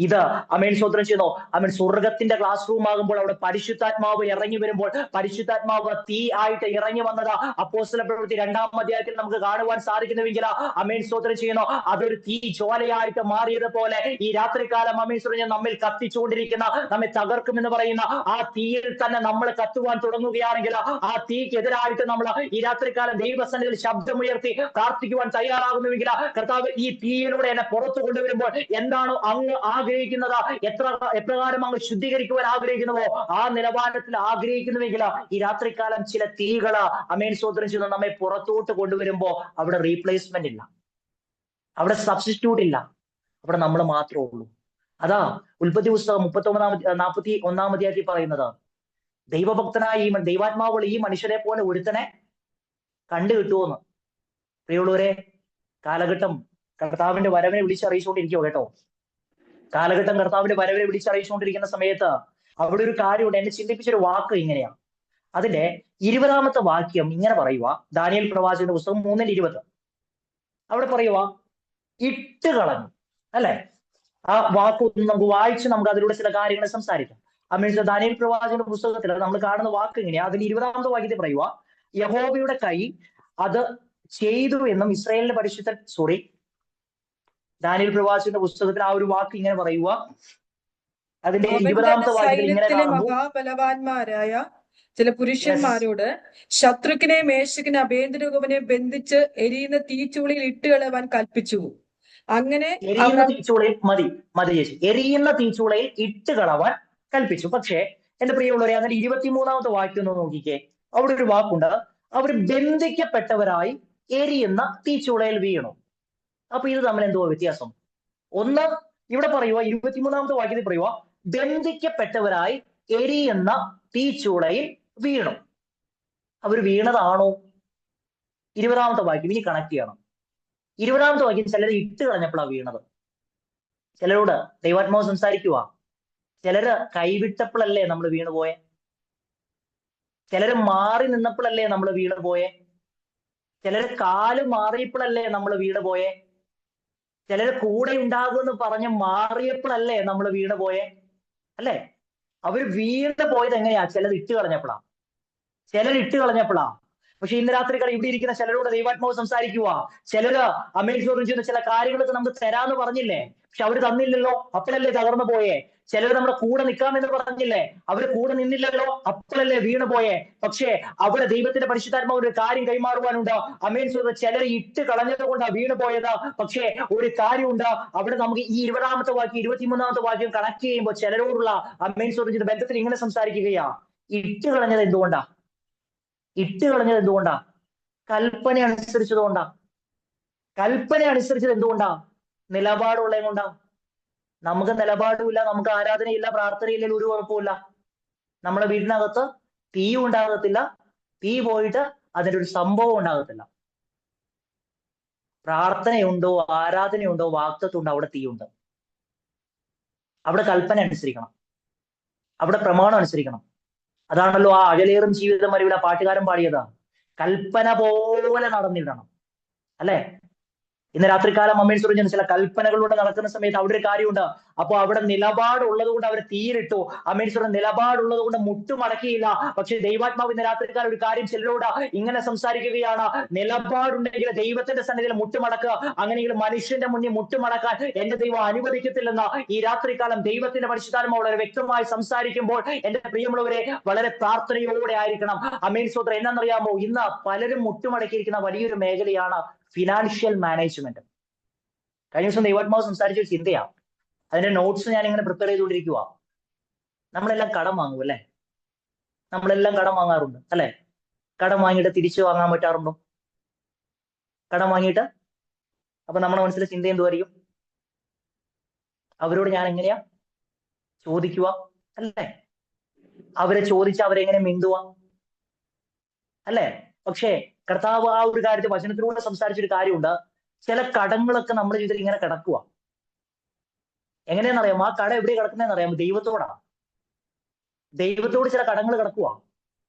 ഇത് അമേൻ സ്തോത്രം ചെയ്യുന്നു, അമേൻ സ്വർഗത്തിന്റെ ക്ലാസ് റൂം ആകുമ്പോൾ അവിടെ പരിശുദ്ധാത്മാവ് ഇറങ്ങി വരുമ്പോൾ, പരിശുദ്ധാത്മാവ് തീ ആയിട്ട് ഇറങ്ങി വന്നത് അപ്പോസ്തല പ്രവൃത്തി 2-ാം അധ്യായത്തിൽ നമുക്ക് കാണുവാൻ സാധിക്കുന്നുവെങ്കിൽ അമേൻ സ്തോത്രം ചെയ്യുന്നു, അതൊരു തീ ജ്വാലയായിട്ട് മാറിയതുപോലെ ഈ രാത്രികാലം അമേൻ സ്തോത്രം നമ്മിൽ കത്തിച്ചുകൊണ്ടിരിക്കുന്ന, നമ്മെ തകർക്കുമെന്ന് പറയുന്ന ആ തീയിൽ തന്നെ നമ്മൾ കത്തുവാൻ തുടങ്ങുകയാണെങ്കിൽ ആ തീക്കെതിരായിട്ട് നമ്മൾ ഈ രാത്രികാലം ദൈവസന്നിധിയിൽ ശബ്ദമുയർത്തി പ്രാർത്ഥിക്കുവാൻ തയ്യാറാകുന്നുവെങ്കിൽ, കർത്താവ് ഈ തീയിലൂടെ എന്നെ പുറത്തു കൊണ്ടുവരുമ്പോൾ എന്താണോ അങ്ങ് ആഗ്രഹിക്കുന്നത്, എപ്രകാരം അങ്ങ് ശുദ്ധീകരിക്കുവാൻ ആഗ്രഹിക്കുന്നുവോ ആ നിലവാരത്തിൽ ആഗ്രഹിക്കുന്നുവെങ്കിൽ ഈ രാത്രികാലം ചില തീകള് അമേൻ സ്തോത്രം ചെയ്യുന്ന നമ്മെ പുറത്തോട്ട് കൊണ്ടുവരുമ്പോ അവിടെ റീപ്ലേസ്മെന്റ് ഇല്ല, അവിടെ സബ്സ്റ്റിറ്റ്യൂട്ട് ഇല്ല, അവിടെ നമ്മൾ മാത്രമേ ഉള്ളൂ. അതാ ഉൽപ്പത്തി പുസ്തകം 41-ാം അധ്യായത്തിൽ പറയുന്നത്, ദൈവഭക്തനായ ഈ ദൈവാത്മാവുകൾ ഈ മനുഷ്യരെ പോലെ ഒരുത്തനെ കണ്ടു കിട്ടുമെന്ന്. പ്രിയമുള്ളവരെ, കാലഘട്ടം കർത്താവിന്റെ വരവിനെ വിളിച്ചറിയിച്ചുകൊണ്ടിരിക്കുവോ കേട്ടോ. കാലഘട്ടം കർത്താവിന്റെ വരവിനെ വിളിച്ചറിയിച്ചുകൊണ്ടിരിക്കുന്ന സമയത്ത് അവിടെ ഒരു കാര്യമുണ്ട്. എന്നെ ചിന്തിപ്പിച്ചൊരു വാക്ക് ഇങ്ങനെയാ, അതിന്റെ 20-ാമത്തെ വാക്യം ഇങ്ങനെ പറയുക, ദാനിയേൽ പ്രവാചകന്റെ പുസ്തകം 3:20. അവിടെ പറയുക ഇട്ട് കളഞ്ഞു, അല്ലെ? ആ വാക്ക് നമുക്ക് വായിച്ച് നമുക്ക് അതിലൂടെ ചില കാര്യങ്ങൾ സംസാരിക്കാം. അമേരിക്ക ദാനിയേൽ പ്രവാചകന്റെ പുസ്തകത്തിൽ നമ്മൾ കാണുന്ന വാക്ക് ഇങ്ങനെയാ. അതിന് 20-ാമത്തെ വാക്യത്തിൽ പറയുക, യഹോവയുടെ കൈ അത് ചെയ്തു എന്നും ഇസ്രായേലിന്റെ ദാനിയേൽ പ്രവാചകന്റെ പുസ്തകത്തിൽ ആ ഒരു വാക്ക് ഇങ്ങനെ പറയുക. അതിന്റെ 20-ാമത്തെ വാക്യത്തിൽ ഇങ്ങനെ കാണുന്നു, മഹാബലവാന്മാരായ ചില പുരുഷന്മാരോട് ശത്രുക്കിനെ മേശക്കിനെ അഭേന്ദ്രകവനെ ബന്ധിച്ച് എരിയുന്ന തീച്ചൂളിയിൽ ഇട്ടുകളവാൻ കൽപ്പിച്ചു. അങ്ങനെ എരിയുന്ന തീച്ചൂളയിൽ മതി ചേച്ചി, എരിയുന്ന തീച്ചൂളയിൽ ഇട്ട് കളവാൻ കൽപ്പിച്ചു. പക്ഷേ എന്റെ പ്രിയമുള്ളവരെ, അങ്ങനെ 23-ാമത്തെ വാക്യം ഒന്ന് നോക്കിക്കേ. അവിടെ ഒരു വാക്കുണ്ട്, അവർ ബന്ധിക്കപ്പെട്ടവരായി എരിയുന്ന തീച്ചുളയിൽ വീണു. അപ്പൊ ഇത് തമ്മിൽ എന്തോ വ്യത്യാസം? ഒന്ന്, ഇവിടെ പറയുക 23-ാമത്തെ വാക്യത്തിൽ പറയുക ബന്ധിക്കപ്പെട്ടവരായി എരിയുന്ന തീച്ചുളയിൽ വീണു. അവർ വീണതാണോ? 20-ാമത്തെ വാക്യം ഇനി കണക്ട് ചെയ്യണം. 20-ാമത്തെ വാക്യം ചിലര് ഇട്ട് കളഞ്ഞപ്പോഴാണ് വീണത്. ചിലരോട് ദൈവാത്മാവ് സംസാരിക്കുക, ചിലര് കൈവിട്ടപ്പോഴല്ലേ നമ്മൾ വീണുപോയെ? ചിലര് മാറി നിന്നപ്പോഴല്ലേ നമ്മൾ വീണുപോയെ? ചിലര് കാല് മാറിയപ്പോഴല്ലേ നമ്മൾ വീണുപോയെ? ചിലര് കൂടെ ഉണ്ടാകുമെന്ന് പറഞ്ഞ് മാറിയപ്പോഴല്ലേ നമ്മൾ വീണുപോയെ? അല്ലേ? അവര് വീണ് പോയത് എങ്ങനെയാ? ചിലത് ഇട്ട് കളഞ്ഞപ്പോഴാ, ചിലർ ഇട്ട് കളഞ്ഞപ്പോഴാ. പക്ഷെ ഇന്ന് രാത്രി ഇവിടെ ഇരിക്കുന്ന ചിലരോട് ദൈവാത്മാവ് സംസാരിക്കുക. ചിലര് അമേരിക്കയിൽ ചെയ്യുന്ന ചില കാര്യങ്ങളൊക്കെ നമുക്ക് തരാന്ന് പറഞ്ഞില്ലേ, പക്ഷെ അവര് തന്നില്ലല്ലോ, അപ്പോഴല്ലേ തകർന്നു പോയേ. ചിലർ നമ്മുടെ കൂടെ നിൽക്കാമെന്ന് പറഞ്ഞില്ലേ, അവര് കൂടെ നിന്നില്ലല്ലോ, അപ്പോഴല്ലേ വീണ് പോയേ. പക്ഷേ അവിടെ ദൈവത്തിന്റെ പരിശുദ്ധാത്മാവ് ഒരു കാര്യം കൈമാറുവാനുണ്ട്. അമേരിക്ക ചിലർ ഇട്ട് കളഞ്ഞത് കൊണ്ടാണ് വീണ് പോയത്. പക്ഷേ ഒരു കാര്യമുണ്ട്, അവിടെ നമുക്ക് ഈ 20-ാമത്തെ വാക്യം 23-ാമത്തെ വാക്യം കണക്ട് ചെയ്യുമ്പോൾ ചിലരോടുള്ള അമേരിക്ക ബന്ധത്തിൽ ഇങ്ങനെ സംസാരിക്കുകയാ, ഇട്ട് കളഞ്ഞത് എന്തുകൊണ്ടാ? ഇട്ട് കളഞ്ഞത് എന്തുകൊണ്ടാ? കൽപ്പന അനുസരിച്ചതുകൊണ്ടാ. കൽപ്പന അനുസരിച്ചത് എന്തുകൊണ്ടാ? നിലപാടുള്ളത് കൊണ്ടാ. നമുക്ക് നിലപാടുമില്ല, നമുക്ക് ആരാധനയില്ല, പ്രാർത്ഥനയില്ലെങ്കിൽ ഒരു കുഴപ്പമില്ല. നമ്മുടെ വീടിനകത്ത് തീയും ഉണ്ടാകത്തില്ല, തീ പോയിട്ട് അതിന്റെ ഒരു സംഭവം ഉണ്ടാകത്തില്ല. പ്രാർത്ഥനയുണ്ടോ, ആരാധനയുണ്ടോ, വാക്തത്വം ഉണ്ടോ, അവിടെ തീയുണ്ട്. അവിടെ കൽപ്പന അനുസരിക്കണം, അവിടെ പ്രമാണം അനുസരിക്കണം. അതാണല്ലോ ആ അകലേറും ജീവിതം വരെയുള്ള പാട്ടുകാരൻ പാടിയതാ, കൽപ്പന പോലെ നടന്നിടണം. അല്ലെ? ഇന്ന് രാത്രികാലം അമ്മയിൽ സുറിഞ്ഞ ചില കൽപ്പനകളിലൂടെ നടക്കുന്ന സമയത്ത് അവിടെ ഒരു കാര്യമുണ്ട്. അപ്പൊ അവിടെ നിലപാടുള്ളത് കൊണ്ട് അവർ തീരിട്ടു. അമ്മയിൽ സുറ നിലപാടുള്ളത് കൊണ്ട് മുട്ടുമടക്കിയില്ല. പക്ഷെ ദൈവാത്മാവ് ഇന്ന് രാത്രികാലം ഒരു കാര്യം ചിലരോട് ഇങ്ങനെ സംസാരിക്കുകയാണ്, നിലപാടുണ്ടെങ്കിൽ ദൈവത്തിന്റെ സന്നിധിയിൽ മുട്ടുമടക്കുക. അങ്ങനെയെങ്കിൽ മനുഷ്യന്റെ മുന്നിൽ മുട്ടുമടക്കാൻ എന്റെ ദൈവം അനുവദിക്കത്തില്ലെന്ന് ഈ രാത്രികാലം ദൈവത്തിന്റെ പരിശുദ്ധാത്മാവ് വളരെ വ്യക്തമായി സംസാരിക്കുമ്പോൾ എന്റെ പ്രിയമുള്ളവരെ വളരെ പ്രാർത്ഥനയോടെ ആയിരിക്കണം. അമേൻ സോദരൻ, എന്നറിയാമോ, ഇന്ന് പലരും മുട്ടുമടക്കിയിരിക്കുന്ന വലിയൊരു മേഖലയാണ് ഫിനാൻഷ്യൽ മാനേജ്മെന്റ്. കഴിഞ്ഞ ദിവസം ദൈവാത്മാവ് സംസാരിച്ച ഒരു ചിന്തയാണ്, അതിന്റെ നോട്ട്സ് ഞാൻ ഇങ്ങനെ പ്രിപ്പയർ ചെയ്തുകൊണ്ടിരിക്കുക. നമ്മളെല്ലാം കടം വാങ്ങും അല്ലെ? നമ്മളെല്ലാം കടം വാങ്ങാറുണ്ട് അല്ലെ? കടം വാങ്ങിയിട്ട് തിരിച്ചു വാങ്ങാൻ പറ്റാറുണ്ടോ? കടം വാങ്ങിയിട്ട് അപ്പൊ നമ്മുടെ മനസ്സിലെ ചിന്ത എന്തുമായിരിക്കും? അവരോട് ഞാൻ എങ്ങനെയാ ചോദിക്കുക അല്ലേ? അവരെ ചോദിച്ച അവരെങ്ങനെ മിണ്ടുക അല്ലേ? പക്ഷേ കർത്താവ് ആ ഒരു കാര്യത്തിൽ വചനത്തിലൂടെ സംസാരിച്ചൊരു കാര്യമുണ്ട്. ചില കടങ്ങളൊക്കെ നമ്മുടെ ജീവിതത്തിൽ ഇങ്ങനെ കിടക്കുക. എങ്ങനെയാണെന്നറിയാമോ? ആ കട എവിടെ കിടക്കുന്നതെന്ന് അറിയാമോ? ദൈവത്തോടാണ്. ദൈവത്തോട് ചില കടങ്ങൾ കിടക്കുക.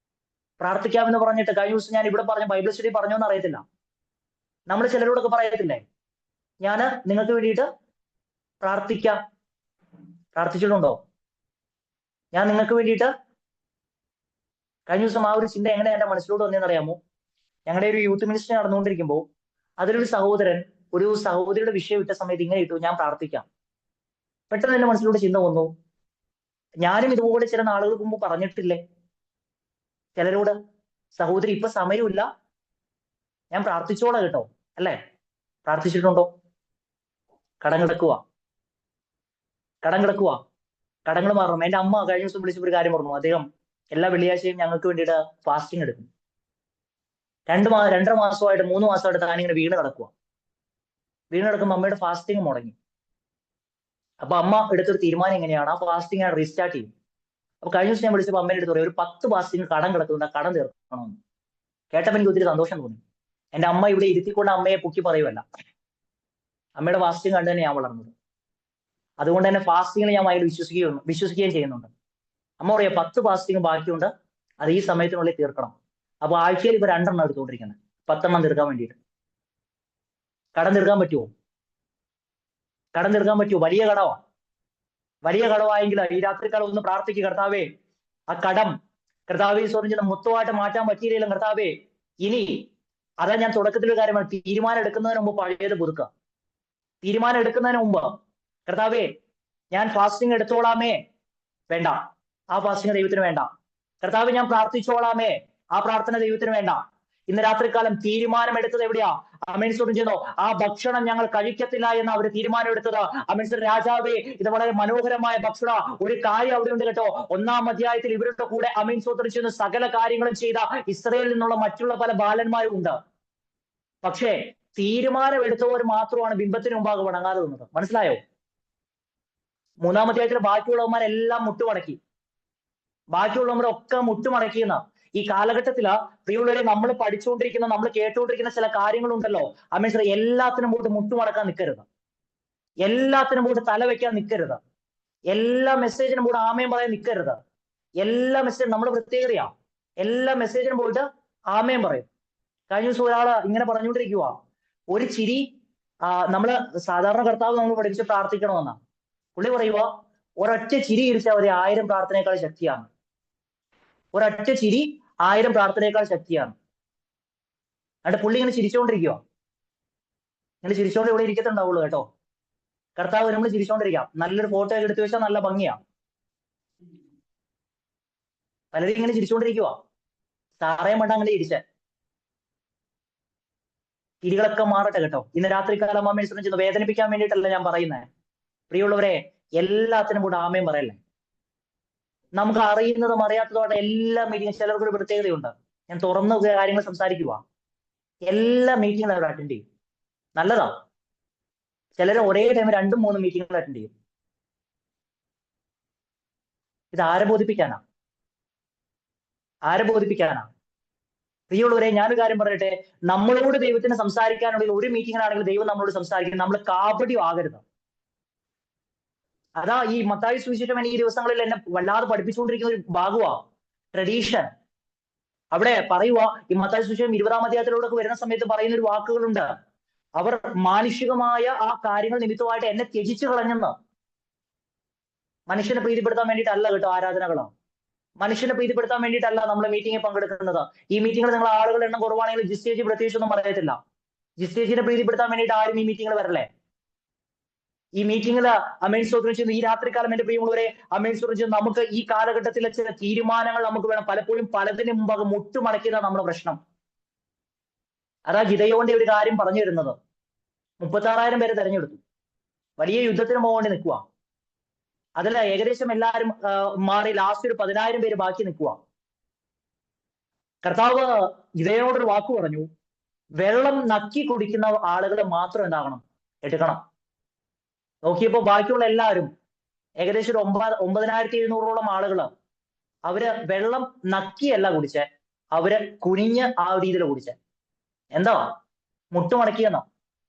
പ്രാർത്ഥിക്കാമെന്ന് പറഞ്ഞിട്ട് കഴിഞ്ഞ ദിവസം ഞാൻ ഇവിടെ പറഞ്ഞ ബൈബിൾ സ്റ്റഡി പറഞ്ഞോന്ന് അറിയത്തില്ല, നമ്മൾ ചിലരോടൊക്കെ പറയത്തില്ലേ, ഞാന് നിങ്ങൾക്ക് വേണ്ടിയിട്ട് പ്രാർത്ഥിക്കാം. പ്രാർത്ഥിച്ചിട്ടുണ്ടോ? ഞാൻ നിങ്ങൾക്ക് വേണ്ടിയിട്ട്. കഴിഞ്ഞ ദിവസം ആ ഒരു ചിന്ത എങ്ങനെ എന്റെ മനസ്സിലോട്ട് വന്നതെന്ന് അറിയാമോ? ഞങ്ങളുടെ ഒരു യൂത്ത് മിനിസ്റ്റർ നടന്നുകൊണ്ടിരിക്കുമ്പോൾ അതിലൊരു സഹോദരൻ ഒരു സഹോദരിയുടെ വിഷയം ഇട്ട സമയത്ത് ഇങ്ങനെ ഇട്ടു, ഞാൻ പ്രാർത്ഥിക്കാം. പെട്ടെന്ന് എന്റെ മനസ്സിലൂടെ ചിന്ത വന്നു, ഞാനും ഇതുപോലെ ചില നാളുകൾക്ക് മുമ്പ് പറഞ്ഞിട്ടില്ലേ ചിലരോട്, സഹോദരി ഇപ്പൊ സമയമില്ല, ഞാൻ പ്രാർത്ഥിച്ചോളാം കേട്ടോ, അല്ലേ? പ്രാർത്ഥിച്ചിട്ടുണ്ടോ? കടം കിടക്കുക, കടം കിടക്കുക, കടങ്ങൾ മാറണം. എന്റെ അമ്മ കഴിഞ്ഞ ദിവസം വിളിച്ചപ്പോൾ ഒരു കാര്യം പറഞ്ഞു, അദ്ദേഹം എല്ലാ വെള്ളിയാഴ്ചയും ഞങ്ങൾക്ക് വേണ്ടിയിട്ട് ഫാസ്റ്റിംഗ് എടുക്കും. 2-2.5 മാസമായിട്ട് 3 മാസമായിട്ട് താനിങ്ങനെ വീണ് കിടക്കുക. വീണ് കിടക്കുമ്പോൾ അമ്മയുടെ ഫാസ്റ്റിംഗ് മുടങ്ങി. അപ്പൊ അമ്മ എടുത്തൊരു തീരുമാനം എങ്ങനെയാണ്, ആ ഫാസ്റ്റിംഗ് ഞാൻ റീസ്റ്റാർട്ട് ചെയ്യും. അപ്പൊ കഴിഞ്ഞ ദിവസം ഞാൻ വിളിച്ചപ്പോൾ അമ്മയുടെ അടുത്ത് പറയും, ഒരു 10 ഫാസ്റ്റിംഗ് കടം കിടക്കുന്നുണ്ട്, കടം തീർക്കണമെന്ന്. കേട്ടപ്പോൾ എനിക്ക് ഒത്തിരി സന്തോഷം തോന്നി. എന്റെ അമ്മ ഇവിടെ ഇരുത്തിക്കൊണ്ട് അമ്മയെ പൊക്കി പറയുമല്ല, അമ്മയുടെ ഫാസ്റ്റിംഗ് കണ്ടു തന്നെ ഞാൻ വളർന്നത്. അതുകൊണ്ട് തന്നെ ഫാസ്റ്റിങ്ങിനെ ഞാൻ ഭയങ്കര വിശ്വസിക്കുകയും ചെയ്യുന്നുണ്ട്. അമ്മ പറയാ 10 ഫാസ്റ്റിംഗ് ബാക്കിയുണ്ട്, അത് ഈ സമയത്തിനുള്ളിൽ തീർക്കണം. അപ്പൊ ആഴ്ചയിൽ ഇപ്പൊ 2 എണ്ണം എടുത്തുകൊണ്ടിരിക്കുന്നത്, 10 എണ്ണം തീർക്കാൻ വേണ്ടിയിട്ട്. കടം തീർക്കാൻ പറ്റുമോ? കടം തീർക്കാൻ പറ്റുമോ? വലിയ കടവാ. വലിയ കടവായെങ്കിൽ ഈ രാത്രിക്കാലം ഒന്ന് പ്രാർത്ഥിക്കുക, കർത്താവേ ആ കടം കർത്താവെ സ്വർണ്ണിച്ച മൊത്തമായിട്ട് മാറ്റാൻ പറ്റിയില്ലെങ്കിലും കർത്താവേ ഇനി, അതാ ഞാൻ തുടക്കത്തിലൊരു കാര്യമാണ്, തീരുമാനം എടുക്കുന്നതിന് മുമ്പ് പഴയത് പുതുക്കുക. തീരുമാനം എടുക്കുന്നതിന് മുമ്പ് കർത്താവേ ഞാൻ ഫാസ്റ്റിംഗ് എടുത്തോളാമേ, വേണ്ട, ആ ഫാസ്റ്റിംഗ് ദൈവത്തിന് വേണ്ട. കർത്താവ് ഞാൻ പ്രാർത്ഥിച്ചോളാമേ, ആ പ്രാർത്ഥന ദൈവത്തിന് വേണ്ട. ഇന്ന് രാത്രികാലം തീരുമാനമെടുത്തത് എവിടെയാ? ആമേൻ സ്തോത്രം ചെയ്യുന്നു. ആ ഭക്ഷണം ഞങ്ങൾ കഴിക്കത്തില്ല എന്ന് അവർ തീരുമാനമെടുത്തത്. ആമേൻ സ്തോത്രം. രാജാവേ, ഇത് വളരെ മനോഹരമായ ഭക്ഷണ. ഒരു കാര്യം അവിടെ ഉണ്ട് കേട്ടോ. 1-ാം അധ്യായത്തിൽ ഇവരുടെ കൂടെ ആമേൻ സ്തോത്രം ചെയ്യുന്ന സകല കാര്യങ്ങളും ചെയ്ത ഇസ്രായേലിൽ നിന്നുള്ള മറ്റുള്ള പല ബാലന്മാരും ഉണ്ട്. പക്ഷേ തീരുമാനമെടുത്തവർ മാത്രമാണ് ബിംബത്തിന് മുമ്പാകെ വണങ്ങാതെ നിന്നത്. മനസ്സിലായോ? 3-ാം അധ്യായത്തിൽ ബാക്കിയുള്ളവന്മാരെല്ലാം മുട്ടുമടക്കി. ബാക്കിയുള്ളവരൊക്കെ മുട്ടുമടക്കിയെന്ന ഈ കാലഘട്ടത്തില് പ്രിയമുള്ളവരെ നമ്മൾ പഠിച്ചുകൊണ്ടിരിക്കുന്ന, നമ്മൾ കേട്ടുകൊണ്ടിരിക്കുന്ന ചില കാര്യങ്ങളുണ്ടല്ലോ. ആമേൻ സ്തോത്രം. എല്ലാത്തിനും പോയിട്ട് മുട്ടുമടക്കാൻ നിൽക്കരുത്. എല്ലാത്തിനും പോയിട്ട് തല വെക്കാൻ നിൽക്കരുത്. എല്ലാ മെസ്സേജിനും കൂടെ ആമേൻ പറയാൻ നിൽക്കരുത്. എല്ലാ മെസ്സേജും നമ്മുടെ പ്രത്യേകതയാ. എല്ലാ മെസ്സേജിനും പോയിട്ട് ആമേൻ പറയും. കഴിഞ്ഞ ദിവസം ഒരാള് ഇങ്ങനെ പറഞ്ഞുകൊണ്ടിരിക്കുക, ഒരു ചിരി നമ്മള് സാധാരണ കർത്താവ് നമ്മൾ പഠിപ്പിച്ച് പ്രാർത്ഥിക്കണമെന്നാ. പുള്ളി പറയുക, ഒരൊറ്റ ചിരി ഇരിച്ചാൽ മതി 1000 പ്രാർത്ഥനയേക്കാൾ ശക്തിയാണ്. ഒരൊറ്റ ചിരി 1000 പ്രാർത്ഥനയേക്കാൾ ശക്തിയാണ്. എന്നിട്ട് പുള്ളി ഇങ്ങനെ ചിരിച്ചുകൊണ്ടിരിക്കുക. ഇങ്ങനെ ചിരിച്ചുകൊണ്ട് ഇവിടെ ഇരിക്കത്തുണ്ടാവുള്ളൂ കേട്ടോ. കർത്താവ് നമ്മൾ ചിരിച്ചുകൊണ്ടിരിക്കാം. നല്ലൊരു ഫോട്ടോ ഒക്കെ എടുത്തു വെച്ചാൽ നല്ല ഭംഗിയാ. പലരും ഇങ്ങനെ ചിരിച്ചുകൊണ്ടിരിക്കുക. സാറേ മണ്ട അങ്ങനെ ചിരിച്ച. ചിരികളൊക്കെ മാറട്ടെ കേട്ടോ. ഇന്ന് രാത്രികാലം ആമേൻ സ്തോത്രം ചെയ്യുന്നു. വേദനിപ്പിക്കാൻ വേണ്ടിയിട്ടല്ല ഞാൻ പറയുന്നത്. പ്രിയമുള്ളവരെ, എല്ലാത്തിനും കൂടെ ആമേൻ പറയല്ലേ. നമുക്ക് അറിയുന്നതും അറിയാത്തതുമായിട്ട് എല്ലാ മീറ്റിംഗും, ചിലർക്കൊരു പ്രത്യേകതയുണ്ട്. ഞാൻ തുറന്ന കാര്യങ്ങൾ സംസാരിക്കുക. എല്ലാ മീറ്റിംഗും അവർ അറ്റൻഡ് ചെയ്യും. നല്ലതാ. ചിലർ ഒരേ ടൈം 2-3 മീറ്റിംഗുകൾ അറ്റൻഡ് ചെയ്യും. ഇത് ആരെ ബോധിപ്പിക്കാനാ? ആരെ ബോധിപ്പിക്കാനാ? പ്രിയമുള്ളവരെ, ഞാനൊരു കാര്യം പറയട്ടെ. നമ്മളോട് ദൈവത്തിന് സംസാരിക്കാനുള്ള ഒരു മീറ്റിംഗിനാണെങ്കിൽ ദൈവം നമ്മളോട് സംസാരിക്കും. നമ്മൾ കാപട്യം ആകരുത്. അതാ ഈ മത്തായി സുവിശേഷം എനിക്ക് ഈ ദിവസങ്ങളിൽ എന്നെ വല്ലാതെ പഠിപ്പിച്ചുകൊണ്ടിരിക്കുന്ന ഒരു ഭാഗമാ. ട്രഡീഷൻ. അവിടെ പറയുക, ഈ മത്തായി സുവിശേഷം 20-ാം അധ്യായത്തിലൂടെ വരുന്ന സമയത്ത് പറയുന്ന ഒരു വാക്കുകളുണ്ട്. അവർ മാനുഷികമായ ആ കാര്യങ്ങൾ നിമിത്തമായിട്ട് എന്നെ ത്യജിച്ചു കളഞ്ഞെന്ന്. മനുഷ്യനെ പ്രീതിപ്പെടുത്താൻ വേണ്ടിയിട്ടല്ല കേട്ടോ ആരാധനകളോ. മനുഷ്യനെ പ്രീതിപ്പെടുത്താൻ വേണ്ടിയിട്ടല്ല നമ്മൾ മീറ്റിംഗിൽ പങ്കെടുക്കുന്നത്. ഈ മീറ്റിംഗിൽ നിങ്ങൾ ആളുകളുടെ എണ്ണം കുറവാണെങ്കിൽ ജിസ്റ്റേജ് പ്രത്യേകിച്ചൊന്നും പറയത്തില്ല. ജിസ്റ്റേജിനെ പ്രീതിപ്പെടുത്താൻ വേണ്ടിയിട്ട് ആരും ഈ മീറ്റിംഗിൽ വരല്ലേ. ഈ മീറ്റിംഗിൽ ആമേൻ സ്തോത്രം ചെയ്യുന്നു. ഈ രാത്രികാലം എന്റെ പ്രിയമുള്ളവരെ, ആമേൻ സ്തോത്രം ചെയ്യുന്നു. നമുക്ക് ഈ കാലഘട്ടത്തിലെ ചില തീരുമാനങ്ങൾ നമുക്ക് വേണം. പലപ്പോഴും പലതിന് മുമ്പാകെ മുട്ടുമടക്കിയതാണ് നമ്മുടെ പ്രശ്നം. അതാ ഗിദെയോന്റെ ഒരു കാര്യം പറഞ്ഞു തരുന്നത്. 36,000 പേരെ തെരഞ്ഞെടുത്തു. വലിയ യുദ്ധത്തിന് പോകേണ്ടി നിൽക്കുക. അതിൽ ഏകദേശം എല്ലാവരും മാറി ലാസ്റ്റ് ഒരു 10,000 പേര് ബാക്കി നിൽക്കുക. കർത്താവ് ഗിദെയോനോടൊരു വാക്ക് പറഞ്ഞു, വെള്ളം നക്കി കുടിക്കുന്ന ആളുകൾ മാത്രം എന്താകണം? എടുക്കണം. നോക്കിയപ്പോ ബാക്കിയുള്ള എല്ലാവരും ഏകദേശം ഒരു 9,700-ഓളം ആളുകള് അവര് വെള്ളം നക്കിയല്ല കുടിച്ചേ, അവര് കുനിഞ്ഞ് ആ രീതിയിൽ കുടിച്ചേ. എന്താ? മുട്ടുമടക്കിയെന്നോ.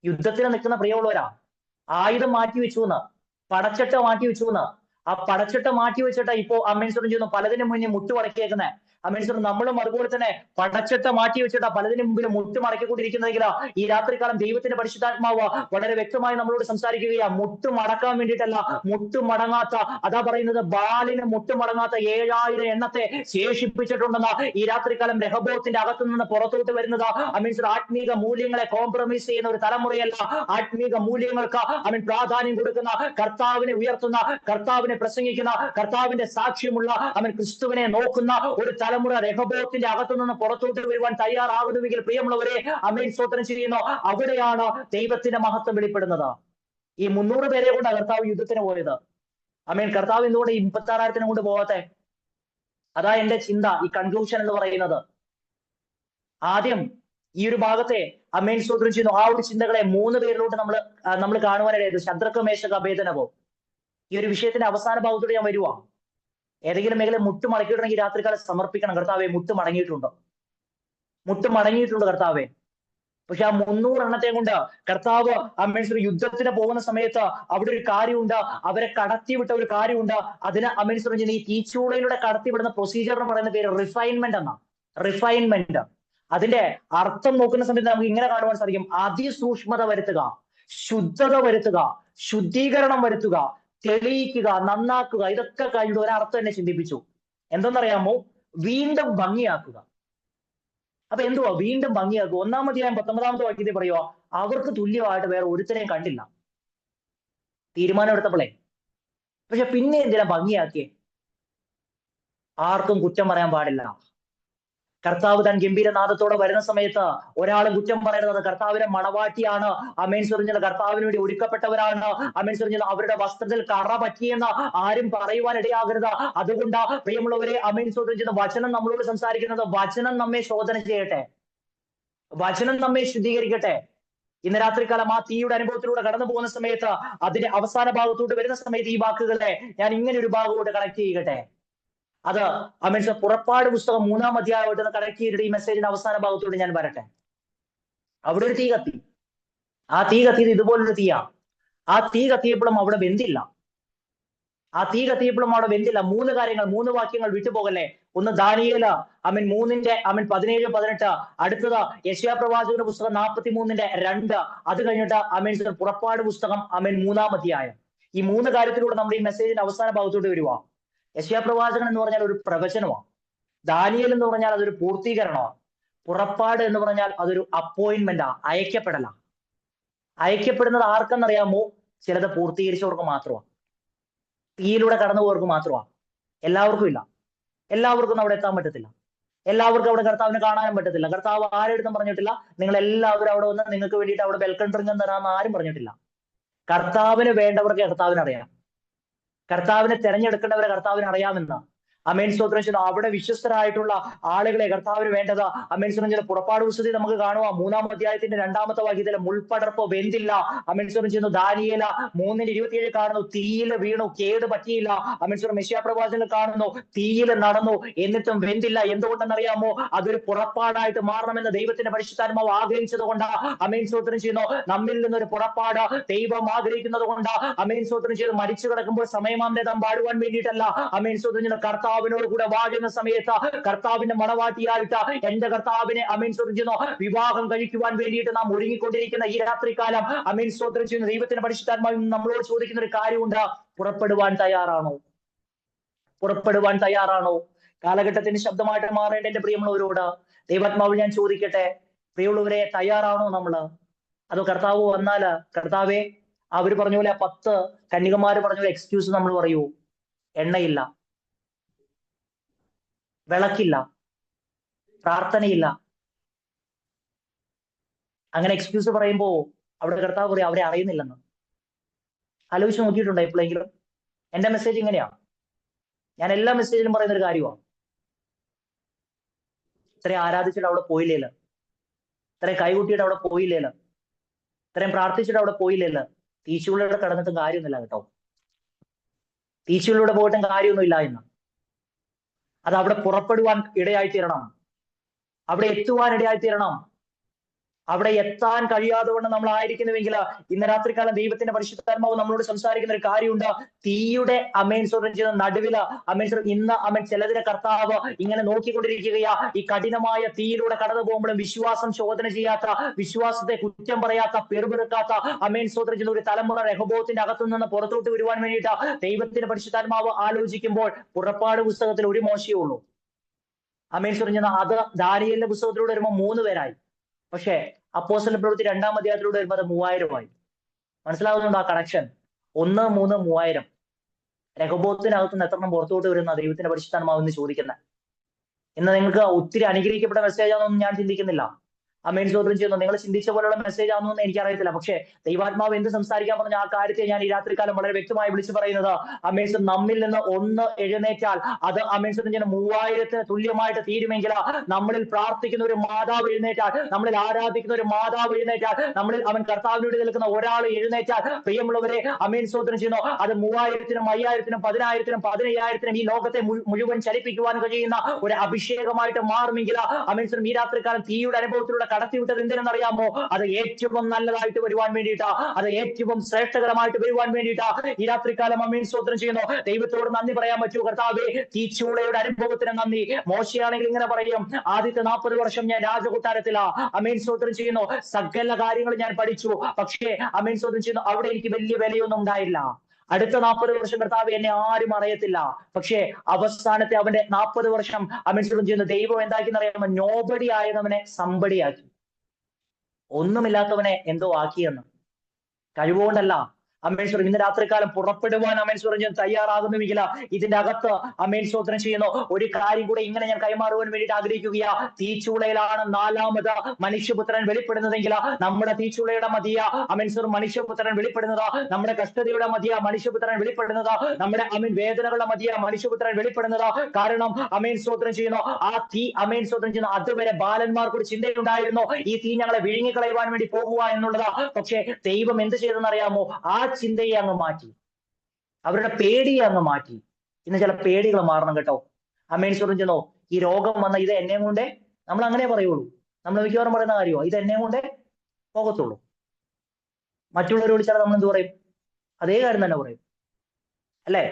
യുദ്ധത്തിന് നിൽക്കുന്ന പ്രിയമുള്ളവരാ. ആയുധം മാറ്റി വെച്ചു എന്ന്, പടച്ചട്ട മാറ്റി വെച്ചു എന്ന്. ആ പടച്ചട്ട മാറ്റി വെച്ചിട്ടാ ഇപ്പോ ആമേൻ സ്തോത്രം ചെയ്യുന്നു പലതിനും മുന്നേ മുട്ടുമടക്കിയേക്കുന്നേ. ആമേൻ സ്തോത്രം. നമ്മളും അതുപോലെ തന്നെ പടച്ചട്ട മാറ്റി വെച്ചിട്ടാ പലതിനും മുമ്പിൽ മുട്ടുമടക്കിക്കൊണ്ടിരിക്കുന്നെങ്കിൽ ഈ രാത്രികാലം ദൈവത്തിന്റെ പരിശുദ്ധാത്മാവ് വളരെ വ്യക്തമായി നമ്മളോട് സംസാരിക്കുകയാ. മുട്ടുമടക്കാൻ വേണ്ടിയിട്ടല്ല, മുട്ടുമടങ്ങാത്ത, അതാ പറയുന്നത്, ബാലിന് മുട്ടുമടങ്ങാത്ത 7,000 എണ്ണത്തെ ശേഷിപ്പിച്ചിട്ടുണ്ടെന്ന്. ഈ രാത്രികാലം രഹബോത്തിന്റെ അകത്തു നിന്ന് പുറത്തോട്ട് വരുന്നത് ആമേൻ സ്തോത്രം ആത്മീക മൂല്യങ്ങളെ കോംപ്രമൈസ് ചെയ്യുന്ന ഒരു തലമുറയല്ല. ആത്മീക മൂല്യങ്ങൾക്ക് ആമേൻ പ്രാധാന്യം കൊടുക്കുന്ന, കർത്താവിനെ ഉയർത്തുന്ന, കർത്താവിനെ പ്രസംഗിക്കുന്ന, കർത്താവിന്റെ സാക്ഷ്യമുള്ള, അവൻ ക്രിസ്തുവിനെ നോക്കുന്ന ഒരു തലമുറ രഹബോത്തിന്റെ അകത്തു നിന്ന് പുറത്തോട്ട് വരുവാൻ തയ്യാറാകുന്നുവെങ്കിൽ പ്രിയമുള്ളവരെ, ആമേൻ സ്തോത്രം ചെയ്യുന്നു. അവിടെയാണ് ദൈവത്തിന്റെ മഹത്വം വെളിപ്പെടുന്നത്. ഈ 300 പേരെ കൊണ്ട് കർത്താവ് യുദ്ധത്തിന് പോയത്. ആമേൻ. കർത്താവ് എന്തുകൊണ്ട് ഈ 36,000 കൊണ്ട് പോകാത്തെ? അതാ എന്റെ ചിന്ത, ഈ കൺക്ലൂഷൻ എന്ന് പറയുന്നത്. ആദ്യം ഈ ഒരു ഭാഗത്തെ ആമേൻ സ്തോത്രം ചെയ്യുന്നു ആ ഒരു ചിന്തകളെ 3 പേരിലോട്ട് നമ്മൾ കാണുവാനായിട്ട് ശദ്രക്ക്, മേശക്ക്, അബേദ്നെഗോ. ഈ ഒരു വിഷയത്തിന്റെ അവസാന ഭാഗത്തോട് ഞാൻ വരുവാ. ഏതെങ്കിലും മേഖല മുട്ട് മടക്കിയിട്ടുണ്ടെങ്കിൽ രാത്രികാലം സമർപ്പിക്കണം. കർത്താവെ, മുട്ട് മടങ്ങിയിട്ടുണ്ട്, മുട്ട് മടങ്ങിയിട്ടുണ്ട് കർത്താവെ. പക്ഷെ ആ 300 എണ്ണത്തെ കൊണ്ട് കർത്താവ് ആമേൻ യുദ്ധത്തിന് പോകുന്ന സമയത്ത് അവിടെ ഒരു കാര്യമുണ്ട്, അവരെ കടത്തിവിട്ട ഒരു കാര്യമുണ്ട്. അതിന് ആമേൻ സ്തോത്രം ഈ തീച്ചൂളയിലൂടെ കടത്തിവിടുന്ന പ്രൊസീജിയർ എന്ന് പറയുന്ന പേര് റിഫൈൻമെന്റ് എന്നാ. റിഫൈൻമെന്റ്. അതിന്റെ അർത്ഥം നോക്കുന്ന സമയത്ത് നമുക്ക് ഇങ്ങനെ കാണുവാൻ സാധിക്കും: അതിസൂക്ഷ്മത വരുത്തുക, ശുദ്ധത വരുത്തുക, ശുദ്ധീകരണം വരുത്തുക, തെളിയിക്കുക, നന്നാക്കുക. ഇതൊക്കെ കഴിഞ്ഞിട്ട് ഒരർത്ഥം എന്നെ ചിന്തിപ്പിച്ചു. എന്തെന്നറിയാമോ? വീണ്ടും ഭംഗിയാക്കുക. അപ്പൊ എന്തുവാ വീണ്ടും ഭംഗിയാക്കുക? 1-ാം അധ്യായം 19-ാമത്തെ വാക്യത്തിൽ പറയുക, അവർക്ക് തുല്യമായിട്ട് വേറെ ഒരുത്തരെയും കണ്ടില്ല. തീരുമാനം എടുത്തപ്പോളേ. പക്ഷെ പിന്നെ എന്തിനാ ഭംഗിയാക്കിയേ? ആർക്കും കുറ്റം പറയാൻ പാടില്ല. കർത്താവ് താൻ ഗംഭീരനാദത്തോടെ വരുന്ന സമയത്ത് ഒരാളും കുറ്റം പറയരുത്. കർത്താവിന്റെ മണവാട്ടിയാണ്. അമേൻ പറഞ്ഞത് കർത്താവിന് വേണ്ടി ഒരുക്കപ്പെട്ടവരാണ്. അമേൻ പറഞ്ഞത് അവരുടെ വസ്ത്രത്തിൽ കറ പറ്റിയെന്ന് ആരും പറയുവാൻ ഇടയാകരുത്. അതുകൊണ്ട് പ്രിയമുള്ളവരെ, അമേൻ ചോദിച്ചത് വചനം നമ്മളോട് സംസാരിക്കുന്നത്, വചനം നമ്മെ ശോധന ചെയ്യട്ടെ, വചനം നമ്മെ ശുദ്ധീകരിക്കട്ടെ. ഇന്ന് രാത്രികാലം ആ തീയുടെ അനുഭവത്തിലൂടെ കടന്നു പോകുന്ന സമയത്ത്, അതിന്റെ അവസാന ഭാഗത്തോട്ട് വരുന്ന സമയത്ത് ഈ വാക്കുകളെ ഞാൻ ഇങ്ങനെ ഒരു ഭാഗത്തോട്ട് കണക്ട് ചെയ്യട്ടെ. അത് അമേൻ പുറപ്പാട് പുസ്തകം 3-ാം അധ്യായമായിട്ട് കണക്ട് ചെയ്തിട്ട് ഈ മെസ്സേജിന്റെ അവസാന ഭാഗത്തോട്ട് ഞാൻ വരട്ടെ. അവിടെ ഒരു തീ കത്തി. ആ തീ കത്തിയത് ഇതുപോലൊരു തീയാ. ആ തീ കത്തിയപ്പോഴും അവിടെ വെന്തില്ല. ആ തീ കത്തിയപ്പോഴും അവിടെ വെന്തില്ല. 3 കാര്യങ്ങൾ, 3 വാക്യങ്ങൾ വിട്ടുപോകല്ലേ. ഒന്ന് ദാനിയേല് 17-18. അടുത്തത് യെശയ്യാ പ്രവാചകന്റെ പുസ്തകം 43-2. അത് കഴിഞ്ഞിട്ട് പുറപ്പാട് പുസ്തകം 3-ാം അധ്യായം. ഈ 3 കാര്യത്തിലൂടെ നമ്മുടെ ഈ മെസ്സേജിന്റെ അവസാന ഭാഗത്തോട്ട് വരുവാ. യെശയ്യാ പ്രവാചകൻ എന്ന് പറഞ്ഞാൽ ഒരു പ്രവചനമാണ്. ദാനിയേൽ എന്ന് പറഞ്ഞാൽ അതൊരു പൂർത്തീകരണമാണ്. പുറപ്പാട് എന്ന് പറഞ്ഞാൽ അതൊരു അപ്പോയിന്റ്മെന്റാ, അയക്കപ്പെടലാ. അയക്കപ്പെടുന്നത് ആർക്കെന്നറിയാമോ? ചിലത് പൂർത്തീകരിച്ചവർക്ക് മാത്രമാണ്. തീയിലൂടെ കടന്നു പോയവർക്ക് മാത്രമാണ്. എല്ലാവർക്കും ഇല്ല. എല്ലാവർക്കും അവിടെ എത്താൻ പറ്റത്തില്ല. എല്ലാവർക്കും അവിടെ കർത്താവിനെ കാണാനും പറ്റത്തില്ല. കർത്താവ് ആരെടുത്തും പറഞ്ഞിട്ടില്ല നിങ്ങൾ എല്ലാവരും അവിടെ വന്ന് നിങ്ങൾക്ക് വേണ്ടിയിട്ട് അവിടെ വെൽക്കം ഡ്രിങ്ക് തരാമെന്ന് ആരും പറഞ്ഞിട്ടില്ല. കർത്താവിന് വേണ്ടവർക്ക് കർത്താവിനെ അറിയാം. കർത്താവിനെ തെരഞ്ഞെടുക്കേണ്ടവരെ കർത്താവിനെ അറിയാമെന്ന്. അമേൻ സ്തോത്രം ചെയ്യുന്നു. അവിടെ വിശ്വസ്തരായിട്ടുള്ള ആളുകളെ കർത്താവിന് വേണ്ടത്. അമേൻ സ്തോത്രം ചെയ്യുന്നു. പുറപ്പാട് പുസ്തകത്തിൽ നമുക്ക് കാണുക 3-ാം അധ്യായത്തിന്റെ 2-ാമത്തെ വാക്യത്തിലെ മുൾപ്പടർപ്പ് വെന്തില്ല. അമേൻ സ്തോത്രം ചെയ്യുന്നു. ദാനിയേൽ 3:27 കാണുന്നു തീയിൽ വീണു, കേട് പറ്റിയില്ല. അമേൻ സ്തോത്രം യെശയ്യാ പ്രവാചകനിൽ കാണുന്നു തീയിൽ നടന്നു, എന്നിട്ടും വെന്തില്ല. എന്തുകൊണ്ടെന്നറിയാമോ? അതൊരു പുറപ്പാടായിട്ട് മാറണമെന്ന് ദൈവത്തിന്റെ പരിശുദ്ധാത്മാവ് ആഗ്രഹിച്ചത് കൊണ്ട്. അമേൻ സ്തോത്രം ചെയ്യുന്നു. നമ്മിൽ നിന്നൊരു പുറപ്പാട് ദൈവം ആഗ്രഹിക്കുന്നത് കൊണ്ട്. അമേൻ സ്തോത്രം ചെയ്ത് മരിച്ചു കിടക്കുമ്പോൾ സമയമാന്തം പാടുവാൻ വേണ്ടിയിട്ടല്ല. അമേൻ സ്തോത്രം ചെയ്യുന്നു. കർത്താവിനോട് കൂടെ വാഴുന്ന സമയത്ത് കർത്താവിന്റെ മണവാട്ടിയായിട്ട് എന്റെ കർത്താവിനെ അമേൻ സ്തോത്രം ചെയ്യുന്നു വിവാഹം കഴിക്കുവാൻ വേണ്ടിയിട്ട് നാം ഒരുങ്ങിക്കൊണ്ടിരിക്കുന്ന ഈ രാത്രികാലം അമേൻ സ്തോത്രം ചെയ്യുന്ന ദൈവത്തിന്റെ പരിശുദ്ധാത്മാവിൽ നമ്മളോട് ചോദിക്കുന്ന ഒരു കാര്യമുണ്ട്. പുറപ്പെടുവാൻ തയ്യാറാണോ? പുറപ്പെടുവാൻ തയ്യാറാണോ? കാലഘട്ടത്തിന്റെ ശബ്ദമായിട്ട് മാറേണ്ട എന്റെ പ്രിയമുള്ളവരോട് ദൈവാത്മാവിൽ ഞാൻ ചോദിക്കട്ടെ, പ്രിയമുള്ളവരെ, തയ്യാറാണോ നമ്മള്? അതോ കർത്താവ് വന്നാല് കർത്താവെ അവര് പറഞ്ഞ പോലെ 10 കന്യകമാര് പറഞ്ഞ പോലെ എക്സ്ക്യൂസ് നമ്മൾ പറയൂ? എണ്ണയില്ല, വിളക്കില്ല, പ്രാർത്ഥനയില്ല. അങ്ങനെ എക്സ്ക്യൂസ് പറയുമ്പോ അവിടെ കർത്താവ് പറയും അവരെ അറിയുന്നില്ലെന്ന്. ആലോചിച്ച് നോക്കിയിട്ടുണ്ടോ എപ്പോഴെങ്കിലും? എന്റെ മെസ്സേജ് ഇങ്ങനെയാ. ഞാൻ എല്ലാ മെസ്സേജിലും പറയുന്ന ഒരു കാര്യമാണ്. ഇത്രയും ആരാധിച്ചിട്ട് അവിടെ പോയില്ലേല്, ഇത്രയും കൈകൂട്ടിയിട്ട് അവിടെ പോയില്ലേല്, ഇത്രയും പ്രാർത്ഥിച്ചിട്ട് അവിടെ പോയില്ലേല്, തീച്ചുള്ളിലൂടെ കടന്നിട്ടും കാര്യമൊന്നുമില്ല കേട്ടോ. തീച്ചുള്ളിലൂടെ പോയിട്ടും കാര്യമൊന്നുമില്ല എന്ന്. അത് അവിടെ പുറപ്പെടുവാൻ ഇടയായിത്തീരണം. അവിടെ എത്തുവാൻ ഇടയായിത്തീരണം. അവിടെ എത്താൻ കഴിയാതെ കൊണ്ട് നമ്മൾ ആയിരിക്കുന്നുവെങ്കിൽ ഇന്ന് രാത്രികാലം ദൈവത്തിന്റെ പരിശുദ്ധാത്മാവ് നമ്മളോട് സംസാരിക്കുന്ന ഒരു കാര്യമുണ്ട്. തീയുടെ അമേൻ സ്തോത്രം ചെയ്യുന്ന നടുവില് അമേൻ ഇന്ന് അമേൻ ചിലതിനെ കർത്താവ് ഇങ്ങനെ നോക്കിക്കൊണ്ടിരിക്കുകയാ. ഈ കഠിനമായ തീയിലൂടെ കടന്നു പോകുമ്പോഴും വിശ്വാസം ശോധന ചെയ്യാത്ത, വിശ്വാസത്തെ കുറ്റം പറയാത്ത, പെറുപെറുക്കാത്ത അമേൻ സ്തോത്രം ചെയ്യുന്ന ഒരു തലമുറ രഹോബോത്തിന്റെ അകത്തു നിന്ന് പുറത്തോട്ട് വരുവാൻ വേണ്ടിയിട്ട് ദൈവത്തിന്റെ പരിശുദ്ധാത്മാവ് ആലോചിക്കുമ്പോൾ പുറപ്പാട് പുസ്തകത്തിൽ ഒരു മോശയേ ഉള്ളൂ. അമേൻ സ്തോത്രം ചെയ്യുന്ന അത് ദാനിയേലിന്റെ പുസ്തകത്തിലൂടെ വരുമ്പോൾ 3 പേരായി. പക്ഷേ അപ്പോസ്തല പ്രവൃത്തി 2-ാം അധ്യായത്തിലൂടെ വരുമ്പോൾ അത് 3000-ആയി. മനസ്സിലാകുന്നുണ്ടോ ആ കണക്ഷൻ? 1, 3, 3000. രഹോബോത്തിനകത്ത് നിന്ന് എത്രണ്ണം പുറത്തോട്ട് വരുന്ന ദൈവത്തിന്റെ പരിശുദ്ധാത്മാവെന്ന് ചോദിക്കുന്നത്. ഇന്ന് നിങ്ങൾക്ക് ഒത്തിരി അനുഗ്രഹിക്കപ്പെട്ട മെസ്സേജ് ആണെന്നൊന്നും ഞാൻ ചിന്തിക്കുന്നില്ല. അമേൻ സ്തോത്രം ചെയ്യുന്നു. നിങ്ങൾ ചിന്തിച്ച പോലുള്ള മെസ്സേജ് ആണെന്നൊന്നും എനിക്കറിയത്തില്ല. പക്ഷേ ദൈവാത്മാവ് എന്ത് സംസാരിക്കാൻ പറഞ്ഞ ആ കാര്യത്തെ ഞാൻ ഈ രാത്രികാലം വളരെ വ്യക്തമായി വിളിച്ചു പറയുന്നത്, അമേൻ നമ്മിൽ നിന്ന് ഒന്ന് എഴുന്നേറ്റാൽ അത് അമേൻ സ്തോത്രം ചെയ്യുന്ന 3000-ന് തുല്യമായിട്ട് തീരുമെങ്കിൽ, നമ്മളിൽ പ്രാർത്ഥിക്കുന്ന ഒരു മാതാവ് എഴുന്നേറ്റാൽ, നമ്മളിൽ ആരാധിക്കുന്ന ഒരു മാതാവ് എഴുന്നേറ്റാൽ, നമ്മളിൽ അവൻ കർത്താവിനോട് നിൽക്കുന്ന ഒരാൾ എഴുന്നേറ്റാൽ, പ്രിയമുള്ളവരെ അമേൻ സ്തോത്രം ചെയ്യുന്നു, അത് 3000-നും 5000-നും 10000-നും 15000-നും ഈ ലോകത്തെ മുഴുവൻ ചലിപ്പിക്കുവാൻ കഴിയുന്ന ഒരു അഭിഷേകമായിട്ട് മാറുമെങ്കിൽ, അമേൻ ഈ രാത്രികാലം തീയുടെ അനുഭവത്തിലൂടെ കടത്തിവിട്ടത് എന്തിനെന്നറിയാമോ? അത് ഏറ്റവും നല്ലതായിട്ട് വരുവാൻ വേണ്ടിയിട്ടാ, അത് ഏറ്റവും ശ്രേഷ്ഠകരമായിട്ട് വരുവാൻ വേണ്ടിയിട്ടാ. ഈ രാത്രികാലം അമേൻ സ്തോത്രം ചെയ്യുന്നു. ദൈവത്തോട് നന്ദി പറയാൻ പറ്റൂ. കർത്താവേ, തീച്ചൂളയുടെ അനുഭവത്തിന് നന്ദി. മോശയാണെങ്കിൽ ഇങ്ങനെ പറയും, ആദ്യത്തെ 40 വർഷം ഞാൻ രാജകൊട്ടാരത്തിലാ, അമേൻ സ്തോത്രം ചെയ്യുന്നു, സകല കാര്യങ്ങൾ ഞാൻ പഠിച്ചു. പക്ഷേ അമേൻ സ്തോത്രം ചെയ്യുന്നു, അവിടെ എനിക്ക് വലിയ വിലയൊന്നും ഉണ്ടായില്ല. അടുത്ത 40 വർഷം കർത്താവ് എന്നെ ആരും അറിയത്തില്ല. പക്ഷേ അവസാനത്തെ അവന്റെ 40 വർഷം അമേൻ സ്തോത്രം ചെയ്യുന്ന ദൈവം എന്താക്കിയെന്നറിയാമോ? നോബഡി ആയവനെ സംബടിയാക്കി. ഒന്നുമില്ലാത്തവനെ എന്തോ ആക്കിയെന്ന്. കഴിവുകൊണ്ടല്ല, അമേൻ സ്വരം ഇന്ന് രാത്രികാലം പുറപ്പെടുവാൻ അമേൻ സ്വരം ഞാൻ തയ്യാറാകുന്നുവെങ്കിൽ ഇതിന്റെ അകത്ത് അമേൻ സ്വോത്രം ചെയ്യുന്നു ഒരു കാര്യം കൂടെ ഇങ്ങനെ ഞാൻ കൈമാറുവാൻ വേണ്ടിയിട്ട് ആഗ്രഹിക്കുകയാ. തീച്ചൂളയിലാണ് നാലാമത് മനുഷ്യപുത്രൻ വെളിപ്പെടുന്നതെങ്കിൽ നമ്മുടെ തീച്ചൂളയുടെ മതിയ അമേൻ സ്വരം മനുഷ്യപുത്രൻ വെളിപ്പെടുന്നത്, നമ്മുടെ കഷ്ടതയുടെ മതിയ മനുഷ്യപുത്രൻ വെളിപ്പെടുന്നത്, നമ്മുടെ അമേൻ വേദനകളുടെ മതിയ മനുഷ്യപുത്രൻ വെളിപ്പെടുന്നത്. കാരണം അമേൻ സ്വോത്രം ചെയ്യുന്നു ആ തീ അമേൻ സ്വോത്രം ചെയ്യുന്നു അതുവരെ ബാലന്മാർക്ക് ഒരു ചിന്തയുണ്ടായിരുന്നു ഈ തീ ഞങ്ങളെ വിഴുങ്ങിക്കളയുവാൻ വേണ്ടി പോകുക എന്നുള്ളത്. പക്ഷെ ദൈവം എന്ത് ചെയ്തെന്നറിയാമോ? ആ ചിന്തയെ അങ്ങ് മാറ്റി, അവരുടെ പേടിയെ അങ്ങ് മാറ്റി. ഇന്ന് ചില പേടികൾ മാറണം കേട്ടോ. അമേൻ സ്വരം ചെയ്യുന്നു ഈ രോഗം വന്ന ഇത് എന്നെ കൊണ്ടേ, നമ്മൾ അങ്ങനെ പറയുള്ളൂ, നമ്മൾ മിക്കവാറും പറയുന്ന കാര്യമോ ഇത് എന്നെ കൊണ്ടേ പോകത്തുള്ളൂ. മറ്റുള്ളവരോട് വിളിച്ചാൽ നമ്മൾ എന്ത് പറയും? അതേ കാര്യം തന്നെ പറയും അല്ലെ?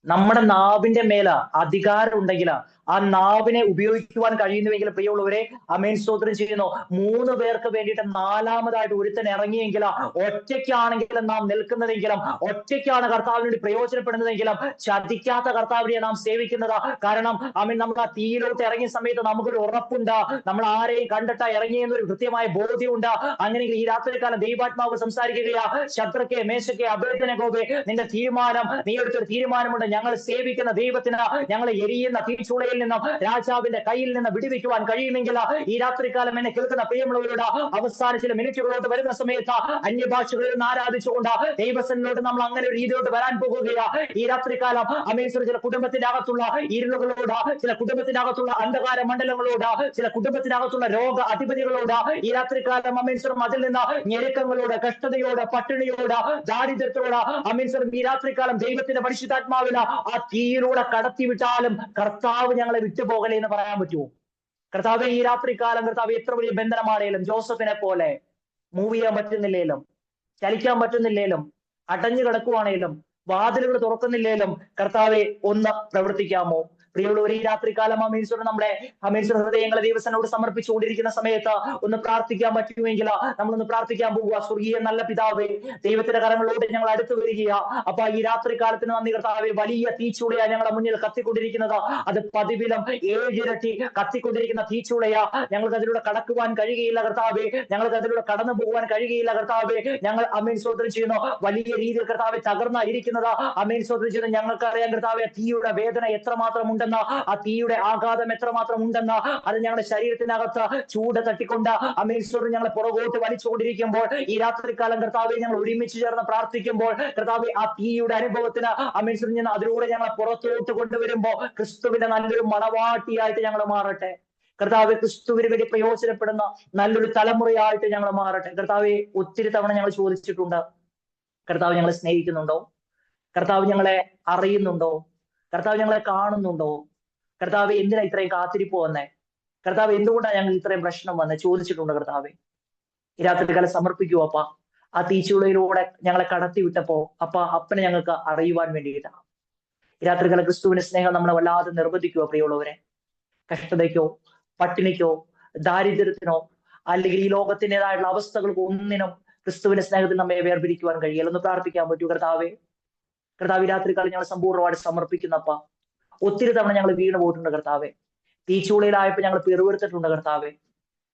നമ്മുടെ നാവിന്റെ മേല അധികാരം ഉണ്ടെങ്കിൽ ആ നാവിനെ ഉപയോഗിക്കുവാൻ കഴിയുന്നുവെങ്കിൽ പ്രിയമുള്ളവരെ അമേൻ സ്തോത്രം ചെയ്യുന്നു 3 പേർക്ക് വേണ്ടിയിട്ട് നാലാമതായിട്ട് ഒരുത്തൻ ഇറങ്ങിയെങ്കിൽ ഒറ്റയ്ക്കാണെങ്കിലും നാം നിൽക്കുന്നതെങ്കിലും ഒറ്റയ്ക്കാണ് കർത്താവിന് വേണ്ടി പ്രയോജനപ്പെടുന്നതെങ്കിലും ചതിക്കാത്ത കർത്താവിനെ നാം സേവിക്കുന്നത്. കാരണം അമേൻ നമ്മൾ ആ തീയിലോട്ട് ഇറങ്ങിയ സമയത്ത് നമുക്കൊരു ഉറപ്പുണ്ട്, നമ്മൾ ആരെയും കണ്ടിട്ടാ ഇറങ്ങിയെന്നൊരു കൃത്യമായ ബോധ്യമുണ്ട്. അങ്ങനെയെങ്കിൽ ഈ രാത്രികാലം ദൈവാത്മാവ് സംസാരിക്കുകയാ, ശദ്രക്കെ മേശക്കെ അബേദ്നെഗോവേ നിന്റെ തീരുമാനം, നീ എടുത്തൊരു തീരുമാനമുണ്ട്. ഞങ്ങൾ സേവിക്കുന്ന ദൈവത്തിന് ഞങ്ങൾ എരിയുന്ന തീച്ചൂളയിൽ നിന്നും രാജാവിന്റെ കയ്യിൽ നിന്ന് വിടുവിക്കുവാൻ കഴിയുമെങ്കിൽ ഈ രാത്രികാലം എന്നെ കേൾക്കുന്ന പ്രിയമുള്ളവരോട് അവസാന ചില മിനിറ്റുകളോട്ട് വരുന്ന സമയത്ത് അന്യഭാഷകളിൽ നിന്ന് ആരാധിച്ചുകൊണ്ട് ദൈവസനിലോട്ട് നമ്മൾ അങ്ങനെ ഒരു രീതിയിലോട്ട് വരാൻ പോകുകയാ. ഈ രാത്രികാലം അമേശ്വര ചില കുടുംബത്തിന്റെ അകത്തുള്ള ഇരുളുകളോട്, ചില കുടുംബത്തിന്റെ അകത്തുള്ള അന്ധകാര മണ്ഡലങ്ങളോട്, ചില കുടുംബത്തിനകത്തുള്ള രോഗ അധിപതികളോട് ഈ രാത്രികാലം അമേശ്വരം അതിൽ നിന്ന് ഞെരുക്കങ്ങളോട്, കഷ്ടതയോട്, പട്ടിണിയോട്, ദാരിദ്ര്യത്തോട് അമേശ്വരം ഈ രാത്രികാലം ദൈവത്തിന്റെ പരിശുദ്ധാത്മാവിന് ആ തീയിലൂടെ കടത്തിവിട്ടാലും കർത്താവ് ഞങ്ങളെ വിട്ടുപോകലേ എന്ന് പറയാൻ പറ്റുമോ? കർത്താവ് ഈ രാത്രികാലം കർത്താവ് എത്ര വലിയ ബന്ധനമാണേലും ജോസഫിനെ പോലെ മൂവ് ചെയ്യാൻ പറ്റുന്നില്ലേലും, ചലിക്കാൻ പറ്റുന്നില്ലേലും, അടഞ്ഞു കിടക്കുവാണേലും, വാതിലുകൾ തുറക്കുന്നില്ലേലും കർത്താവെ ഒന്ന് പ്രവർത്തിക്കാമോ? പ്രിയമുള്ളവർ ഈ രാത്രികാലം അമേശ്വരൻ നമ്മുടെ അമേശ്വര ഹൃദയങ്ങളെ ദൈവസനോട് സമർപ്പിച്ചുകൊണ്ടിരിക്കുന്ന സമയത്ത് ഒന്ന് പ്രാർത്ഥിക്കാൻ പറ്റുമെങ്കിൽ നമ്മളൊന്ന് പ്രാർത്ഥിക്കാൻ പോവുക. സ്വർഗീയ നല്ല പിതാവേ, ദൈവത്തിന്റെ കരങ്ങളോട് ഞങ്ങൾ അടുത്തു വരികയാ. അപ്പൊ ഈ രാത്രികാലത്തിന് നന്ദി കർത്താവേ. വലിയ തീച്ചൂളയാ ഞങ്ങളുടെ മുന്നിൽ കത്തിക്കൊണ്ടിരിക്കുന്നത്, അത് പതിവിലും 7 ഇരട്ടി കത്തിക്കൊണ്ടിരിക്കുന്ന തീച്ചൂളയാ. ഞങ്ങൾക്ക് അതിലൂടെ കടക്കുവാൻ കഴിയുകയില്ല കർത്താവേ, ഞങ്ങൾക്ക് അതിലൂടെ കടന്നു പോകുവാൻ കഴിയുകയില്ല കർത്താവേ. ഞങ്ങൾ അമേൻ സ്തോത്രം ചെയ്യുന്നു വലിയ രീതിയിൽ കർത്താവെ തകർന്നായിരിക്കുന്നത് അമേൻ സ്തോത്രം ചെയ്യുന്നു. ഞങ്ങൾക്കറിയാം കർത്താവെ തീയുടെ വേദന എത്രമാത്രം ഉണ്ടെന്ന്, ആ തീയുടെ ആഘാതം എത്രമാത്രം ഉണ്ടെന്ന്. അത് ഞങ്ങളുടെ ശരീരത്തിനകത്ത് ചൂട് തട്ടിക്കൊണ്ട് അമേൻ സ്തോത്രം ഞങ്ങളെ പുറകോട്ട് വലിച്ചുകൊണ്ടിരിക്കുമ്പോൾ ഈ രാത്രികാലം കർത്താവെ ഞങ്ങൾ ഒരുമിച്ച് ചേർന്ന് പ്രാർത്ഥിക്കുമ്പോൾ കർത്താവെ ആ തീയുടെ അനുഭവത്തിന് അമേൻ സ്തോത്രം ചെയ്യുന്ന അതിലൂടെ ഞങ്ങളെ പുറത്തോട്ട് കൊണ്ടുവരുമ്പോൾ ക്രിസ്തുവിന്റെ നല്ലൊരു മണവാട്ടിയായിട്ട് ഞങ്ങൾ മാറട്ടെ കർത്താവെ. ക്രിസ്തുവിന് വേണ്ടി പ്രയോജനപ്പെടുന്ന നല്ലൊരു തലമുറയായിട്ട് ഞങ്ങൾ മാറട്ടെ കർത്താവെ. ഒത്തിരി തവണ ഞങ്ങൾ ചോദിച്ചിട്ടുണ്ട്, കർത്താവ് ഞങ്ങളെ സ്നേഹിക്കുന്നുണ്ടോ? കർത്താവ് ഞങ്ങളെ അറിയുന്നുണ്ടോ? കർത്താവ് ഞങ്ങളെ കാണുന്നുണ്ടോ? കർത്താവ് എന്തിനാ ഇത്രയും കാത്തിരിപ്പ് വന്നേ? കർത്താവ് എന്തുകൊണ്ടാണ് ഞങ്ങൾ ഇത്രയും പ്രശ്നം വന്നേ? ചോദിച്ചിട്ടുണ്ട് കർത്താവെ. ഈ രാത്രികാലം സമർപ്പിക്കൂ അപ്പ. ആ തീച്ചുളയിലൂടെ ഞങ്ങളെ കടത്തി വിട്ടപ്പോ അപ്പനെ ഞങ്ങൾക്ക് അറിയുവാൻ വേണ്ടിയിട്ടാണ്. ഈ രാത്രികാലം ക്രിസ്തുവിന്റെ സ്നേഹം നമ്മളെ വല്ലാതെ നിർബന്ധിക്കുവോ പ്രിയമുള്ളവരെ? കഷ്ടതയ്ക്കോ, പട്ടിണിക്കോ, ദാരിദ്ര്യത്തിനോ, അല്ലെങ്കിൽ ഈ ലോകത്തിൻ്റെതായിട്ടുള്ള അവസ്ഥകൾക്ക് ഒന്നിനും ക്രിസ്തുവിന്റെ സ്നേഹത്തിൽ നമ്മെ വേർപിരിക്കുവാൻ കഴിയില്ല. ഒന്ന് പ്രാർത്ഥിക്കാൻ പറ്റൂ കർത്താവെ. കർത്താവ് രാത്രികാലം ഞങ്ങൾ സമ്പൂർണ്ണമായിട്ട് സമർപ്പിക്കുന്നപ്പ. ഒത്തിരി തവണ ഞങ്ങൾ വീണ് പോയിട്ടുണ്ട് കർത്താവെ. തീച്ചൂളയിലായപ്പോ ഞങ്ങൾ പിറുവിറുത്തിട്ടുണ്ട് കർത്താവെ.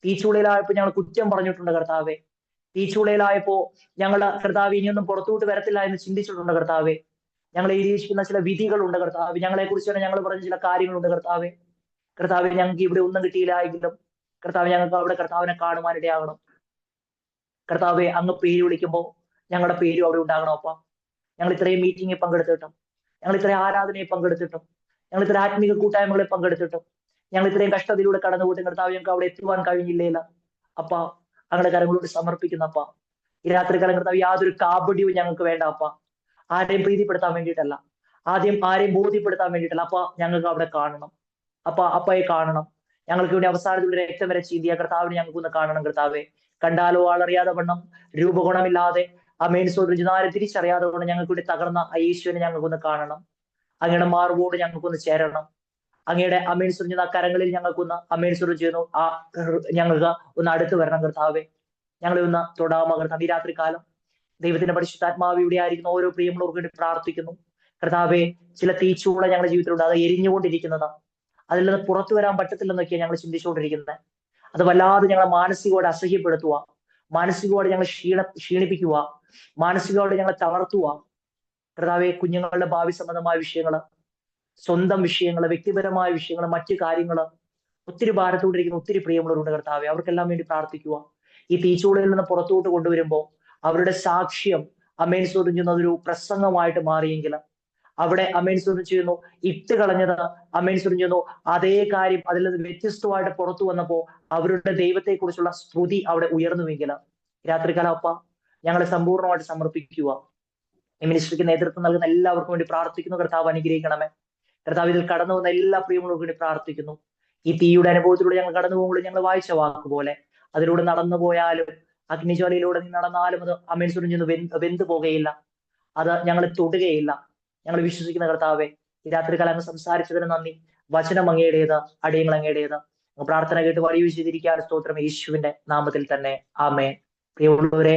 തീച്ചൂളയിലായപ്പോ ഞങ്ങൾ കുറ്റം പറഞ്ഞിട്ടുണ്ട് കർത്താവെ. തീച്ചൂളയിലായപ്പോ ഞങ്ങൾ കർത്താവ് ഇനിയൊന്നും പുറത്തോട്ട് വരത്തില്ല എന്ന് ചിന്തിച്ചിട്ടുണ്ട് കർത്താവെ. ഞങ്ങളെ ഇരിക്കുന്ന ചില വിധികളുണ്ട് കർത്താവ്. ഞങ്ങളെ കുറിച്ച് തന്നെ ഞങ്ങൾ പറഞ്ഞ ചില കാര്യങ്ങളുണ്ട് കർത്താവെ. കർത്താവ് ഞങ്ങൾക്ക് ഇവിടെ ഒന്നും കിട്ടിയില്ല എങ്കിലും കർത്താവ് ഞങ്ങൾക്ക് അവിടെ കർത്താവിനെ കാണുവാനിടയാകണം കർത്താവെ. അങ്ങ് പേര് വിളിക്കുമ്പോൾ ഞങ്ങളുടെ പേരും അവിടെ ഉണ്ടാകണം അപ്പ. ഞങ്ങൾ ഇത്രയും മീറ്റിങ്ങിൽ പങ്കെടുത്തിട്ടും, ഞങ്ങൾ ഇത്രയും ആരാധനയിൽ പങ്കെടുത്തിട്ടും, ഞങ്ങൾ ഇത്രയും ആത്മീക കൂട്ടായ്മകളിൽ പങ്കെടുത്തിട്ടും, ഞങ്ങൾ ഇത്രയും കഷ്ടതയിലൂടെ കടന്നുപോയിട്ട് കർത്താവ് ഞങ്ങൾക്ക് അവിടെ എത്തുവാൻ കഴിഞ്ഞില്ലേല അപ്പ. ഞങ്ങളുടെ കരങ്ങളോട് സമർപ്പിക്കുന്നപ്പ. ഈ രാത്രികാലം കർത്താവ് യാതൊരു കാപട്യവും ഞങ്ങൾക്ക് വേണ്ട അപ്പ. ആരെയും പ്രീതിപ്പെടുത്താൻ വേണ്ടിയിട്ടല്ല, ആരെയും ബോധ്യപ്പെടുത്താൻ വേണ്ടിയിട്ടല്ല അപ്പ. ഞങ്ങൾക്ക് അവിടെ കാണണം അപ്പയെ കാണണം. ഞങ്ങൾക്ക് ഇവിടെ അവസാനത്തിലൂടെ രക്തം വരെ ചീന്തിയ കർത്താവിനെ ഞങ്ങൾക്കൊന്ന് കാണണം കർത്താവെ. കണ്ടാലോ ആളറിയാതെ വണ്ണം, രൂപഗുണമില്ലാതെ അമേൻ സ്തോത്രം ആരെ തിരിച്ചറിയാതെ കൊണ്ട് ഞങ്ങൾക്ക് വേണ്ടി തകർന്ന ആ യേശുവിനെ ഞങ്ങൾക്കൊന്ന് കാണണം. അങ്ങയുടെ മാർവോട് ഞങ്ങൾക്കൊന്ന് ചേരണം. അങ്ങയുടെ അമേൻ സ്തോത്രം ആ കരങ്ങളിൽ ഞങ്ങൾക്കൊന്ന് അമേൻ സ്തോത്രം ചെയ്യുന്നു ആ ഞങ്ങൾക്ക് ഒന്ന് അടുത്ത് വരണം കർത്താവെ. ഞങ്ങളെ ഒന്ന് തൊടാമ കർത്താവ്. ഈ രാത്രികാലം ദൈവത്തിന്റെ പരിശുദ്ധാത്മാവ് ഇവിടെ ആയിരിക്കുന്ന ഓരോ പ്രിയമുള്ളവർക്ക് വേണ്ടി പ്രാർത്ഥിക്കുന്നു കർത്താവെ. ചില തീച്ചൂള ഞങ്ങളുടെ ജീവിതത്തിലുണ്ട്, അത് എരിഞ്ഞുകൊണ്ടിരിക്കുന്നതാണ്. അതിൽ നിന്ന് പുറത്തു വരാൻ പറ്റത്തില്ലെന്നൊക്കെയാണ് ഞങ്ങൾ ചിന്തിച്ചുകൊണ്ടിരിക്കുന്നത്. അത് വല്ലാതെ ഞങ്ങളെ മാനസികമായിട്ട് അസഹ്യപ്പെടുത്തുക, മാനസികമായിട്ട് ഞങ്ങളെ ക്ഷീണിപ്പിക്കുക, മാനസികമായിട്ട് ഞങ്ങളെ തളർത്തുക. കർത്താവെ, കുഞ്ഞുങ്ങളുടെ ഭാവി സംബന്ധമായ വിഷയങ്ങള്, സ്വന്തം വിഷയങ്ങള്, വ്യക്തിപരമായ വിഷയങ്ങള്, മറ്റു കാര്യങ്ങള്, ഒത്തിരി ഭാരത്തോടിരിക്കുന്ന ഒത്തിരി പ്രിയമുള്ളവരുണ്ട് കർത്താവെ. അവർക്കെല്ലാം വേണ്ടി പ്രാർത്ഥിക്കുക. ഈ തീച്ചൂളയിൽ നിന്ന് പുറത്തോട്ട് കൊണ്ടുവരുമ്പോൾ അവരുടെ സാക്ഷ്യം അമേൻ സ്തോത്രം ചെയ്യുന്ന അതൊരു പ്രസംഗമായിട്ട് മാറിയെങ്കിൽ അവിടെ അമേൻ സ്തോത്രം ചെയ്യുന്നു ഇട്ട് കളഞ്ഞത് അമേൻ സ്തോത്രം ചെയ്യുന്നു അതേ കാര്യം അതിൽ നിന്ന് വ്യത്യസ്തമായിട്ട് പുറത്തു വന്നപ്പോ അവരുടെ ദൈവത്തെക്കുറിച്ചുള്ള സ്തുതി അവിടെ ഉയർന്നുവെങ്കിൽ രാത്രികാലം അപ്പ ഞങ്ങളെ സമ്പൂർണ്ണമായിട്ട് സമർപ്പിക്കുക. ഈ മിനിസ്ട്രിക്ക് നേതൃത്വം നൽകുന്ന എല്ലാവർക്കും വേണ്ടി പ്രാർത്ഥിക്കുന്നു. കർത്താവ് അനുഗ്രഹിക്കണമേ. കർത്താവ് ഇതിൽ കടന്നു വന്ന എല്ലാ പ്രിയമുള്ളവർക്കും വേണ്ടി പ്രാർത്ഥിക്കുന്നു. ഈ തീയുടെ അനുഭവത്തിലൂടെ ഞങ്ങൾ കടന്നു പോകുമ്പോൾ ഞങ്ങൾ വായിച്ച വാക്കുപോലെ അതിലൂടെ നടന്നു പോയാലും അഗ്നിജ്വാലയിലൂടെ നീ നടന്നാലും അത് അമേൻ സ്തോത്രം ചെയ്യുന്നു വെന്തു പോകുകയില്ല, അത് ഞങ്ങളെ തൊടുകയില്ല. ഞങ്ങൾ വിശ്വസിക്കുന്ന കർത്താവെ, ഈ രാത്രികാലം അങ്ങ് സംസാരിച്ചതിന് നന്ദി. വചനം അങ്ങയുടേത്, അടിയങ്ങൾ അങ്ങയുടേത്. പ്രാർത്ഥന കേട്ട് വഴി ചെയ്തിരിക്കാൻ സ്തോത്രം യേശുവിന്റെ നാമത്തിൽ തന്നെ. ആമേൻ. പ്രിയമുള്ളവരെ,